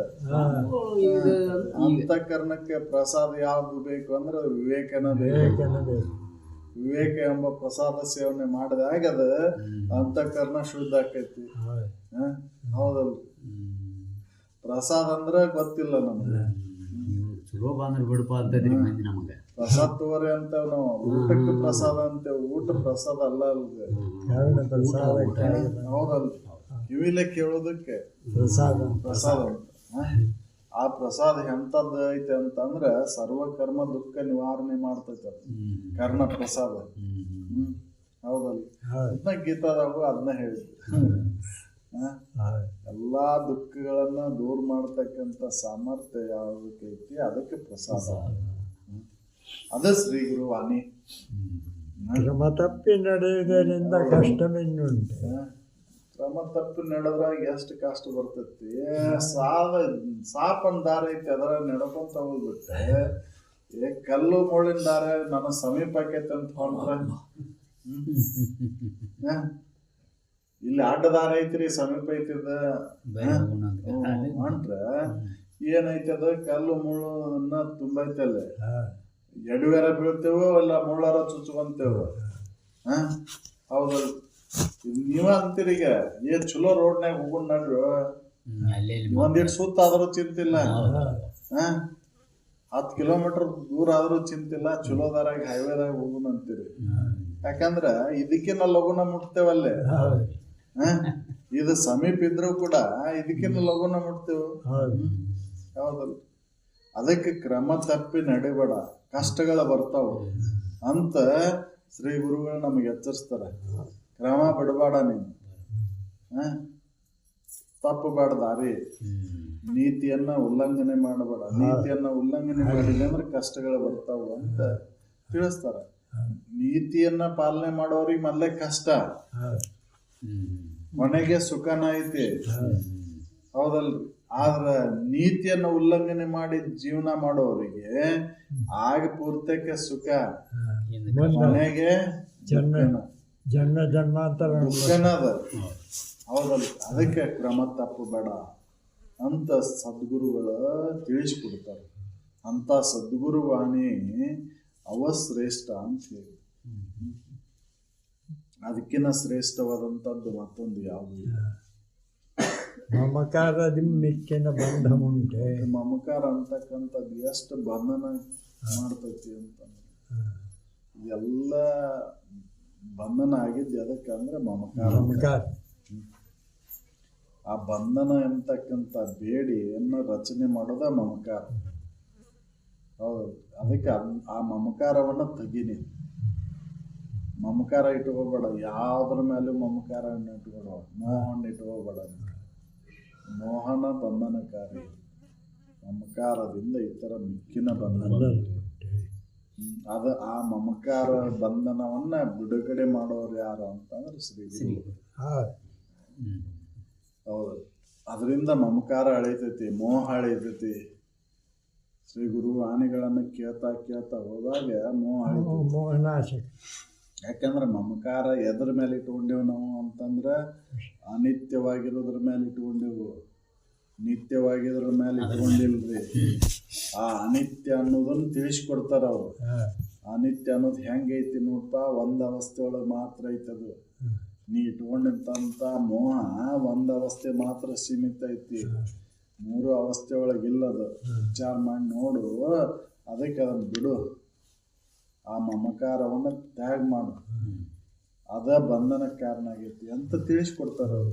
ಅಂತಃಕರಣಕ್ಕೆ ಪ್ರಸಾದ ಯಾವ್ದು ಬೇಕು ಅಂದ್ರೆ ವಿವೇಕನ ಬೇಕು. ವಿವೇಕ ಎಂಬ ಪ್ರಸಾದ ಸೇವನೆ ಮಾಡಿದಾಗ ಅದ ಅಂತಃಕರಣ ಶುದ್ಧ ಆಕೈತಿ. ಹೌದಲ್ರಿ? ಪ್ರಸಾದ ಅಂದ್ರೆ ಗೊತ್ತಿಲ್ಲ ನಮ್ಗೆ. ಚಲೋ ಬಂದ್ರೆ ಬಿಡಪ್ಪ ಅಂತದ್ರಿ ಮಂದಿ ನಮಗೆ. ಪ್ರಸಾದ ತಗೋರಿ ಅಂತ ನಾವು ಊಟಕ್ಕೆ ಪ್ರಸಾದ ಅಂತೇವೆ. ಊಟ ಪ್ರಸಾದ ಅಲ್ಲ ಅಲ್ರಿ, ಹೌದಲ್ರಿ. ಕಿವಿಲೆ ಕೇಳೋದಕ್ಕೆ ಪ್ರಸಾದ ಅಂತ. ಆ ಪ್ರಸಾದ ಎಂಥದ್ದು ಐತೆ ಅಂತಂದ್ರೆ ಸರ್ವಕರ್ಮ ದುಃಖ ನಿವಾರಣೆ ಮಾಡ್ತೈತೆ ಅದು ಕರ್ಣ ಪ್ರಸಾದ. ಹೌದಲ್ಲ, ಅದನ್ನ ಗೀತಾದಾಗೂ ಅದನ್ನ ಹೇಳಿದ್ವಿ. ಎಲ್ಲಾ ದುಃಖಗಳನ್ನ ದೂರ ಮಾಡ್ತಕ್ಕಂಥ ಸಾಮರ್ಥ್ಯ ಯಾವ್ದಕ್ಕೈತಿ ಅದಕ್ಕೆ ಪ್ರಸಾದ. ಅದೇ ಶ್ರೀ ಗುರು ವಾಣಿ. ಕ್ರಮ ತಪ್ಪಿ ನಡೆಯುವುದರಿಂದ ಕಷ್ಟವೇನುಂಟು. ಕ್ರಮ ತಪ್ಪಿ ನಡೆದ್ರಾಗ ಎಷ್ಟು ಕಷ್ಟ ಬರ್ತೈತಿ. ಸಾಪನ್ ದಾರ ಐತಿ, ಅದರ ನಡ್ಕೊಂತ ಹೋಗ್ಬಿಟ್ಟೆ. ಕಲ್ಲು ಮುಳ್ಳಿನ ದಾರ ನನ್ನ ಸಮೀಪ ಆಕೈತೆ ಅಂತ ಹೊಂಟ್ರ, ಇಲ್ಲಿ ಅಡ್ಡದಾರ ಐತ್ರಿ ಸಮೀಪ ಐತಿದ ಹೊಂಟ್ರ ಏನೈತಿ ಅದ ಕಲ್ಲು ಮುಳ್ಳು ತುಂಬೈತಿ. ಅಲ್ಲಿ ಎಡವೇರ ಬೀಳ್ತೇವೋ ಇಲ್ಲ ಮುಳ್ಳಾರ ಚುಚ್ಕೊಂತೇವ. ಹೌದಲ್, ನೀವ ಅಂತೀರಿ ಈಗ ಚಲೋ ರೋಡ್ನಾಗ ಹೋಗೋಣ ನಡ್ರು, ಒಂದಿಟ್ಟು ಸುತ್ತ ಆದ್ರೂ ಚಿಂತಿಲ್ಲ, 10 ಕಿಲೋಮೀಟರ್ ದೂರ ಆದ್ರೂ ಚಿಂತಿಲ್ಲ, ಚಲೋದಾರಾಗ ಹೈವೇದಾಗ ಹೋಗೋಣ ಅಂತೀರಿ. ಯಾಕಂದ್ರ ಇದಕ್ಕಿನ್ನ ಲಗುನ ಮುಟ್ತೇವಲ್ಲೇ. ಇದು ಸಮೀಪ ಇದ್ರೂ ಕೂಡ ಇದಕ್ಕಿನ್ನ ಲಗುನ ಮುಟ್ತೇವೆ. ಹೌದಲ್ಲ, ಅದಕ್ಕೆ ಕ್ರಮ ತಪ್ಪಿ ನಡಿಬೇಡ, ಕಷ್ಟಗಳ ಬರ್ತಾವ ಅಂತ ಶ್ರೀ ಗುರುಗಳು ನಮಗೆ ಎಚ್ಚರಿಸ್ತಾರೆ. ಕ್ರಮ ಬಿಡಬೇಡ, ನೀನು ತಪ್ಪಬೇಡ ದಾರಿ, ನೀತಿಯನ್ನ ಉಲ್ಲಂಘನೆ ಮಾಡಬೇಡ. ನೀತಿಯನ್ನ ಉಲ್ಲಂಘನೆ ಮಾಡಿಲ್ಲ ಅಂದ್ರೆ ಕಷ್ಟಗಳು ಬರ್ತಾವ ಅಂತ ತಿಳಿಸ್ತಾರ. ನೀತಿಯನ್ನ ಪಾಲನೆ ಮಾಡೋರಿಗೆ ಮೊದಲೇ ಕಷ್ಟ, ಕೊನೆಗೆ ಸುಖನ ಐತಿ. ಹೌದಲ್ರಿ, ಆದ್ರ ನೀತಿಯನ್ನ ಉಲ್ಲಂಘನೆ ಮಾಡಿ ಜೀವನ ಮಾಡೋರಿಗೆ ಆಗ ಪೂರ್ತಕ್ಕೆ ಸುಖ, ಕೊನೆಗೆ ಜನ್ಮ ಜನ್ಮಾಂತರ ದುಃಖನದ. ಹೌದಲ್ಲ, ಅದಕ್ಕೆ ಕ್ರಮ ತಪ್ಪಬೇಡ ಅಂತ ಸದ್ಗುರುಗಳು ತಿಳಿಸ್ಕೊಡ್ತಾರೆ. ಅಂತ ಸದ್ಗುರು ವಾಣಿ ಅವಶ್ರೇಷ್ಠ ಅಂತ ಹೇಳಿ. ಅದಕ್ಕಿಂತ ಶ್ರೇಷ್ಠವಾದಂಥದ್ದು ಮತ್ತೊಂದು ಯಾವುದು ಇಲ್ಲ. ಮಮಕಾರದ ಮಿಕ್ಕಿನ ಬಂಧ ಉಂಟೆ. ಮಮಕಾರ ಅಂತಕ್ಕಂಥದ್ದು ಎಷ್ಟು ಬಂಧನ ಮಾಡ್ತೈತಿ ಅಂತಂದ್ರೆ, ಎಲ್ಲ ಬಂಧನ ಆಗಿದ್ದು ಅದಕ್ಕೆ ಅಂದ್ರೆ ಮಮಕಾರ. ಆ ಬಂಧನ ಎಂತಕ್ಕಂಥ ಬೇಡಿಯನ್ನು ರಚನೆ ಮಾಡೋದ ಮಮಕಾರ. ಹೌದು, ಅದಕ್ಕೆ ಆ ಮಮಕಾರವನ್ನ ತೆಗೀನಿ. ಮಮಕಾರ ಇಟ್ಕೋಬೇಡ, ಯಾವ್ದ್ರ ಮೇಲೂ ಮಮಕಾರವನ್ನು ಇಟ್ಕೊಬೇಡ, ಮೋಹನ ಇಟ್ಕೋಬೇಡ. ಮೋಹನ ಬಂಧನಕಾರಿ, ಮಮಕಾರದಿಂದ ಇತರ ಮಿಕ್ಕಿನ ಬಂಧನ. ಆ ಮಮಕಾರ ಬಂಧನವನ್ನ ಬಿಡುಗಡೆ ಮಾಡೋರು ಯಾರು ಅಂತಂದ್ರೆ ಶ್ರೀ ಗುರು. ಹೌದು, ಅದರಿಂದ ಮಮಕಾರ ಅಳಿತೈತಿ, ಮೋಹ ಅಳಿತೈತಿ. ಶ್ರೀ ಗುರು ವಾಣಿಗಳನ್ನ ಕೇಳ್ತಾ ಹೋದಾಗ ಮೋಹ ಅಳಿತೈತಿ. ಯಾಕಂದ್ರೆ ಮಮಕಾರ ಎದ್ರ ಮೇಲೆ ಇಟ್ಕೊಂಡೇವು ನಾವು ಅಂತಂದ್ರೆ ಅನಿತ್ಯವಾಗಿರೋದ್ರ ಮೇಲೆ ಇಟ್ಕೊಂಡೇವು, ನಿತ್ಯವಾಗಿದ್ರ ಮೇಲೆ ಇಟ್ಕೊಂಡಿಲ್ರಿ. ಆ ಅನಿತ್ಯ ಅನ್ನೋದನ್ನ ತಿಳಿಸ್ಕೊಡ್ತಾರ ಅವ್ರು. ಅನಿತ್ಯ ಅನ್ನೋದು ಹೆಂಗೈತಿ ನೋಡಪ್ಪ, ಒಂದ್ ಅವಸ್ಥೆ ಒಳಗೆ ಮಾತ್ರ ಐತದು. ನೀ ಇಟ್ಕೊಂಡಿರ್ತಂತ ಮೋಹ ಒಂದ್ ಅವಸ್ಥೆ ಮಾತ್ರ ಸೀಮಿತ ಐತಿ, 3 ಅವಸ್ಥೆ ಒಳಗಿಲ್ಲದು. ವಿಚಾರ ಮಾಡಿ ನೋಡು, ಅದಕ್ಕೆ ಅದನ್ನ ಬಿಡು. ಆ ಮಮಕಾರವನ್ನ ತ್ಯಾಗ ಮಾಡು, ಅದ ಬಂಧನಕ್ಕೆ ಕಾರಣ ಆಗೈತಿ ಅಂತ ತಿಳಿಸ್ಕೊಡ್ತಾರ ಅವರು.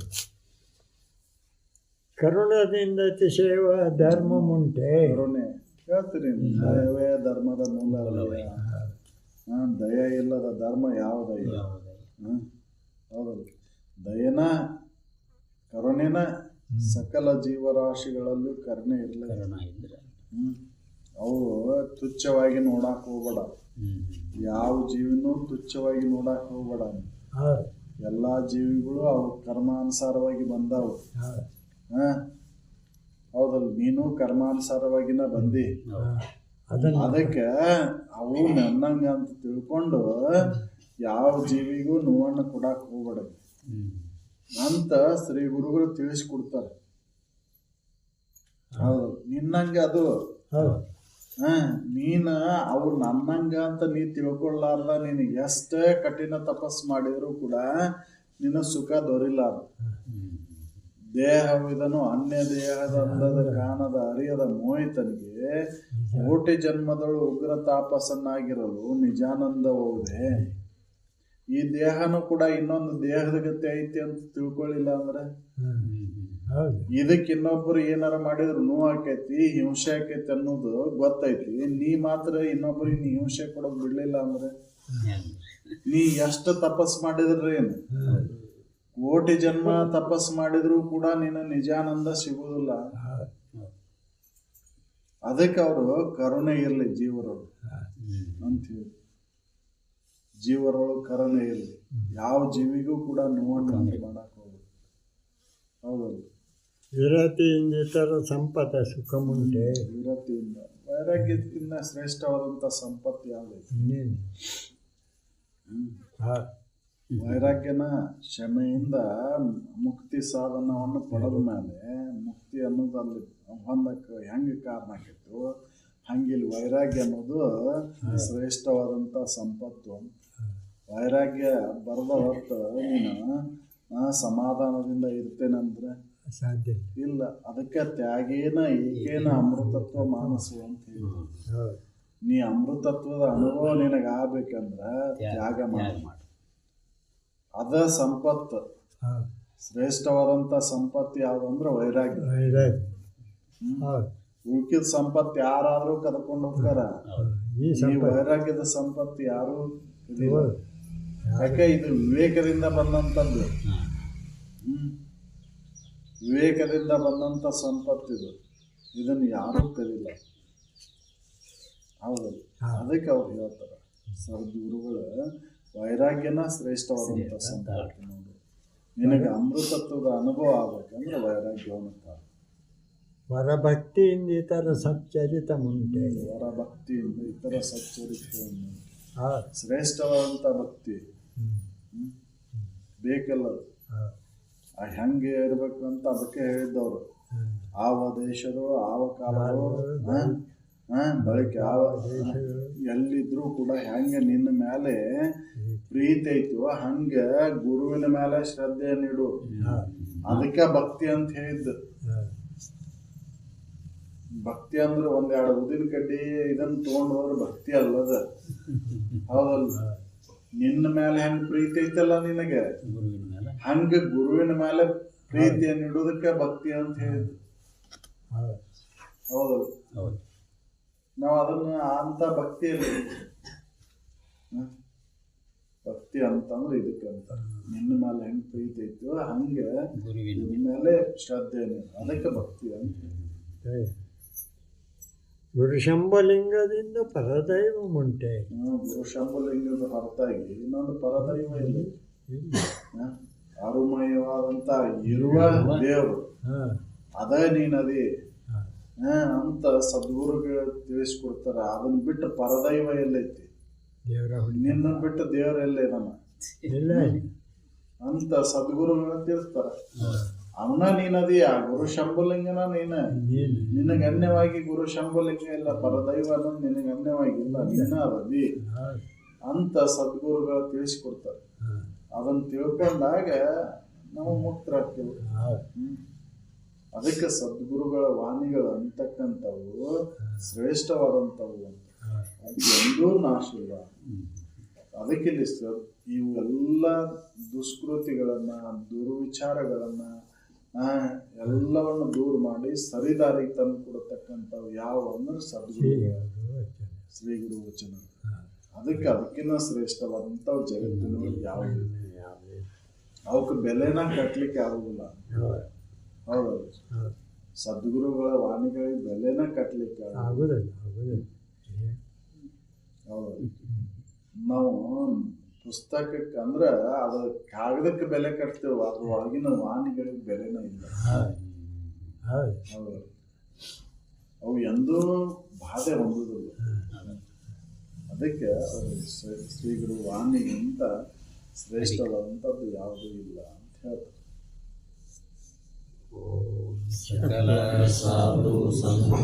ಕರುಣದಿಂದ ಅತಿಶಯವ ಧರ್ಮ ಉಂಟೆ. ಕರುಣೆ ಹೇಳ್ತೀರಿ, ದಯವೇ ಧರ್ಮದ ಮೂಲ. ದಯ ಇಲ್ಲದ ಧರ್ಮ ಯಾವುದೈಲ್ಲ. ಹೌದಲ್ಲ, ದಯನ ಕರುಣೆನ ಸಕಲ ಜೀವರಾಶಿಗಳಲ್ಲೂ ಕರುಣೆ ಇರಲಿಲ್ಲ. ಅವು ತುಚ್ಛವಾಗಿ ನೋಡಕ್ ಹೋಗ್ಬೇಡ, ಯಾವ ಜೀವಿನೂ ತುಚ್ಛವಾಗಿ ನೋಡಕ್ ಹೋಗ್ಬೇಡ. ಎಲ್ಲಾ ಜೀವಿಗಳು ಅವು ಕರ್ಮಾನುಸಾರವಾಗಿ ಬಂದಾವು. ಹೌದಲ್ಲ, ನೀನು ಕರ್ಮಾನುಸಾರವಾಗಿನ ಬಂದಿ. ಅದಕ್ಕೆ ಅವು ನನ್ನಂಗ ಅಂತ ತಿಳ್ಕೊಂಡು ಯಾವ ಜೀವಿಗೂ ನೋವನ್ನ ಕೊಡಾಕ್ ಹೋಗ್ಬೇಡ ಅಂತ ಶ್ರೀ ಗುರುಗಳು ತಿಳಿಸ್ಕೊಡ್ತಾರೆ. ಹೌದು, ನಿನ್ನಂಗ ಅದು ನೀನ ಅವು ನನ್ನಂಗ ಅಂತ ನೀ ತಿಳ್ಕೊಳ್ಳಾರ್ದ ನಿನಗೆ ಎಷ್ಟೇ ಕಠಿಣ ತಪಸ್ ಮಾಡಿದ್ರು ಕೂಡ ನಿನ್ನ ಸುಖ ದೊರಿಲಾರ. ದೇಹವಿದನು ಅನ್ಯ ದೇಹದ ಅಂದದ ಕಾಣದ ಅರಿಯದ ಮೋಹಿತನಿಗೆ ಕೋಟಿ ಜನ್ಮದಳು ಉಗ್ರ ತಾಪಸನ್ನಾಗಿರಲು ನಿಜಾನಂದ ಹೋದೆ. ಈ ದೇಹನೂ ಕೂಡ ಇನ್ನೊಂದು ದೇಹದ ಗತಿ ಐತಿ ಅಂತ ತಿಳ್ಕೊಳ್ಳಿಲ್ಲ ಅಂದ್ರೆ ಹೌದು. ಇದಕ್ಕೆ ಇನ್ನೊಬ್ಬರು ಏನಾರ ಮಾಡಿದ್ರು ನೋವು ಆಕೈತಿ, ಹಿಂಸೆ ಆಕೈತಿ ಅನ್ನೋದು ಗೊತ್ತೈತಿ. ನೀ ಮಾತ್ರ ಇನ್ನೊಬ್ಬರಿಗೆ ನೀ ಹಿಂಸೆ ಕೊಡೋದು ಬಿಡ್ಲಿಲ್ಲ ಅಂದ್ರೆ ನೀ ಎಷ್ಟು ತಪಸ್ ಮಾಡಿದ್ರೆ ಏನು, ಕೋಟಿ ಜನ್ಮ ತಪಸ್ ಮಾಡಿದ್ರು ಕೂಡ ನಿನ್ನ ನಿಜಾನಂದ ಸಿಗುವುದಿಲ್ಲ. ಅದಕ್ಕೆ ಅವರು ಕರುಣೆ ಇರಲಿ ಜೀವರೊಳಗೆ ಅಂತೀವಿ. ಜೀವರೊಳಗೆ ಕರುಣೆ ಇರಲಿ, ಯಾವ ಜೀವಿಗೂ ಕೂಡ ನೋವನ್ನು ಮಾಡಕ್ ಹೋಗುದು. ಹೌದಲ್ಲ? ವಿರತಿಯಿಂದ ಇತರ ಸಂಪದ ಸುಖ ಮುಂಟೆ. ವಿರತಿಯಿಂದ, ವೈರಾಗ್ಯಕ್ಕಿಂತ ಶ್ರೇಷ್ಠವಾದಂಥ ಸಂಪತ್ತು ಯಾವುದೈತಿ? ಇನ್ನೇನು? ವೈರಾಗ್ಯನ ಕ್ಷಮೆಯಿಂದ ಮುಕ್ತಿ ಸಾಧನವನ್ನು ಪಡೆದ ಮೇಲೆ ಮುಕ್ತಿ ಅನ್ನೋದು ಅಲ್ಲಿ ಹೊಂದಕ್ಕೆ ಹೆಂಗೆ ಕಾರಣ ಆಕೈತು, ಹಂಗಿಲ್ಲಿ ವೈರಾಗ್ಯ ಅನ್ನೋದು ಶ್ರೇಷ್ಠವಾದಂಥ ಸಂಪತ್ತು. ವೈರಾಗ್ಯ ಬರದ ಹೊರತು ನೀನು ಸಮಾಧಾನದಿಂದ ಇರ್ತೇನಂದ್ರೆ ಸಾಧ್ಯ ಇಲ್ಲ. ಅದಕ್ಕೆ ತ್ಯಾಗೇನ ಏಕೇನ ಅಮೃತತ್ವ ಮಾನಸು ಅಂತ ಹೇಳಿ. ನೀ ಅಮೃತತ್ವದ ಅನುಭವ ನಿನಗೆ ಆಗ್ಬೇಕಂದ್ರೆ ತ್ಯಾಗ ಮಾಡಿ. ಅದ ಸಂಪತ್ತು, ಶ್ರೇಷ್ಠವಾದಂಥ ಸಂಪತ್ತು ಯಾವುದಂದ್ರೆ ವೈರಾಗ್ಯ. ಉಳ್ಕಿದ ಸಂಪತ್ತು ಯಾರಾದ್ರೂ ಕದ್ಕೊಂಡು ಹೋಗ್ತಾರ, ಈ ವೈರಾಗ್ಯದ ಸಂಪತ್ತು ಯಾರು ಕದಿಲ್ಲ. ಯಾಕೆ? ಇದು ವಿವೇಕದಿಂದ ಬಂದಂಥದ್ದು. ವಿವೇಕದಿಂದ ಬಂದಂಥ ಸಂಪತ್ತಿದು, ಇದನ್ನು ಯಾರೂ ಕದಿಲ್ಲ. ಹೌದಲ್ಲ? ಅದಕ್ಕೆ ಅವ್ರು ಹೇಳ್ತಾರೆ ಸದ್ಗುರುಗಳು ವೈರಾಗ್ಯನ ಶ್ರೇಷ್ಠವಾದಂಥ ಸಂಪತ್ತು. ನೋಡಿ, ನಿನಗೆ ಅಮೃತತ್ವದ ಅನುಭವ ಆಗ್ಬೇಕಂದ್ರೆ ವೈರಾಗ್ಯವನ್ನು ಕಾಣು. ವರಭಕ್ತಿಯಿಂದ ಇತರ ಸಚ್ಚರಿತ ಮುಂಟೆ. ವರಭಕ್ತಿಯಿಂದ ಇತರ ಸಚ್ಚರಿತವನ್ನು, ಶ್ರೇಷ್ಠವಾದಂಥ ಭಕ್ತಿ ಬೇಕಲ್ಲ. ಹೆಂಗೆ ಇರಬೇಕು ಅಂತ ಅದಕ್ಕೆ ಹೇಳಿದ್ದವರು. ಆವ ದೇಶರು, ಆವ ಕಾಲರು, ಬಳಿಕ ಯಾವ ಎಲ್ಲಿದ್ರೂ ಕೂಡ ಹೆಂಗೆ ನಿನ್ನ ಮೇಲೆ ಪ್ರೀತಿ ಐತಿವ ಹಂಗೆ ಗುರುವಿನ ಮೇಲೆ ಶ್ರದ್ಧೆ ನೀಡು. ಅದಕ್ಕೆ ಭಕ್ತಿ ಅಂತ ಹೇಳಿದ್ದು. ಭಕ್ತಿ ಅಂದ್ರೆ ಒಂದೆರಡು ಉದಿನ ಕಡ್ಡಿ ಇದನ್ನ ತಗೊಂಡವ್ರು ಭಕ್ತಿ ಅಲ್ಲದ. ಹೌದಲ್ಲ? ನಿನ್ನ ಮೇಲೆ ಹೆಂಗ್ ಪ್ರೀತಿ ಐತಲ್ಲ ನಿನಗೆ, ಹಂಗ ಗುರುವಿನ ಮೇಲೆ ಪ್ರೀತಿಯನ್ನು ಇಡೋದಕ್ಕೆ ಭಕ್ತಿ ಅಂತ ಹೇಳಿದ್ದು. ಹೌದಲ್ಲ? ನಾವು ಅದನ್ನ ಅಂತ ಭಕ್ತಿಯಲ್ಲಿ ಭಕ್ತಿ ಅಂತಂದ್ರೆ ಇದಕ್ಕೆ ಅಂತ. ನಿನ್ನ ಮೇಲೆ ಹೆಂಗ್ ಪ್ರೀತಿ ಐತೋ ಹಂಗೆ ಗುರುವಿನ ಮೇಲೆ ಶ್ರದ್ಧೆ, ಅದಕ್ಕೆ ಭಕ್ತಿ ಅಂತ. ಗುರುಶಂಭಲಿಂಗದಿಂದ ಪರದೈವ ಮುಂಟೆ. ಗುರುಶಂಭಲಿಂಗದ ಹೊರತಾಗಿ ಇನ್ನೊಂದು ಪರದೈವ ಇಲ್ಲ. ಅರುಮಯವಾದಂತ ಇರುವ ದೇವರು ಅದೇ ನೀನದಿ ಅಂತ ಸದ್ಗುರುಗಳು ತಿಳಿಸ್ಕೊಡ್ತಾರ. ಅದನ್ನ ಬಿಟ್ಟು ಪರದೈವ ಎಲ್ಲೈತಿ? ನಿನ್ನ ಬಿಟ್ಟು ದೇವರ ಎಲ್ಲ ಇದಾನ ಅಂತ ಸದ್ಗುರುಗಳು ತಿಳಿಸ್ತಾರ. ಅವನ ನೀನದಿ. ಆ ಗುರು ಶಂಭುಲಿಂಗನ ನೀನ. ನಿನಗೆ ಅನ್ಯವಾಗಿ ಗುರು ಶಂಭುಲಿಂಗ ಇಲ್ಲ, ಪರದೈವ ಅನ್ನೋದು ನಿನಗೆ ಅನ್ಯವಾಗಿಲ್ಲ, ನೀನ ಅದದಿ ಅಂತ ಸದ್ಗುರುಗಳು ತಿಳಿಸ್ಕೊಡ್ತಾರೆ. ಅದನ್ನ ತಿಳ್ಕೊಂಡಾಗ ನಾವು ಮುಕ್ತರಾಗ್ತೇವೆ. ಅದಕ್ಕೆ ಸದ್ಗುರುಗಳ ವಾಣಿಗಳು ಅಂತಕ್ಕಂಥವು ಶ್ರೇಷ್ಠವಾದಂಥವು ಅಂತ. ಅದು ಎಂದೂ ನಾಶ ಇಲ್ಲ. ಅದಕ್ಕೆ ಇವು ಎಲ್ಲ ದುಷ್ಕೃತಿಗಳನ್ನ, ದುರ್ವಿಚಾರಗಳನ್ನ ಎಲ್ಲವನ್ನು ದೂರ ಮಾಡಿ ಸರಿದಾರಿಗೆ ತಂದು ಕೊಡತಕ್ಕಂಥವು ಯಾವ ಅಂದ್ರೆ ಸದ್ಗುರು, ಶ್ರೀ ಗುರು ವಚನ. ಅದಕ್ಕಿಂತ ಶ್ರೇಷ್ಠವಾದಂಥವು ಜಗತ್ತಿನೊಳಗೆ ಯಾವುದು. ಅವಕ್ಕೆ ಬೆಲೆನ ಕಟ್ಟಲಿಕ್ಕೆ ಆಗುದಿಲ್ಲ. ಹೌದೌದು. ಸದ್ಗುರುಗಳ ವಾಣಿಗಳಿಗೆ ಬೆಲೆನ ಕಟ್ಟಲಿಕ್ಕೆ ಆಗುದಿಲ್ಲ. ಹೌದು. ನಾವು ಪುಸ್ತಕಕ್ಕೆ ಅಂದ್ರೆ ಅದು ಕಾಗದಕ್ಕೆ ಬೆಲೆ ಕಟ್ತೇವೆ, ಅದ್ರ ಒಳಗಿನ ವಾಣಿಗಳಿಗೆ ಬೆಲೆನ ಇಲ್ಲ. ಹೌದು. ಅವು ಎಂದೂ ಬಾಧೆ ಹೊಂದುದಿಲ್ಲ. ಅದಕ್ಕೆ ಶ್ರೀಗುರು ವಾಣಿಗಿಂತ ಶ್ರೇಷ್ಠವಾದಂಥದ್ದು ಯಾವುದೂ ಇಲ್ಲ ಅಂತ ಹೇಳ್ತಾರೆ. ಸಕಲ ಸಾಧು ಸಂಘ